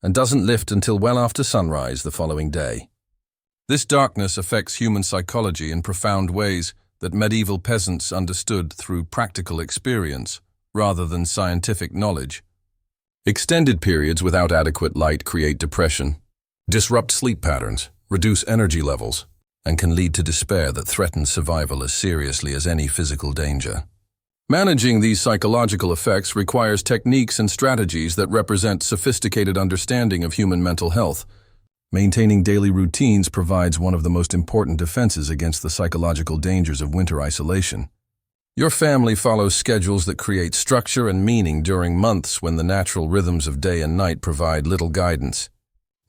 and doesn't lift until well after sunrise the following day. This darkness affects human psychology in profound ways that medieval peasants understood through practical experience rather than scientific knowledge. Extended periods without adequate light create depression, disrupt sleep patterns, reduce energy levels, and can lead to despair that threatens survival as seriously as any physical danger. Managing these psychological effects requires techniques and strategies that represent sophisticated understanding of human mental health. Maintaining daily routines provides one of the most important defenses against the psychological dangers of winter isolation. Your family follows schedules that create structure and meaning during months when the natural rhythms of day and night provide little guidance.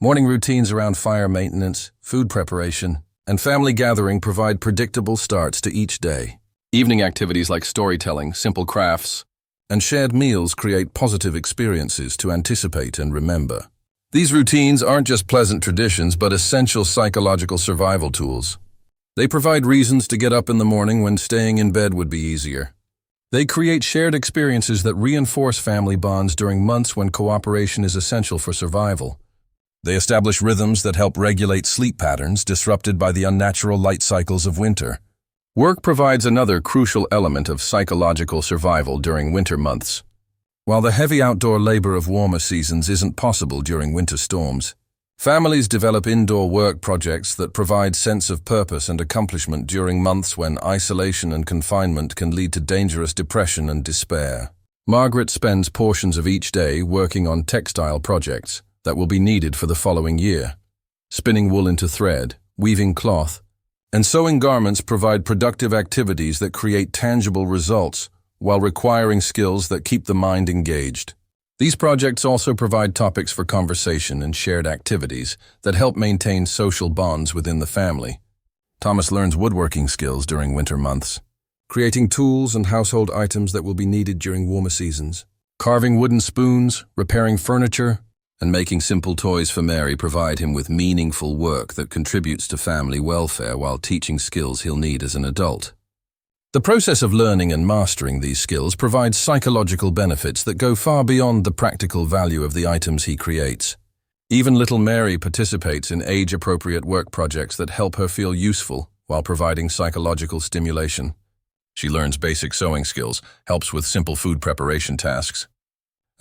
Morning routines around fire maintenance, food preparation, and family gathering provide predictable starts to each day. Evening activities like storytelling, simple crafts, and shared meals create positive experiences to anticipate and remember. These routines aren't just pleasant traditions, but essential psychological survival tools. They provide reasons to get up in the morning when staying in bed would be easier. They create shared experiences that reinforce family bonds during months when cooperation is essential for survival. They establish rhythms that help regulate sleep patterns disrupted by the unnatural light cycles of winter. Work provides another crucial element of psychological survival during winter months. While the heavy outdoor labor of warmer seasons isn't possible during winter storms, families develop indoor work projects that provide sense of purpose and accomplishment during months when isolation and confinement can lead to dangerous depression and despair. Margaret spends portions of each day working on textile projects that will be needed for the following year. Spinning wool into thread, weaving cloth, and sewing garments provide productive activities that create tangible results while requiring skills that keep the mind engaged. These projects also provide topics for conversation and shared activities that help maintain social bonds within the family. Thomas learns woodworking skills during winter months, creating tools and household items that will be needed during warmer seasons. Carving wooden spoons, repairing furniture, and making simple toys for Mary provide him with meaningful work that contributes to family welfare while teaching skills he'll need as an adult. The process of learning and mastering these skills provides psychological benefits that go far beyond the practical value of the items he creates. Even little Mary participates in age-appropriate work projects that help her feel useful while providing psychological stimulation. She learns basic sewing skills, helps with simple food preparation tasks,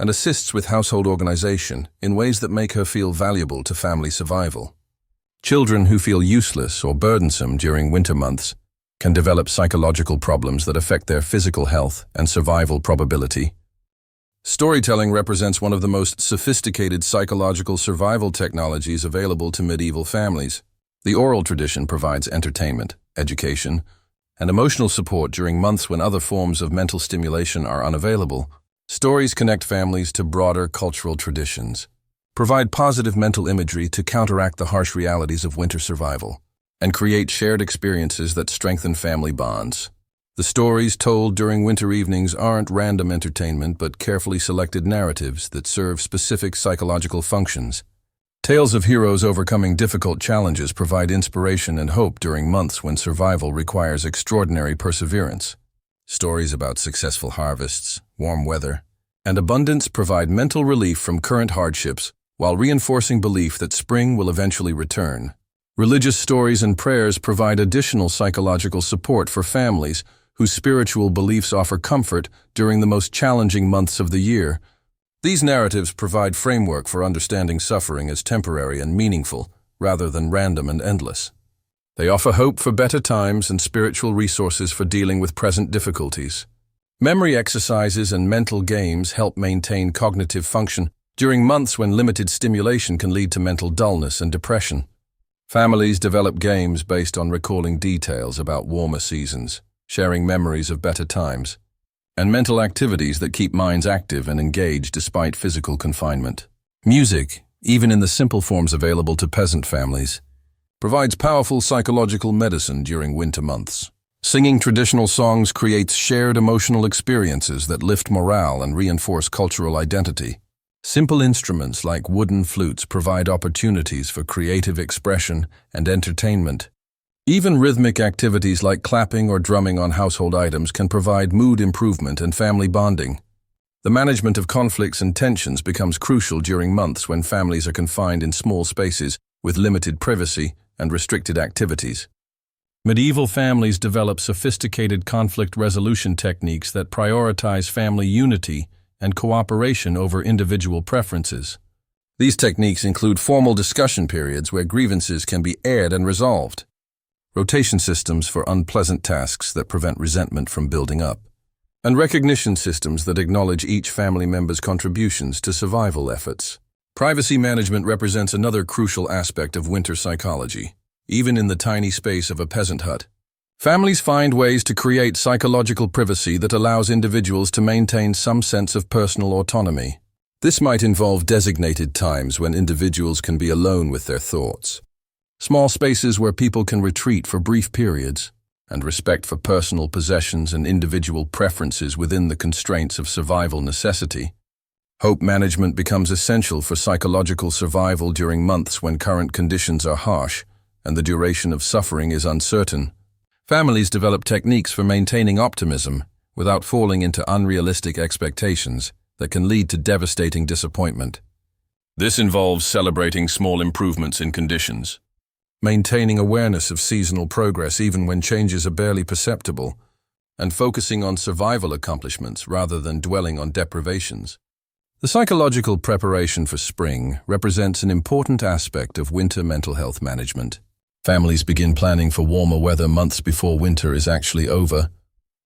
and assists with household organization in ways that make her feel valuable to family survival. Children who feel useless or burdensome during winter months can develop psychological problems that affect their physical health and survival probability. Storytelling represents one of the most sophisticated psychological survival technologies available to medieval families. The oral tradition provides entertainment, education, and emotional support during months when other forms of mental stimulation are unavailable. Stories connect families to broader cultural traditions, provide positive mental imagery to counteract the harsh realities of winter survival, and create shared experiences that strengthen family bonds. The stories told during winter evenings aren't random entertainment but carefully selected narratives that serve specific psychological functions. Tales of heroes overcoming difficult challenges provide inspiration and hope during months when survival requires extraordinary perseverance. Stories about successful harvests, warm weather, and abundance provide mental relief from current hardships while reinforcing belief that spring will eventually return. Religious stories and prayers provide additional psychological support for families whose spiritual beliefs offer comfort during the most challenging months of the year. These narratives provide framework for understanding suffering as temporary and meaningful, rather than random and endless. They offer hope for better times and spiritual resources for dealing with present difficulties. Memory exercises and mental games help maintain cognitive function during months when limited stimulation can lead to mental dullness and depression. Families develop games based on recalling details about warmer seasons, sharing memories of better times, and mental activities that keep minds active and engaged despite physical confinement. Music, even in the simple forms available to peasant families, provides powerful psychological medicine during winter months. Singing traditional songs creates shared emotional experiences that lift morale and reinforce cultural identity. Simple instruments like wooden flutes provide opportunities for creative expression and entertainment. Even rhythmic activities like clapping or drumming on household items can provide mood improvement and family bonding. The management of conflicts and tensions becomes crucial during months when families are confined in small spaces with limited privacy and restricted activities. Medieval families develop sophisticated conflict resolution techniques that prioritize family unity and cooperation over individual preferences. These techniques include formal discussion periods where grievances can be aired and resolved, rotation systems for unpleasant tasks that prevent resentment from building up, and recognition systems that acknowledge each family member's contributions to survival efforts. Privacy management represents another crucial aspect of winter psychology. Even in the tiny space of a peasant hut, families find ways to create psychological privacy that allows individuals to maintain some sense of personal autonomy. This might involve designated times when individuals can be alone with their thoughts, small spaces where people can retreat for brief periods, and respect for personal possessions and individual preferences within the constraints of survival necessity. Hope management becomes essential for psychological survival during months when current conditions are harsh and the duration of suffering is uncertain. Families develop techniques for maintaining optimism without falling into unrealistic expectations that can lead to devastating disappointment. This involves celebrating small improvements in conditions, maintaining awareness of seasonal progress even when changes are barely perceptible, and focusing on survival accomplishments rather than dwelling on deprivations. The psychological preparation for spring represents an important aspect of winter mental health management. Families begin planning for warmer weather months before winter is actually over,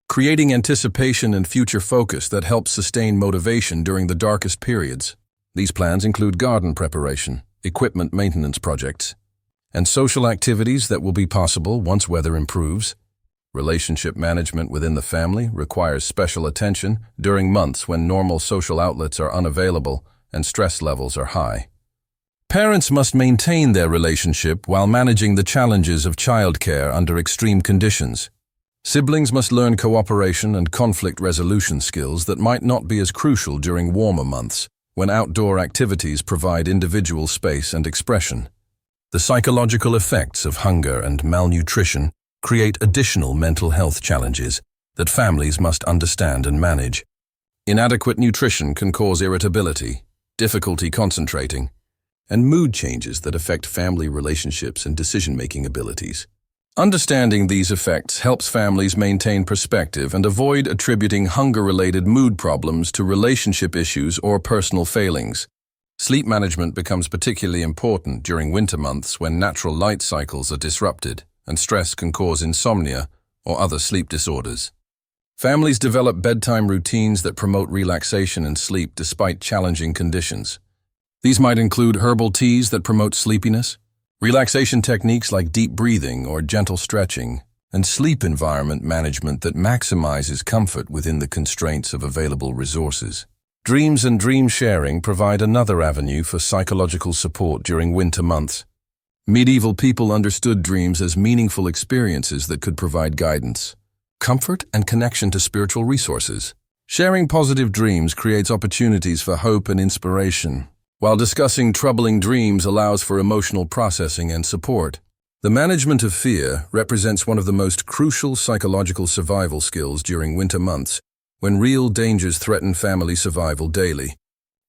creating anticipation and future focus that helps sustain motivation during the darkest periods. These plans include garden preparation, equipment maintenance projects, and social activities that will be possible once weather improves. Relationship management within the family requires special attention during months when normal social outlets are unavailable and stress levels are high. Parents must maintain their relationship while managing the challenges of childcare under extreme conditions. Siblings must learn cooperation and conflict resolution skills that might not be as crucial during warmer months, when outdoor activities provide individual space and expression. The psychological effects of hunger and malnutrition create additional mental health challenges that families must understand and manage. Inadequate nutrition can cause irritability, difficulty concentrating, and mood changes that affect family relationships and decision-making abilities. Understanding these effects helps families maintain perspective and avoid attributing hunger-related mood problems to relationship issues or personal failings. Sleep management becomes particularly important during winter months when natural light cycles are disrupted and stress can cause insomnia or other sleep disorders. Families develop bedtime routines that promote relaxation and sleep despite challenging conditions. These might include herbal teas that promote sleepiness, relaxation techniques like deep breathing or gentle stretching, and sleep environment management that maximizes comfort within the constraints of available resources. Dreams and dream sharing provide another avenue for psychological support during winter months. Medieval people understood dreams as meaningful experiences that could provide guidance, comfort, and connection to spiritual resources. Sharing positive dreams creates opportunities for hope and inspiration, while discussing troubling dreams allows for emotional processing and support. The management of fear represents one of the most crucial psychological survival skills during winter months, when real dangers threaten family survival daily.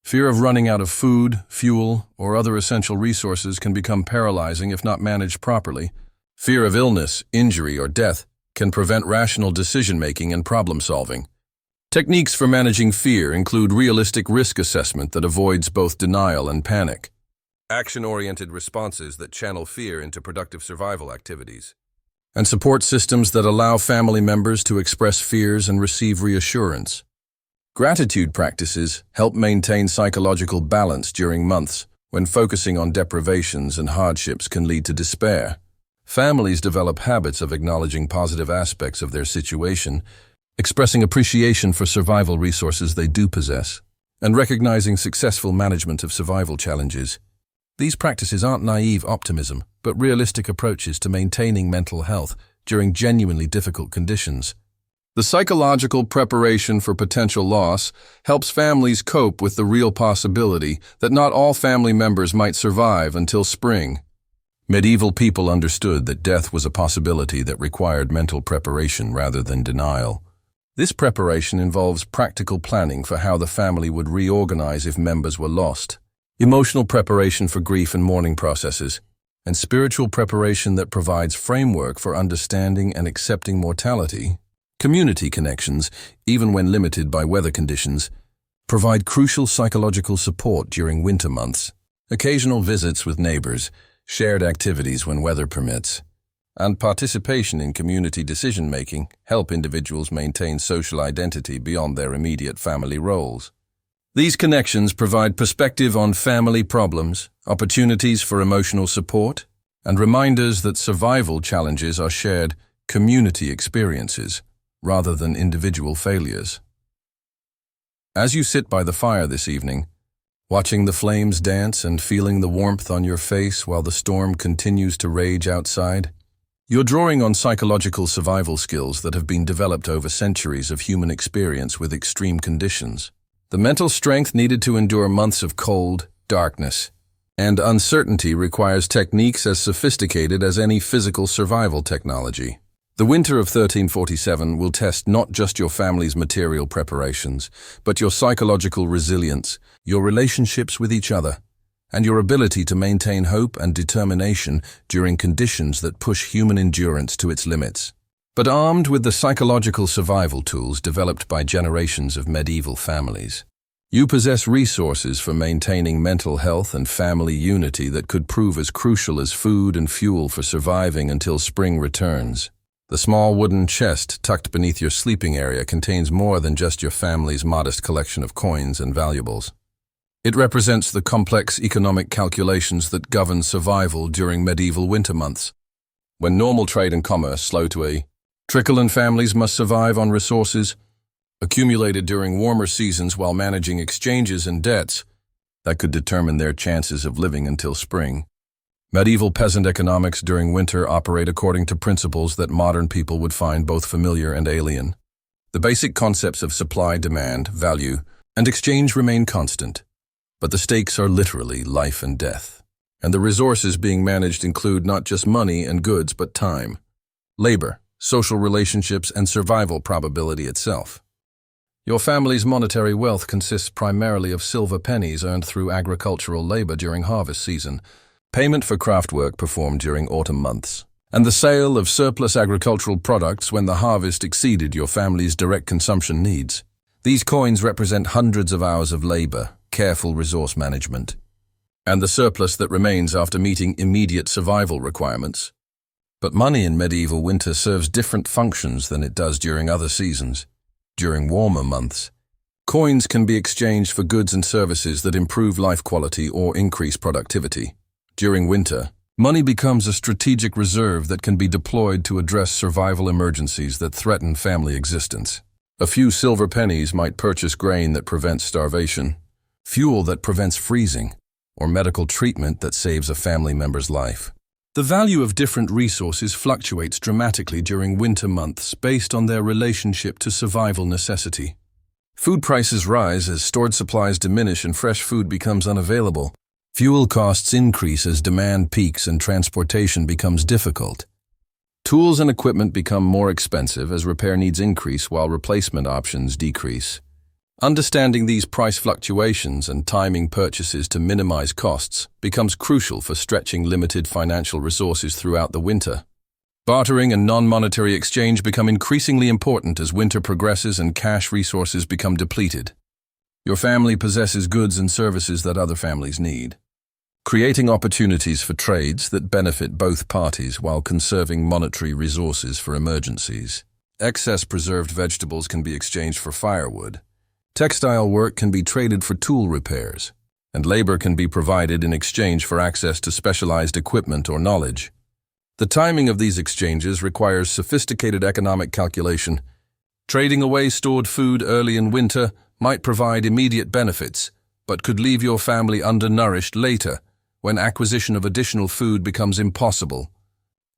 Fear of running out of food, fuel, or other essential resources can become paralyzing if not managed properly. Fear of illness, injury, or death can prevent rational decision-making and problem-solving. Techniques for managing fear include realistic risk assessment that avoids both denial and panic, action-oriented responses that channel fear into productive survival activities, and support systems that allow family members to express fears and receive reassurance. Gratitude practices help maintain psychological balance during months when focusing on deprivations and hardships can lead to despair. Families develop habits of acknowledging positive aspects of their situation, expressing appreciation for survival resources they do possess, and recognizing successful management of survival challenges. These practices aren't naive optimism, but realistic approaches to maintaining mental health during genuinely difficult conditions. The psychological preparation for potential loss helps families cope with the real possibility that not all family members might survive until spring. Medieval people understood that death was a possibility that required mental preparation rather than denial. This preparation involves practical planning for how the family would reorganize if members were lost, emotional preparation for grief and mourning processes, and spiritual preparation that provides framework for understanding and accepting mortality. Community connections, even when limited by weather conditions, provide crucial psychological support during winter months. Occasional visits with neighbors, shared activities when weather permits, and participation in community decision-making help individuals maintain social identity beyond their immediate family roles. These connections provide perspective on family problems, opportunities for emotional support, and reminders that survival challenges are shared community experiences rather than individual failures. As you sit by the fire this evening, watching the flames dance and feeling the warmth on your face while the storm continues to rage outside, you're drawing on psychological survival skills that have been developed over centuries of human experience with extreme conditions. The mental strength needed to endure months of cold, darkness, and uncertainty requires techniques as sophisticated as any physical survival technology. The winter of 1347 will test not just your family's material preparations, but your psychological resilience, your relationships with each other, and your ability to maintain hope and determination during conditions that push human endurance to its limits. But armed with the psychological survival tools developed by generations of medieval families, you possess resources for maintaining mental health and family unity that could prove as crucial as food and fuel for surviving until spring returns. The small wooden chest tucked beneath your sleeping area contains more than just your family's modest collection of coins and valuables. It represents the complex economic calculations that govern survival during medieval winter months, when normal trade and commerce slow to a trickle and families must survive on resources accumulated during warmer seasons while managing exchanges and debts that could determine their chances of living until spring. Medieval peasant economics during winter operate according to principles that modern people would find both familiar and alien. The basic concepts of supply, demand, value, and exchange remain constant, but the stakes are literally life and death. And the resources being managed include not just money and goods, but time, labor, social relationships, and survival probability itself. Your family's monetary wealth consists primarily of silver pennies earned through agricultural labor during harvest season, payment for craft work performed during autumn months, and the sale of surplus agricultural products when the harvest exceeded your family's direct consumption needs. These coins represent hundreds of hours of labor, careful resource management, and the surplus that remains after meeting immediate survival requirements. But money in medieval winter serves different functions than it does during other seasons. During warmer months, coins can be exchanged for goods and services that improve life quality or increase productivity. During winter, money becomes a strategic reserve that can be deployed to address survival emergencies that threaten family existence. A few silver pennies might purchase grain that prevents starvation, fuel that prevents freezing, or medical treatment that saves a family member's life. The value of different resources fluctuates dramatically during winter months based on their relationship to survival necessity. Food prices rise as stored supplies diminish and fresh food becomes unavailable. Fuel costs increase as demand peaks and transportation becomes difficult. Tools and equipment become more expensive as repair needs increase while replacement options decrease. Understanding these price fluctuations and timing purchases to minimize costs becomes crucial for stretching limited financial resources throughout the winter. Bartering and non-monetary exchange become increasingly important as winter progresses and cash resources become depleted. Your family possesses goods and services that other families need. creating opportunities for trades that benefit both parties while conserving monetary resources for emergencies. Excess preserved vegetables can be exchanged for firewood. Textile work can be traded for tool repairs, and labor can be provided in exchange for access to specialized equipment or knowledge. The timing of these exchanges requires sophisticated economic calculation. Trading away stored food early in winter might provide immediate benefits, but could leave your family undernourished later, when acquisition of additional food becomes impossible.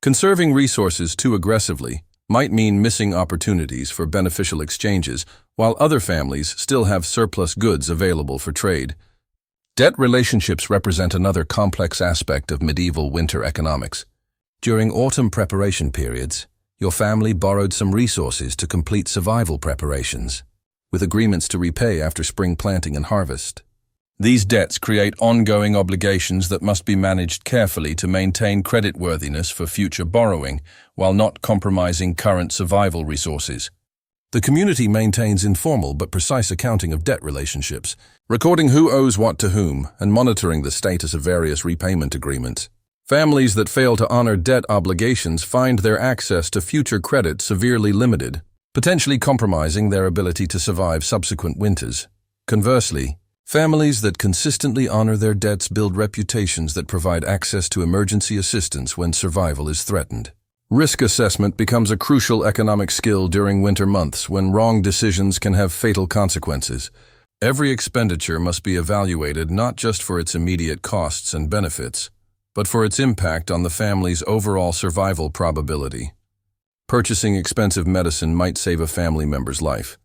Conserving resources too aggressively might mean missing opportunities for beneficial exchanges, while other families still have surplus goods available for trade. Debt relationships represent another complex aspect of medieval winter economics. During autumn preparation periods, your family borrowed some resources to complete survival preparations, with agreements to repay after spring planting and harvest. These debts create ongoing obligations that must be managed carefully to maintain creditworthiness for future borrowing, while not compromising current survival resources. The community maintains informal but precise accounting of debt relationships, recording who owes what to whom and monitoring the status of various repayment agreements. Families that fail to honor debt obligations find their access to future credit severely limited, potentially compromising their ability to survive subsequent winters. Conversely, families that consistently honor their debts build reputations that provide access to emergency assistance when survival is threatened. Risk assessment becomes a crucial economic skill during winter months when wrong decisions can have fatal consequences. Every expenditure must be evaluated not just for its immediate costs and benefits, but for its impact on the family's overall survival probability. Purchasing expensive medicine might save a family member's life,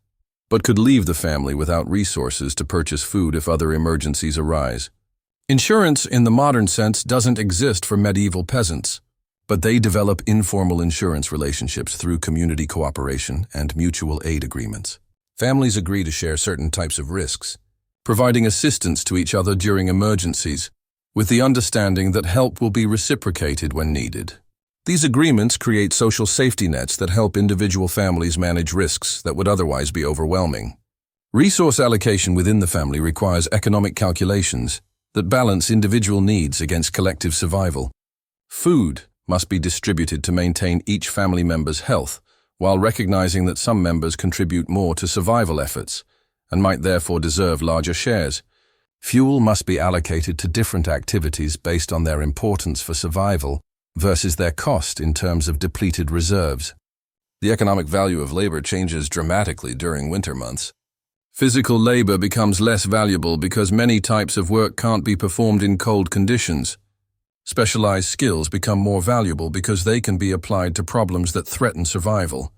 but could leave the family without resources to purchase food if other emergencies arise. Insurance in the modern sense doesn't exist for medieval peasants, but they develop informal insurance relationships through community cooperation and mutual aid agreements. Families agree to share certain types of risks, providing assistance to each other during emergencies, with the understanding that help will be reciprocated when needed. These agreements create social safety nets that help individual families manage risks that would otherwise be overwhelming. Resource allocation within the family requires economic calculations that balance individual needs against collective survival. Food must be distributed to maintain each family member's health, while recognizing that some members contribute more to survival efforts and might therefore deserve larger shares. Fuel must be allocated to different activities based on their importance for survival versus their cost in terms of depleted reserves. The economic value of labor changes dramatically during winter months. Physical labor becomes less valuable because many types of work can't be performed in cold conditions. Specialized skills become more valuable because they can be applied to problems that threaten survival.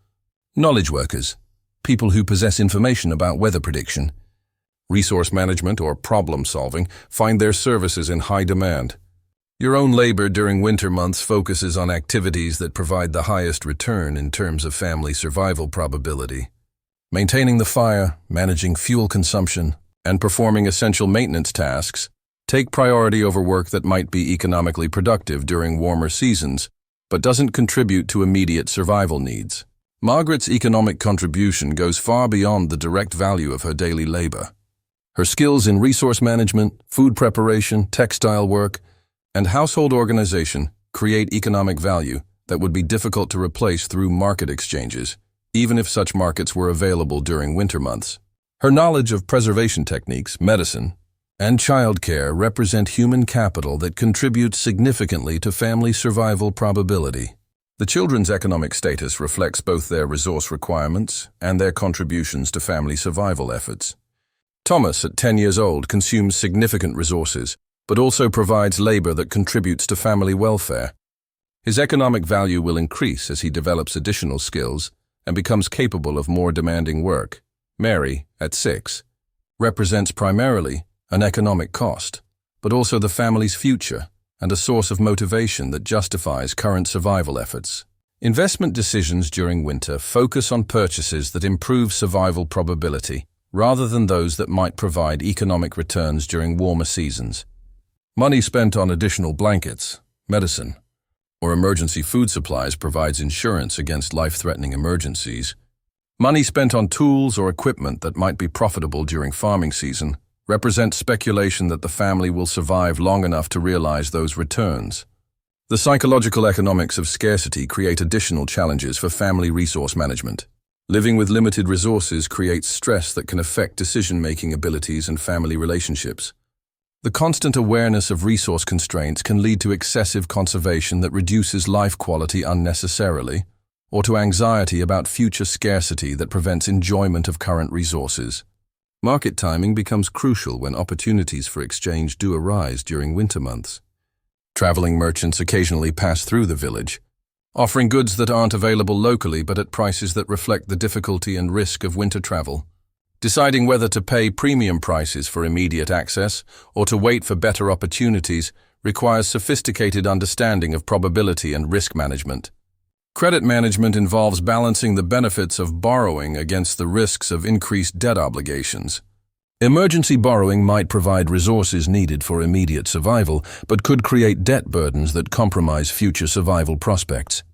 Knowledge workers, people who possess information about weather prediction, resource management, or problem solving, find their services in high demand. Your own labor during winter months focuses on activities that provide the highest return in terms of family survival probability. Maintaining the fire, managing fuel consumption, and performing essential maintenance tasks take priority over work that might be economically productive during warmer seasons, but doesn't contribute to immediate survival needs. Margaret's economic contribution goes far beyond the direct value of her daily labor. Her skills in resource management, food preparation, textile work, and household organization create economic value that would be difficult to replace through market exchanges, even if such markets were available during winter months. Her knowledge of preservation techniques, medicine, and childcare represent human capital that contributes significantly to family survival probability. The children's economic status reflects both their resource requirements and their contributions to family survival efforts. Thomas, at 10 years old, consumes significant resources, but also provides labor that contributes to family welfare. His economic value will increase as he develops additional skills and becomes capable of more demanding work. Mary, at 6, represents primarily an economic cost, but also the family's future and a source of motivation that justifies current survival efforts. Investment decisions during winter focus on purchases that improve survival probability rather than those that might provide economic returns during warmer seasons. Money spent on additional blankets, medicine, or emergency food supplies provides insurance against life-threatening emergencies. Money spent on tools or equipment that might be profitable during farming season represent speculation that the family will survive long enough to realize those returns. The psychological economics of scarcity create additional challenges for family resource management. Living with limited resources creates stress that can affect decision-making abilities and family relationships. The constant awareness of resource constraints can lead to excessive conservation that reduces life quality unnecessarily, or to anxiety about future scarcity that prevents enjoyment of current resources. Market timing becomes crucial when opportunities for exchange do arise during winter months. Traveling merchants occasionally pass through the village, offering goods that aren't available locally but at prices that reflect the difficulty and risk of winter travel. Deciding whether to pay premium prices for immediate access or to wait for better opportunities requires sophisticated understanding of probability and risk management. Credit management involves balancing the benefits of borrowing against the risks of increased debt obligations. Emergency borrowing might provide resources needed for immediate survival, but could create debt burdens that compromise future survival prospects.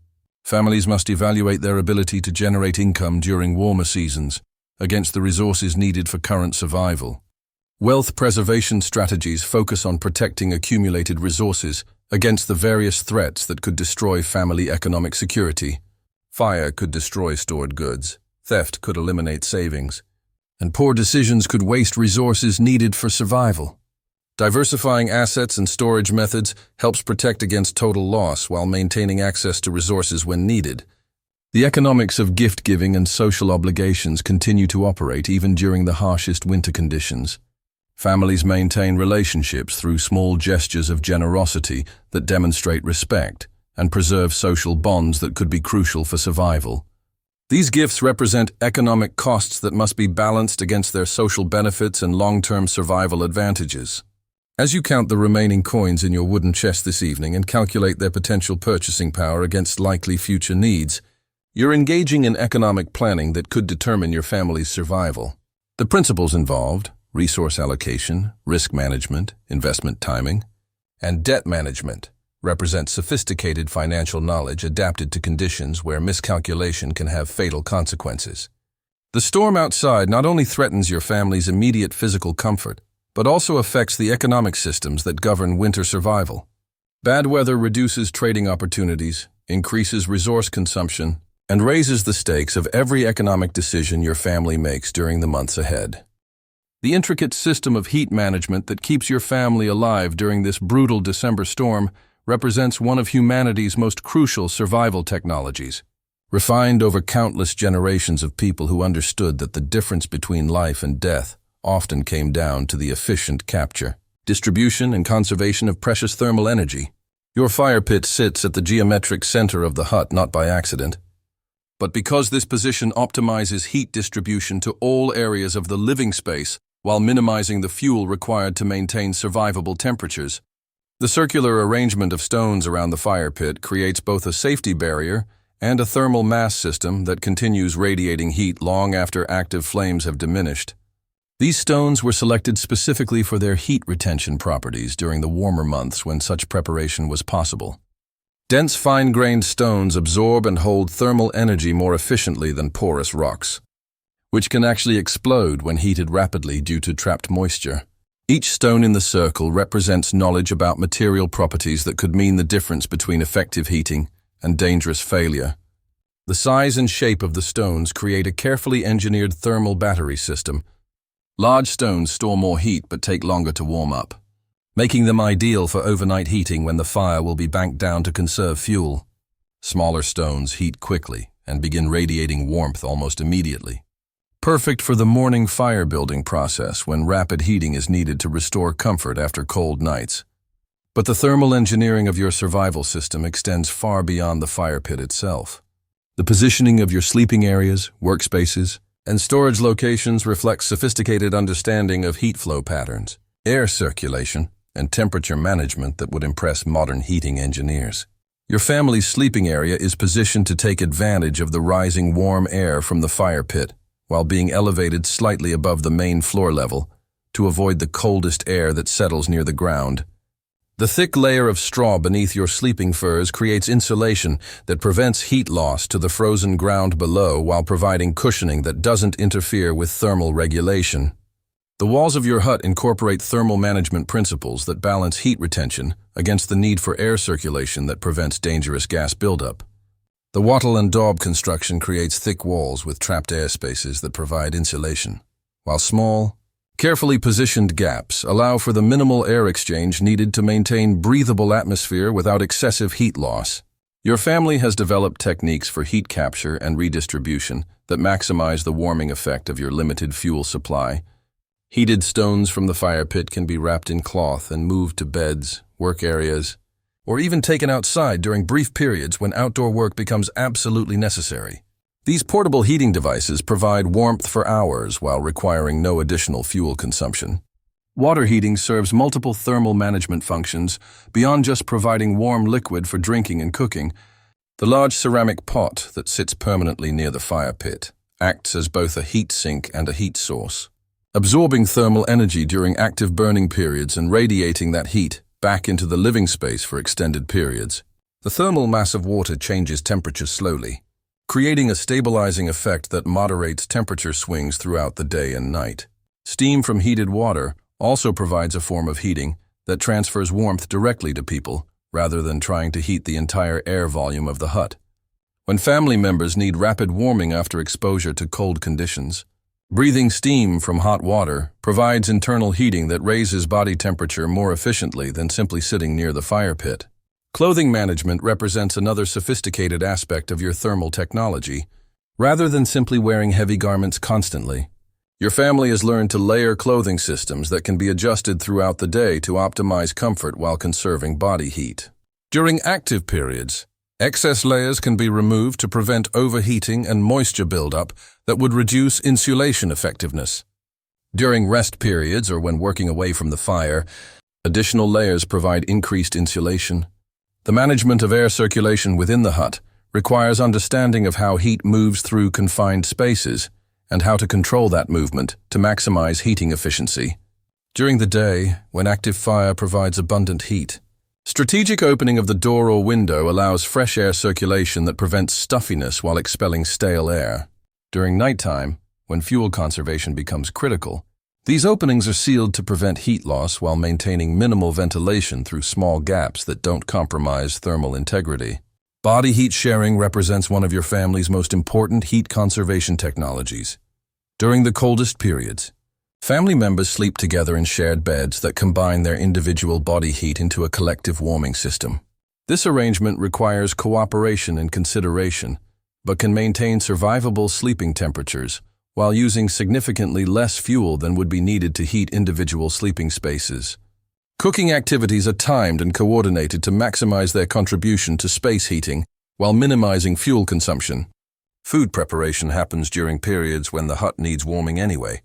Families must evaluate their ability to generate income during warmer seasons against the resources needed for current survival. Wealth preservation strategies focus on protecting accumulated resources against the various threats that could destroy family economic security. Fire could destroy stored goods, theft could eliminate savings, and poor decisions could waste resources needed for survival. Diversifying assets and storage methods helps protect against total loss while maintaining access to resources when needed. The economics of gift-giving and social obligations continue to operate even during the harshest winter conditions. Families maintain relationships through small gestures of generosity that demonstrate respect and preserve social bonds that could be crucial for survival. These gifts represent economic costs that must be balanced against their social benefits and long-term survival advantages. As you count the remaining coins in your wooden chest this evening and calculate their potential purchasing power against likely future needs, you're engaging in economic planning that could determine your family's survival. The principles involved, resource allocation, risk management, investment timing, and debt management, represent sophisticated financial knowledge adapted to conditions where miscalculation can have fatal consequences. The storm outside not only threatens your family's immediate physical comfort, but also affects the economic systems that govern winter survival. Bad weather reduces trading opportunities, increases resource consumption, and raises the stakes of every economic decision your family makes during the months ahead. The intricate system of heat management that keeps your family alive during this brutal December storm represents one of humanity's most crucial survival technologies, refined over countless generations of people who understood that the difference between life and death often came down to the efficient capture, distribution, and conservation of precious thermal energy. Your fire pit sits at the geometric center of the hut not by accident, but because this position optimizes heat distribution to all areas of the living space while minimizing the fuel required to maintain survivable temperatures. The circular arrangement of stones around the fire pit creates both a safety barrier and a thermal mass system that continues radiating heat long after active flames have diminished. These stones were selected specifically for their heat retention properties during the warmer months when such preparation was possible. Dense, fine-grained stones absorb and hold thermal energy more efficiently than porous rocks, which can actually explode when heated rapidly due to trapped moisture. Each stone in the circle represents knowledge about material properties that could mean the difference between effective heating and dangerous failure. The size and shape of the stones create a carefully engineered thermal battery system. Large stones store more heat but take longer to warm up, making them ideal for overnight heating when the fire will be banked down to conserve fuel. Smaller stones heat quickly and begin radiating warmth almost immediately, perfect for the morning fire building process when rapid heating is needed to restore comfort after cold nights. But the thermal engineering of your survival system extends far beyond the fire pit itself. The positioning of your sleeping areas, workspaces, and storage locations reflects sophisticated understanding of heat flow patterns, air circulation, and temperature management that would impress modern heating engineers. Your family's sleeping area is positioned to take advantage of the rising warm air from the fire pit while being elevated slightly above the main floor level to avoid the coldest air that settles near the ground. The thick layer of straw beneath your sleeping furs creates insulation that prevents heat loss to the frozen ground below while providing cushioning that doesn't interfere with thermal regulation. The walls of your hut incorporate thermal management principles that balance heat retention against the need for air circulation that prevents dangerous gas buildup. The wattle and daub construction creates thick walls with trapped air spaces that provide insulation, while small, carefully positioned gaps allow for the minimal air exchange needed to maintain breathable atmosphere without excessive heat loss. Your family has developed techniques for heat capture and redistribution that maximize the warming effect of your limited fuel supply. Heated stones from the fire pit can be wrapped in cloth and moved to beds, work areas, or even taken outside during brief periods when outdoor work becomes absolutely necessary. These portable heating devices provide warmth for hours while requiring no additional fuel consumption. Water heating serves multiple thermal management functions beyond just providing warm liquid for drinking and cooking. The large ceramic pot that sits permanently near the fire pit acts as both a heat sink and a heat source, absorbing thermal energy during active burning periods and radiating that heat back into the living space for extended periods. The thermal mass of water changes temperature slowly, creating a stabilizing effect that moderates temperature swings throughout the day and night. Steam from heated water also provides a form of heating that transfers warmth directly to people, rather than trying to heat the entire air volume of the hut. When family members need rapid warming after exposure to cold conditions, breathing steam from hot water provides internal heating that raises body temperature more efficiently than simply sitting near the fire pit. Clothing management represents another sophisticated aspect of your thermal technology. Rather than simply wearing heavy garments constantly, your family has learned to layer clothing systems that can be adjusted throughout the day to optimize comfort while conserving body heat. During active periods, excess layers can be removed to prevent overheating and moisture buildup that would reduce insulation effectiveness. During rest periods or when working away from the fire, additional layers provide increased insulation. The management of air circulation within the hut requires understanding of how heat moves through confined spaces and how to control that movement to maximize heating efficiency. During the day, when active fire provides abundant heat, strategic opening of the door or window allows fresh air circulation that prevents stuffiness while expelling stale air. During nighttime, when fuel conservation becomes critical, these openings are sealed to prevent heat loss while maintaining minimal ventilation through small gaps that don't compromise thermal integrity. Body heat sharing represents one of your family's most important heat conservation technologies. During the coldest periods, family members sleep together in shared beds that combine their individual body heat into a collective warming system. This arrangement requires cooperation and consideration, but can maintain survivable sleeping temperatures while using significantly less fuel than would be needed to heat individual sleeping spaces. Cooking activities are timed and coordinated to maximize their contribution to space heating while minimizing fuel consumption. Food preparation happens during periods when the hut needs warming anyway,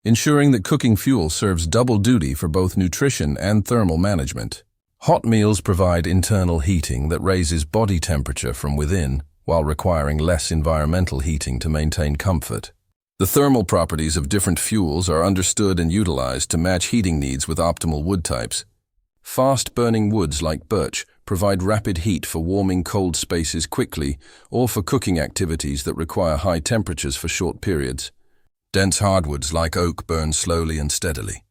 ensuring that cooking fuel serves double duty for both nutrition and thermal management. Hot meals provide internal heating that raises body temperature from within while requiring less environmental heating to maintain comfort. The thermal properties of different fuels are understood and utilized to match heating needs with optimal wood types. Fast-burning woods like birch provide rapid heat for warming cold spaces quickly or for cooking activities that require high temperatures for short periods. Dense hardwoods like oak burn slowly and steadily,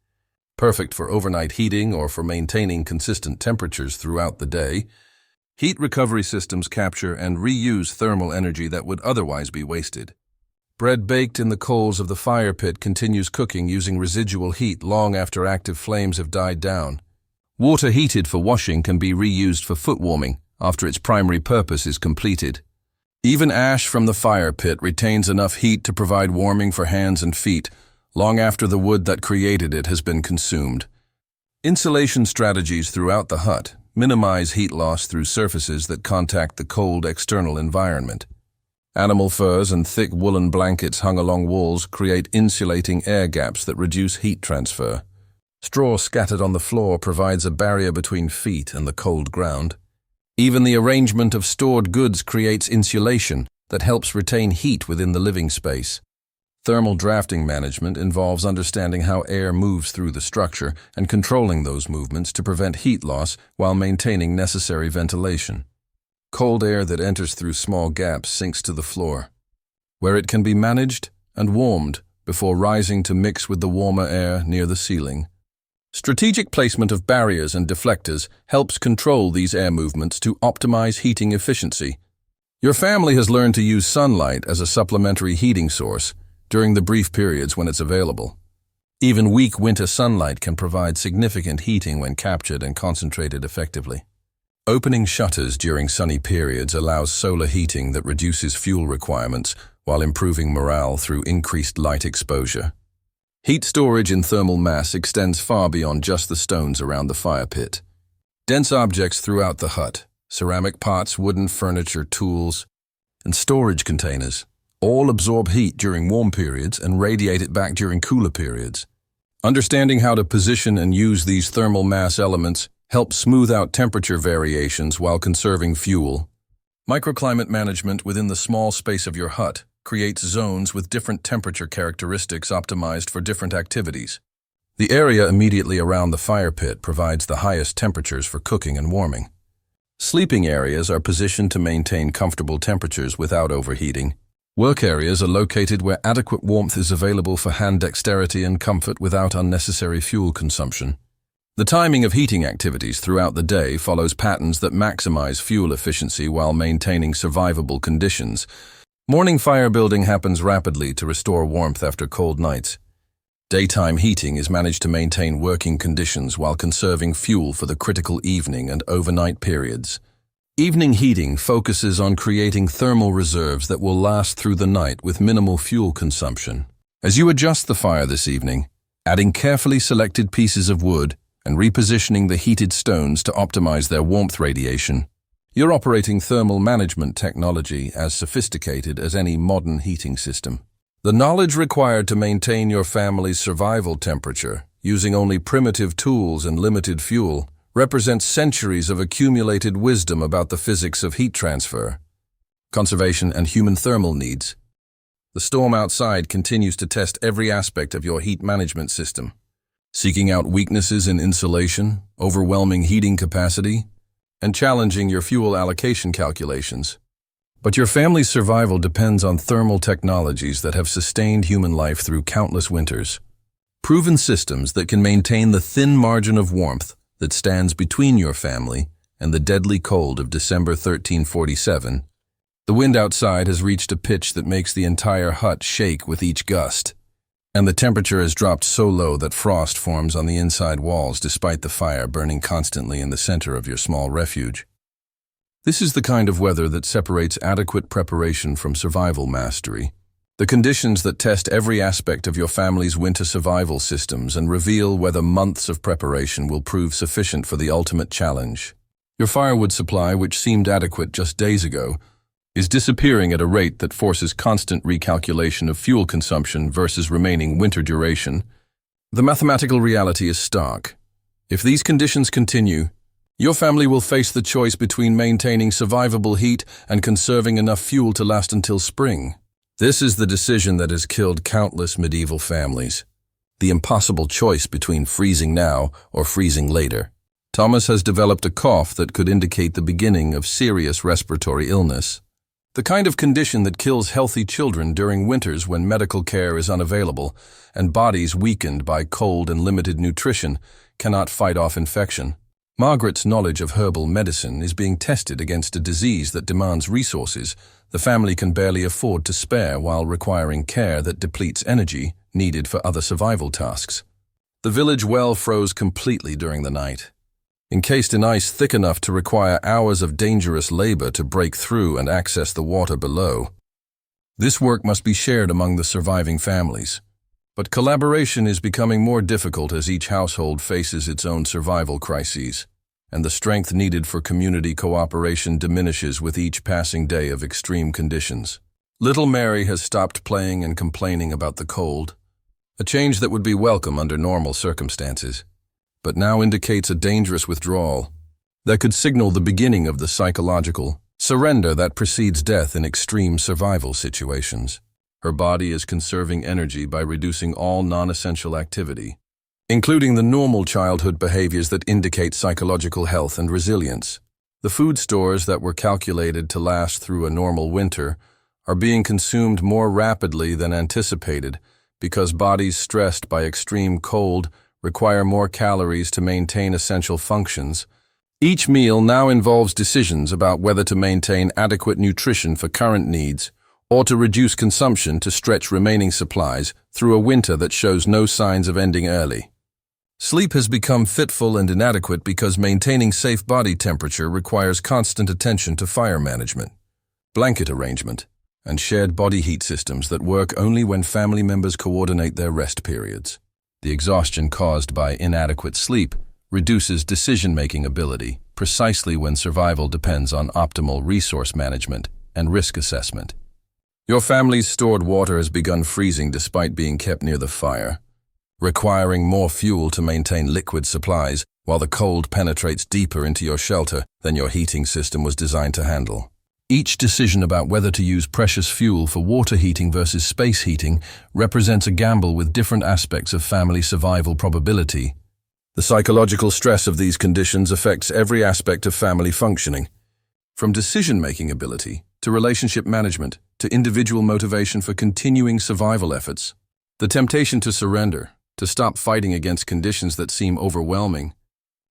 perfect for overnight heating or for maintaining consistent temperatures throughout the day. Heat recovery systems capture and reuse thermal energy that would otherwise be wasted. Bread baked in the coals of the fire pit continues cooking using residual heat long after active flames have died down. Water heated for washing can be reused for foot warming after its primary purpose is completed. Even ash from the fire pit retains enough heat to provide warming for hands and feet long after the wood that created it has been consumed. Insulation strategies throughout the hut minimize heat loss through surfaces that contact the cold external environment. Animal furs and thick woolen blankets hung along walls create insulating air gaps that reduce heat transfer. Straw scattered on the floor provides a barrier between feet and the cold ground. Even the arrangement of stored goods creates insulation that helps retain heat within the living space. Thermal drafting management involves understanding how air moves through the structure and controlling those movements to prevent heat loss while maintaining necessary ventilation. Cold air that enters through small gaps sinks to the floor, where it can be managed and warmed before rising to mix with the warmer air near the ceiling. Strategic placement of barriers and deflectors helps control these air movements to optimize heating efficiency. Your family has learned to use sunlight as a supplementary heating source during the brief periods when it's available. Even weak winter sunlight can provide significant heating when captured and concentrated effectively. Opening shutters during sunny periods allows solar heating that reduces fuel requirements while improving morale through increased light exposure. Heat storage in thermal mass extends far beyond just the stones around the fire pit. Dense objects throughout the hut, ceramic pots, wooden furniture, tools, and storage containers, all absorb heat during warm periods and radiate it back during cooler periods. Understanding how to position and use these thermal mass elements helps smooth out temperature variations while conserving fuel. Microclimate management within the small space of your hut creates zones with different temperature characteristics optimized for different activities. The area immediately around the fire pit provides the highest temperatures for cooking and warming. Sleeping areas are positioned to maintain comfortable temperatures without overheating. Work areas are located where adequate warmth is available for hand dexterity and comfort without unnecessary fuel consumption. The timing of heating activities throughout the day follows patterns that maximize fuel efficiency while maintaining survivable conditions. Morning fire building happens rapidly to restore warmth after cold nights. Daytime heating is managed to maintain working conditions while conserving fuel for the critical evening and overnight periods. Evening heating focuses on creating thermal reserves that will last through the night with minimal fuel consumption. As you adjust the fire this evening, adding carefully selected pieces of wood and repositioning the heated stones to optimize their warmth radiation, you're operating thermal management technology as sophisticated as any modern heating system. The knowledge required to maintain your family's survival temperature, using only primitive tools and limited fuel, represents centuries of accumulated wisdom about the physics of heat transfer, conservation, and human thermal needs. The storm outside continues to test every aspect of your heat management system, seeking out weaknesses in insulation, overwhelming heating capacity, and challenging your fuel allocation calculations. But your family's survival depends on thermal technologies that have sustained human life through countless winters. Proven systems that can maintain the thin margin of warmth that stands between your family and the deadly cold of December 1347. The wind outside has reached a pitch that makes the entire hut shake with each gust, and the temperature has dropped so low that frost forms on the inside walls despite the fire burning constantly in the center of your small refuge. This is the kind of weather that separates adequate preparation from survival mastery. The conditions that test every aspect of your family's winter survival systems and reveal whether months of preparation will prove sufficient for the ultimate challenge. Your firewood supply, which seemed adequate just days ago, is disappearing at a rate that forces constant recalculation of fuel consumption versus remaining winter duration. The mathematical reality is stark. If these conditions continue, your family will face the choice between maintaining survivable heat and conserving enough fuel to last until spring. This is the decision that has killed countless medieval families. The impossible choice between freezing now or freezing later. Thomas has developed a cough that could indicate the beginning of serious respiratory illness. The kind of condition that kills healthy children during winters when medical care is unavailable and bodies weakened by cold and limited nutrition cannot fight off infection. Margaret's knowledge of herbal medicine is being tested against a disease that demands resources the family can barely afford to spare while requiring care that depletes energy needed for other survival tasks. The village well froze completely during the night, encased in ice thick enough to require hours of dangerous labor to break through and access the water below. This work must be shared among the surviving families, but collaboration is becoming more difficult as each household faces its own survival crises, and the strength needed for community cooperation diminishes with each passing day of extreme conditions. Little Mary has stopped playing and complaining about the cold, a change that would be welcome under normal circumstances, but now indicates a dangerous withdrawal that could signal the beginning of the psychological surrender that precedes death in extreme survival situations. Her body is conserving energy by reducing all non-essential activity, including the normal childhood behaviors that indicate psychological health and resilience. The food stores that were calculated to last through a normal winter are being consumed more rapidly than anticipated because bodies stressed by extreme cold require more calories to maintain essential functions. Each meal now involves decisions about whether to maintain adequate nutrition for current needs or to reduce consumption to stretch remaining supplies through a winter that shows no signs of ending early. Sleep has become fitful and inadequate because maintaining safe body temperature requires constant attention to fire management, blanket arrangement, and shared body heat systems that work only when family members coordinate their rest periods. The exhaustion caused by inadequate sleep reduces decision-making ability precisely when survival depends on optimal resource management and risk assessment. Your family's stored water has begun freezing despite being kept near the fire, requiring more fuel to maintain liquid supplies while the cold penetrates deeper into your shelter than your heating system was designed to handle. Each decision about whether to use precious fuel for water heating versus space heating represents a gamble with different aspects of family survival probability. The psychological stress of these conditions affects every aspect of family functioning, from decision-making ability to relationship management to individual motivation for continuing survival efforts. The temptation to surrender, to stop fighting against conditions that seem overwhelming,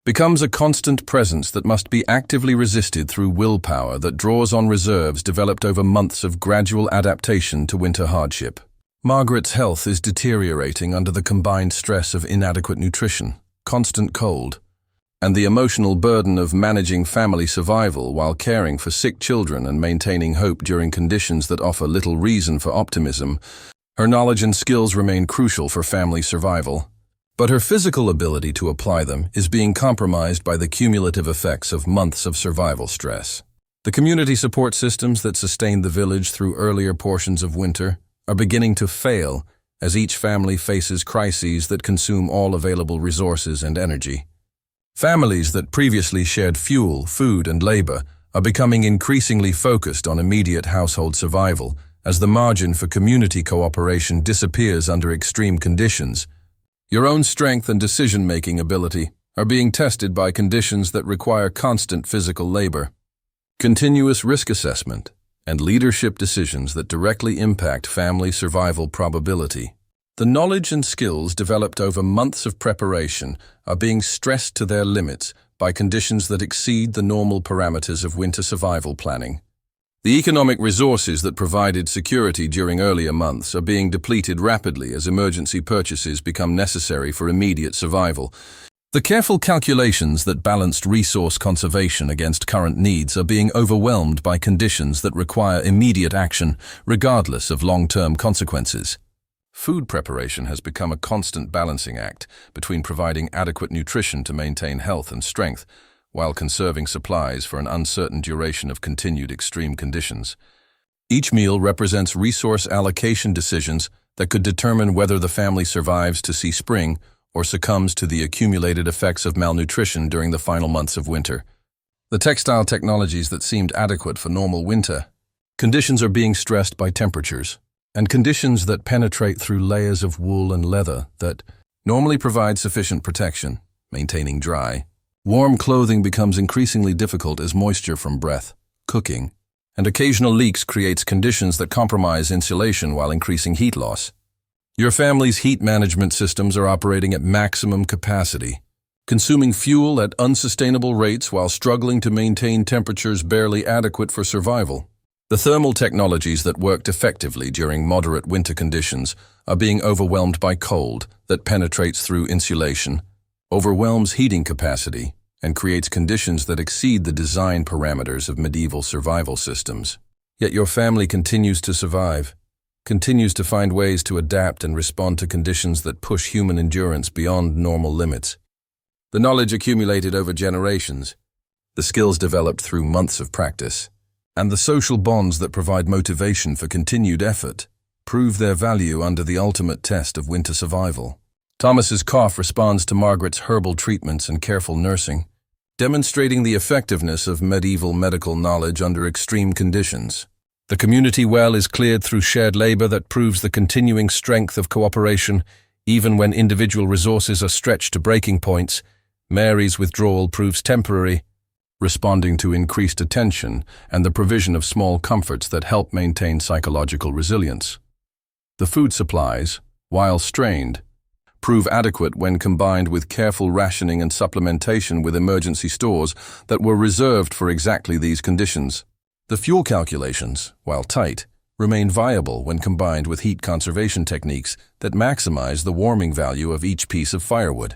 becomes a constant presence that must be actively resisted through willpower that draws on reserves developed over months of gradual adaptation to winter hardship. Margaret's health is deteriorating under the combined stress of inadequate nutrition, constant cold, and the emotional burden of managing family survival while caring for sick children and maintaining hope during conditions that offer little reason for optimism. Her knowledge and skills remain crucial for family survival, but her physical ability to apply them is being compromised by the cumulative effects of months of survival stress. The community support systems that sustained the village through earlier portions of winter are beginning to fail as each family faces crises that consume all available resources and energy. Families that previously shared fuel, food, and labor are becoming increasingly focused on immediate household survival as the margin for community cooperation disappears under extreme conditions. Your own strength and decision-making ability are being tested by conditions that require constant physical labor, continuous risk assessment, and leadership decisions that directly impact family survival probability. The knowledge and skills developed over months of preparation are being stressed to their limits by conditions that exceed the normal parameters of winter survival planning. The economic resources that provided security during earlier months are being depleted rapidly as emergency purchases become necessary for immediate survival. The careful calculations that balanced resource conservation against current needs are being overwhelmed by conditions that require immediate action, regardless of long-term consequences. Food preparation has become a constant balancing act between providing adequate nutrition to maintain health and strength, while conserving supplies for an uncertain duration of continued extreme conditions. Each meal represents resource allocation decisions that could determine whether the family survives to see spring or succumbs to the accumulated effects of malnutrition during the final months of winter. The textile technologies that seemed adequate for normal winter conditions are being stressed by temperatures, and conditions that penetrate through layers of wool and leather that normally provide sufficient protection, maintaining dry. Warm clothing becomes increasingly difficult as moisture from breath, cooking, and occasional leaks creates conditions that compromise insulation while increasing heat loss. Your family's heat management systems are operating at maximum capacity, consuming fuel at unsustainable rates while struggling to maintain temperatures barely adequate for survival. The thermal technologies that worked effectively during moderate winter conditions are being overwhelmed by cold that penetrates through insulation, overwhelms heating capacity, and creates conditions that exceed the design parameters of medieval survival systems. Yet your family continues to survive, continues to find ways to adapt and respond to conditions that push human endurance beyond normal limits. The knowledge accumulated over generations, the skills developed through months of practice, and the social bonds that provide motivation for continued effort prove their value under the ultimate test of winter survival. Thomas's cough responds to Margaret's herbal treatments and careful nursing, demonstrating the effectiveness of medieval medical knowledge under extreme conditions. The community well is cleared through shared labor that proves the continuing strength of cooperation, even when individual resources are stretched to breaking points. Mary's withdrawal proves temporary, responding to increased attention and the provision of small comforts that help maintain psychological resilience. The food supplies, while strained, prove adequate when combined with careful rationing and supplementation with emergency stores that were reserved for exactly these conditions. The fuel calculations, while tight, remain viable when combined with heat conservation techniques that maximize the warming value of each piece of firewood.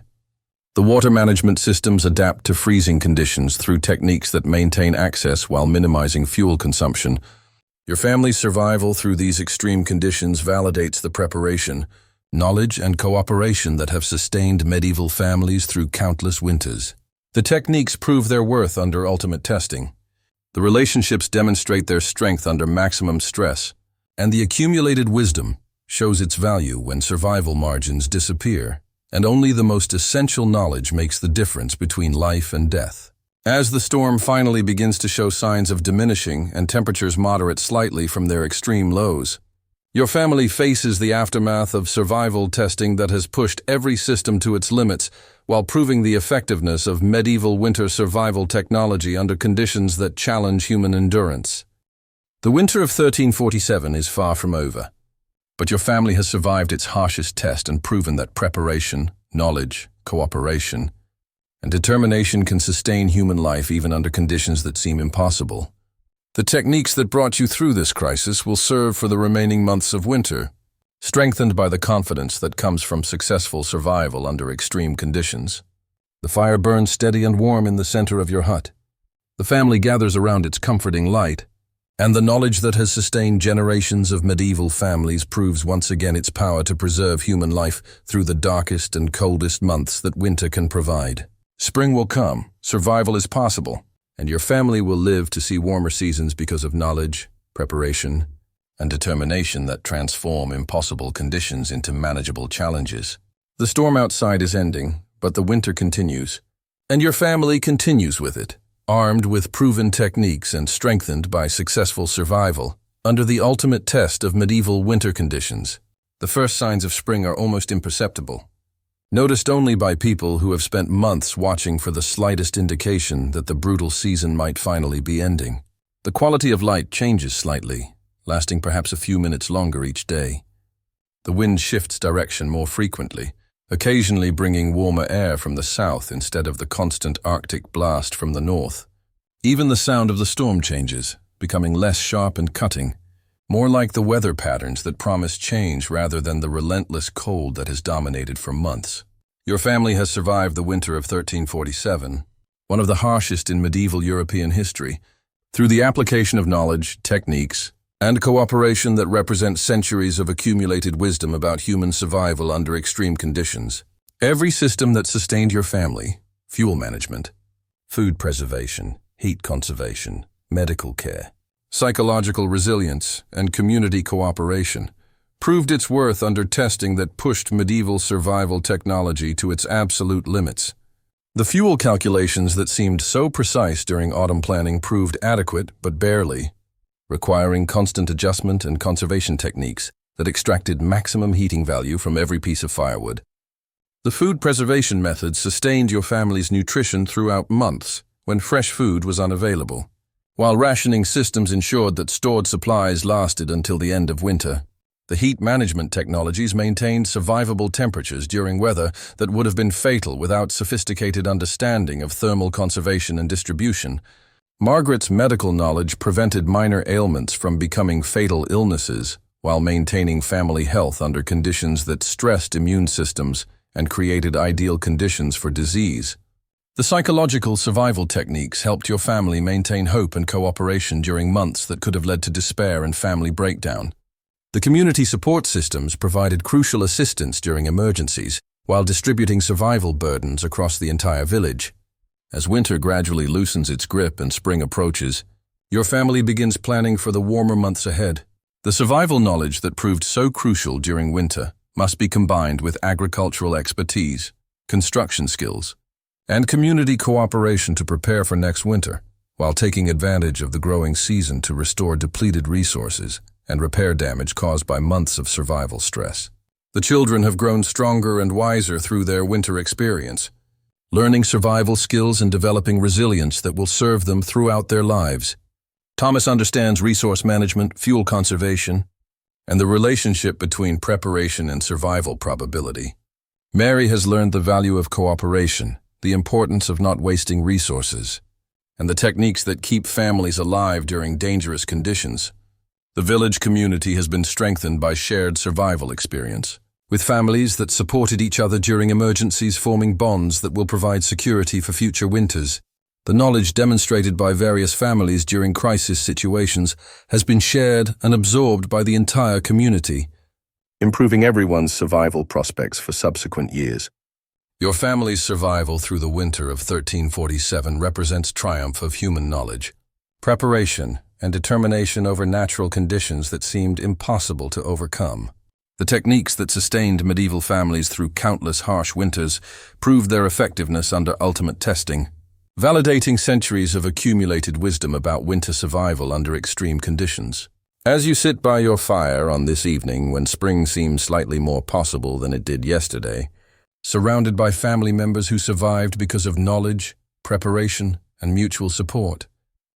The water management systems adapt to freezing conditions through techniques that maintain access while minimizing fuel consumption. Your family's survival through these extreme conditions validates the preparation, knowledge, and cooperation that have sustained medieval families through countless winters. The techniques prove their worth under ultimate testing. The relationships demonstrate their strength under maximum stress, and the accumulated wisdom shows its value when survival margins disappear, and only the most essential knowledge makes the difference between life and death. As the storm finally begins to show signs of diminishing and temperatures moderate slightly from their extreme lows, your family faces the aftermath of survival testing that has pushed every system to its limits while proving the effectiveness of medieval winter survival technology under conditions that challenge human endurance. The winter of 1347 is far from over, but your family has survived its harshest test and proven that preparation, knowledge, cooperation, and determination can sustain human life even under conditions that seem impossible. The techniques that brought you through this crisis will serve for the remaining months of winter, strengthened by the confidence that comes from successful survival under extreme conditions. The fire burns steady and warm in the center of your hut. The family gathers around its comforting light, and the knowledge that has sustained generations of medieval families proves once again its power to preserve human life through the darkest and coldest months that winter can provide. Spring will come, survival is possible, and your family will live to see warmer seasons because of knowledge, preparation, and determination that transform impossible conditions into manageable challenges. The storm outside is ending, but the winter continues, and your family continues with it, armed with proven techniques and strengthened by successful survival under the ultimate test of medieval winter conditions. The first signs of spring are almost imperceptible, noticed only by people who have spent months watching for the slightest indication that the brutal season might finally be ending. The quality of light changes slightly, lasting perhaps a few minutes longer each day. The wind shifts direction more frequently, occasionally bringing warmer air from the south instead of the constant Arctic blast from the north. Even the sound of the storm changes, becoming less sharp and cutting, more like the weather patterns that promise change rather than the relentless cold that has dominated for months. Your family has survived the winter of 1347, one of the harshest in medieval European history, through the application of knowledge, techniques, and cooperation that represent centuries of accumulated wisdom about human survival under extreme conditions. Every system that sustained your family, fuel management, food preservation, heat conservation, medical care, psychological resilience, and community cooperation, proved its worth under testing that pushed medieval survival technology to its absolute limits. The fuel calculations that seemed so precise during autumn planning proved adequate, but barely, requiring constant adjustment and conservation techniques that extracted maximum heating value from every piece of firewood. The food preservation methods sustained your family's nutrition throughout months when fresh food was unavailable, while rationing systems ensured that stored supplies lasted until the end of winter. The heat management technologies maintained survivable temperatures during weather that would have been fatal without sophisticated understanding of thermal conservation and distribution. Margaret's medical knowledge prevented minor ailments from becoming fatal illnesses while maintaining family health under conditions that stressed immune systems and created ideal conditions for disease. The psychological survival techniques helped your family maintain hope and cooperation during months that could have led to despair and family breakdown. The community support systems provided crucial assistance during emergencies while distributing survival burdens across the entire village. As winter gradually loosens its grip and spring approaches, your family begins planning for the warmer months ahead. The survival knowledge that proved so crucial during winter must be combined with agricultural expertise, construction skills, and community cooperation to prepare for next winter, while taking advantage of the growing season to restore depleted resources and repair damage caused by months of survival stress. The children have grown stronger and wiser through their winter experience, learning survival skills and developing resilience that will serve them throughout their lives. Thomas understands resource management, fuel conservation, and the relationship between preparation and survival probability. Mary has learned the value of cooperation, the importance of not wasting resources, and the techniques that keep families alive during dangerous conditions. The village community has been strengthened by shared survival experience, with families that supported each other during emergencies forming bonds that will provide security for future winters. The knowledge demonstrated by various families during crisis situations has been shared and absorbed by the entire community, improving everyone's survival prospects for subsequent years. Your family's survival through the winter of 1347 represents triumph of human knowledge, preparation, and determination over natural conditions that seemed impossible to overcome. The techniques that sustained medieval families through countless harsh winters proved their effectiveness under ultimate testing, validating centuries of accumulated wisdom about winter survival under extreme conditions. As you sit by your fire on this evening when spring seems slightly more possible than it did yesterday, surrounded by family members who survived because of knowledge, preparation, and mutual support,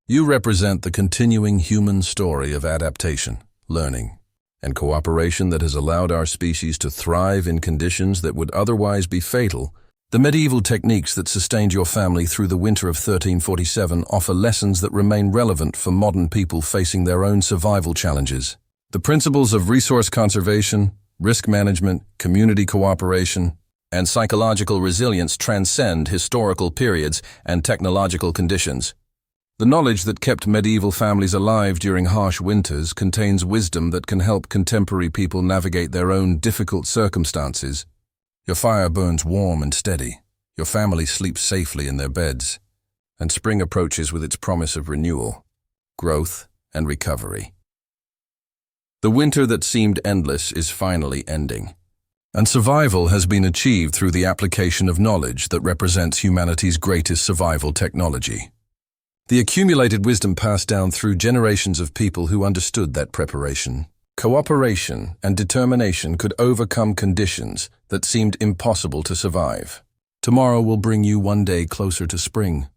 you represent the continuing human story of adaptation, learning, and cooperation that has allowed our species to thrive in conditions that would otherwise be fatal. The medieval techniques that sustained your family through the winter of 1347 offer lessons that remain relevant for modern people facing their own survival challenges. The principles of resource conservation, risk management, community cooperation, and psychological resilience transcend historical periods and technological conditions. The knowledge that kept medieval families alive during harsh winters contains wisdom that can help contemporary people navigate their own difficult circumstances. Your fire burns warm and steady, your family sleeps safely in their beds, and spring approaches with its promise of renewal, growth, and recovery. The winter that seemed endless is finally ending, and survival has been achieved through the application of knowledge that represents humanity's greatest survival technology. The accumulated wisdom passed down through generations of people who understood that preparation, cooperation, and determination could overcome conditions that seemed impossible to survive. Tomorrow will bring you one day closer to spring,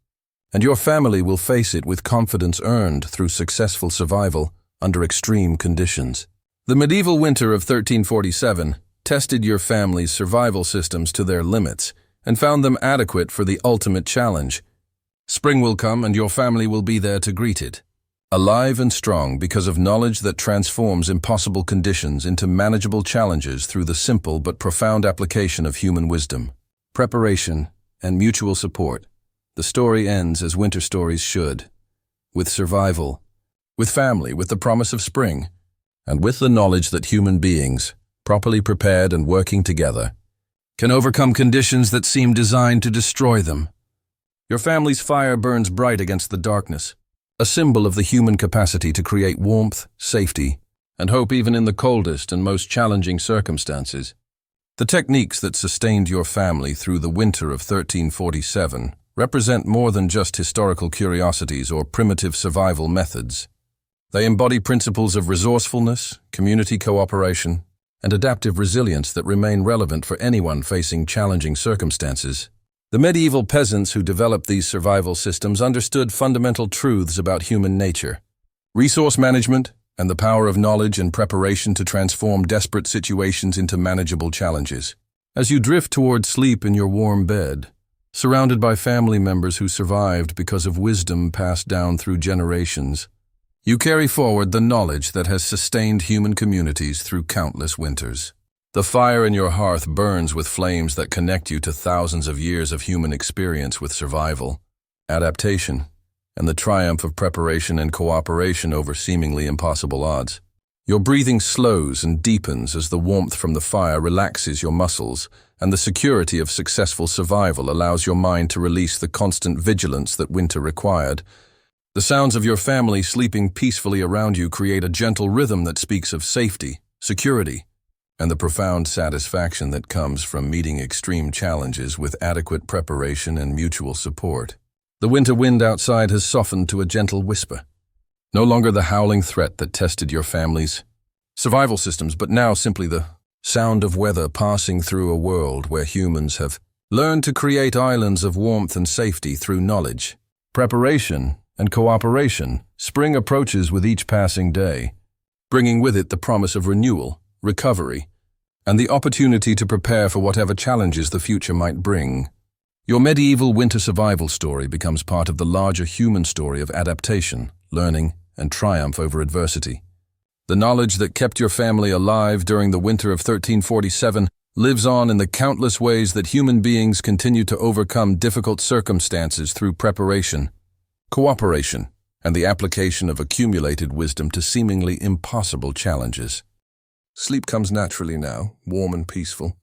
and your family will face it with confidence earned through successful survival under extreme conditions. The medieval winter of 1347 tested your family's survival systems to their limits and found them adequate for the ultimate challenge. Spring will come and your family will be there to greet it, alive and strong because of knowledge that transforms impossible conditions into manageable challenges through the simple but profound application of human wisdom, preparation, and mutual support. The story ends as winter stories should, with survival, with family, with the promise of spring, and with the knowledge that human beings, properly prepared and working together, can overcome conditions that seem designed to destroy them. Your family's fire burns bright against the darkness, a symbol of the human capacity to create warmth, safety, and hope even in the coldest and most challenging circumstances. The techniques that sustained your family through the winter of 1347 represent more than just historical curiosities or primitive survival methods. They embody principles of resourcefulness, community cooperation, and adaptive resilience that remain relevant for anyone facing challenging circumstances. The medieval peasants who developed these survival systems understood fundamental truths about human nature, resource management, and the power of knowledge and preparation to transform desperate situations into manageable challenges. As you drift toward sleep in your warm bed, surrounded by family members who survived because of wisdom passed down through generations, you carry forward the knowledge that has sustained human communities through countless winters. The fire in your hearth burns with flames that connect you to thousands of years of human experience with survival, adaptation, and the triumph of preparation and cooperation over seemingly impossible odds. Your breathing slows and deepens as the warmth from the fire relaxes your muscles, and the security of successful survival allows your mind to release the constant vigilance that winter required. The sounds of your family sleeping peacefully around you create a gentle rhythm that speaks of safety, security, and the profound satisfaction that comes from meeting extreme challenges with adequate preparation and mutual support. The winter wind outside has softened to a gentle whisper, no longer the howling threat that tested your family's survival systems, but now simply the sound of weather passing through a world where humans have learned to create islands of warmth and safety through knowledge, preparation, and cooperation. Spring approaches with each passing day, bringing with it the promise of renewal, recovery, and the opportunity to prepare for whatever challenges the future might bring. Your medieval winter survival story becomes part of the larger human story of adaptation, learning, and triumph over adversity. The knowledge that kept your family alive during the winter of 1347 lives on in the countless ways that human beings continue to overcome difficult circumstances through preparation, cooperation, and the application of accumulated wisdom to seemingly impossible challenges. Sleep comes naturally now, warm and peaceful,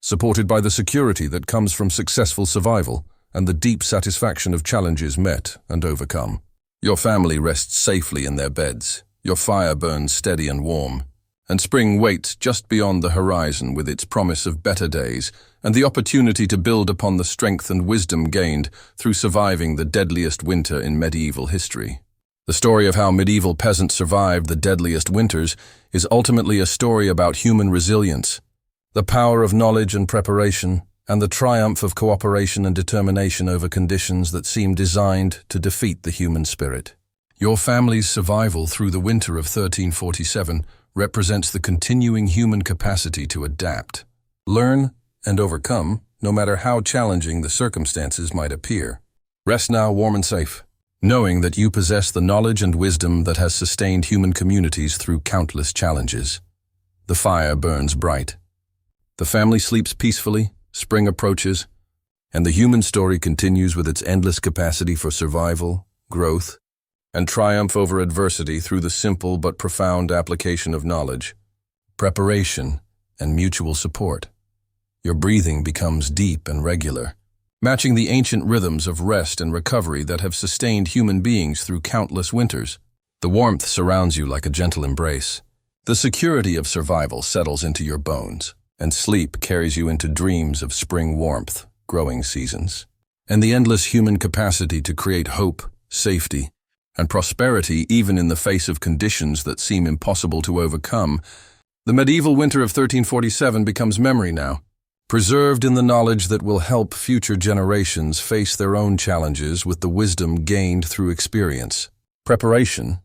supported by the security that comes from successful survival and the deep satisfaction of challenges met and overcome. Your family rests safely in their beds, your fire burns steady and warm, and spring waits just beyond the horizon with its promise of better days and the opportunity to build upon the strength and wisdom gained through surviving the deadliest winter in medieval history. The story of how medieval peasants survived the deadliest winters is ultimately a story about human resilience, the power of knowledge and preparation, and the triumph of cooperation and determination over conditions that seem designed to defeat the human spirit. Your family's survival through the winter of 1347 represents the continuing human capacity to adapt, learn, and overcome, no matter how challenging the circumstances might appear. Rest now warm and safe, knowing that you possess the knowledge and wisdom that has sustained human communities through countless challenges. The fire burns bright. The family sleeps peacefully, spring approaches, and the human story continues with its endless capacity for survival, growth, and triumph over adversity through the simple but profound application of knowledge, preparation, and mutual support. Your breathing becomes deep and regular, matching the ancient rhythms of rest and recovery that have sustained human beings through countless winters. The warmth surrounds you like a gentle embrace. The security of survival settles into your bones, and sleep carries you into dreams of spring warmth, growing seasons, and the endless human capacity to create hope, safety, and prosperity even in the face of conditions that seem impossible to overcome. The medieval winter of 1347 becomes memory now, preserved in the knowledge that will help future generations face their own challenges with the wisdom gained through experience, preparation,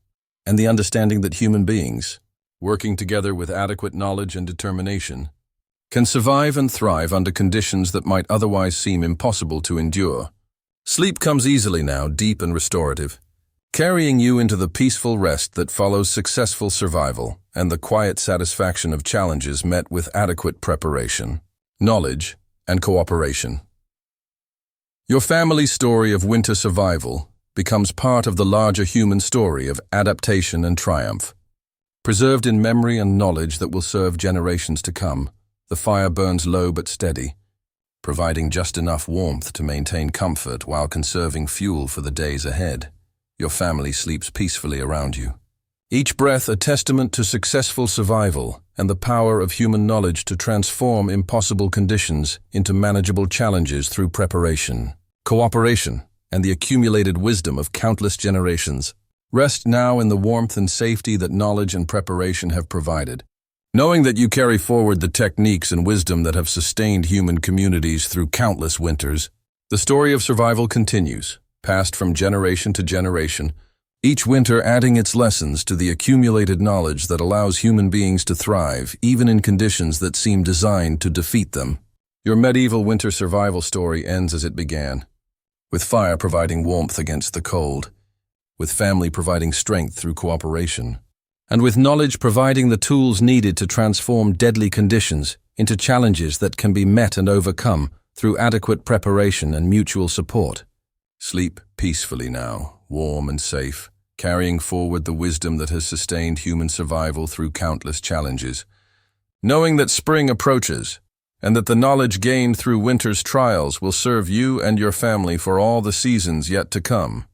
and the understanding that human beings, working together with adequate knowledge and determination, can survive and thrive under conditions that might otherwise seem impossible to endure. Sleep comes easily now, deep and restorative, carrying you into the peaceful rest that follows successful survival and the quiet satisfaction of challenges met with adequate preparation, knowledge, and cooperation. Your family's story of winter survival becomes part of the larger human story of adaptation and triumph. Preserved in memory and knowledge that will serve generations to come, the fire burns low but steady, providing just enough warmth to maintain comfort while conserving fuel for the days ahead. Your family sleeps peacefully around you. Each breath a testament to successful survival and the power of human knowledge to transform impossible conditions into manageable challenges through preparation, cooperation, and the accumulated wisdom of countless generations. Rest now in the warmth and safety that knowledge and preparation have provided, knowing that you carry forward the techniques and wisdom that have sustained human communities through countless winters. The story of survival continues, passed from generation to generation, each winter adding its lessons to the accumulated knowledge that allows human beings to thrive, even in conditions that seem designed to defeat them. Your medieval winter survival story ends as it began, with fire providing warmth against the cold, with family providing strength through cooperation, and with knowledge providing the tools needed to transform deadly conditions into challenges that can be met and overcome through adequate preparation and mutual support. Sleep peacefully now, warm and safe, carrying forward the wisdom that has sustained human survival through countless challenges. Knowing that spring approaches, and that the knowledge gained through winter's trials will serve you and your family for all the seasons yet to come.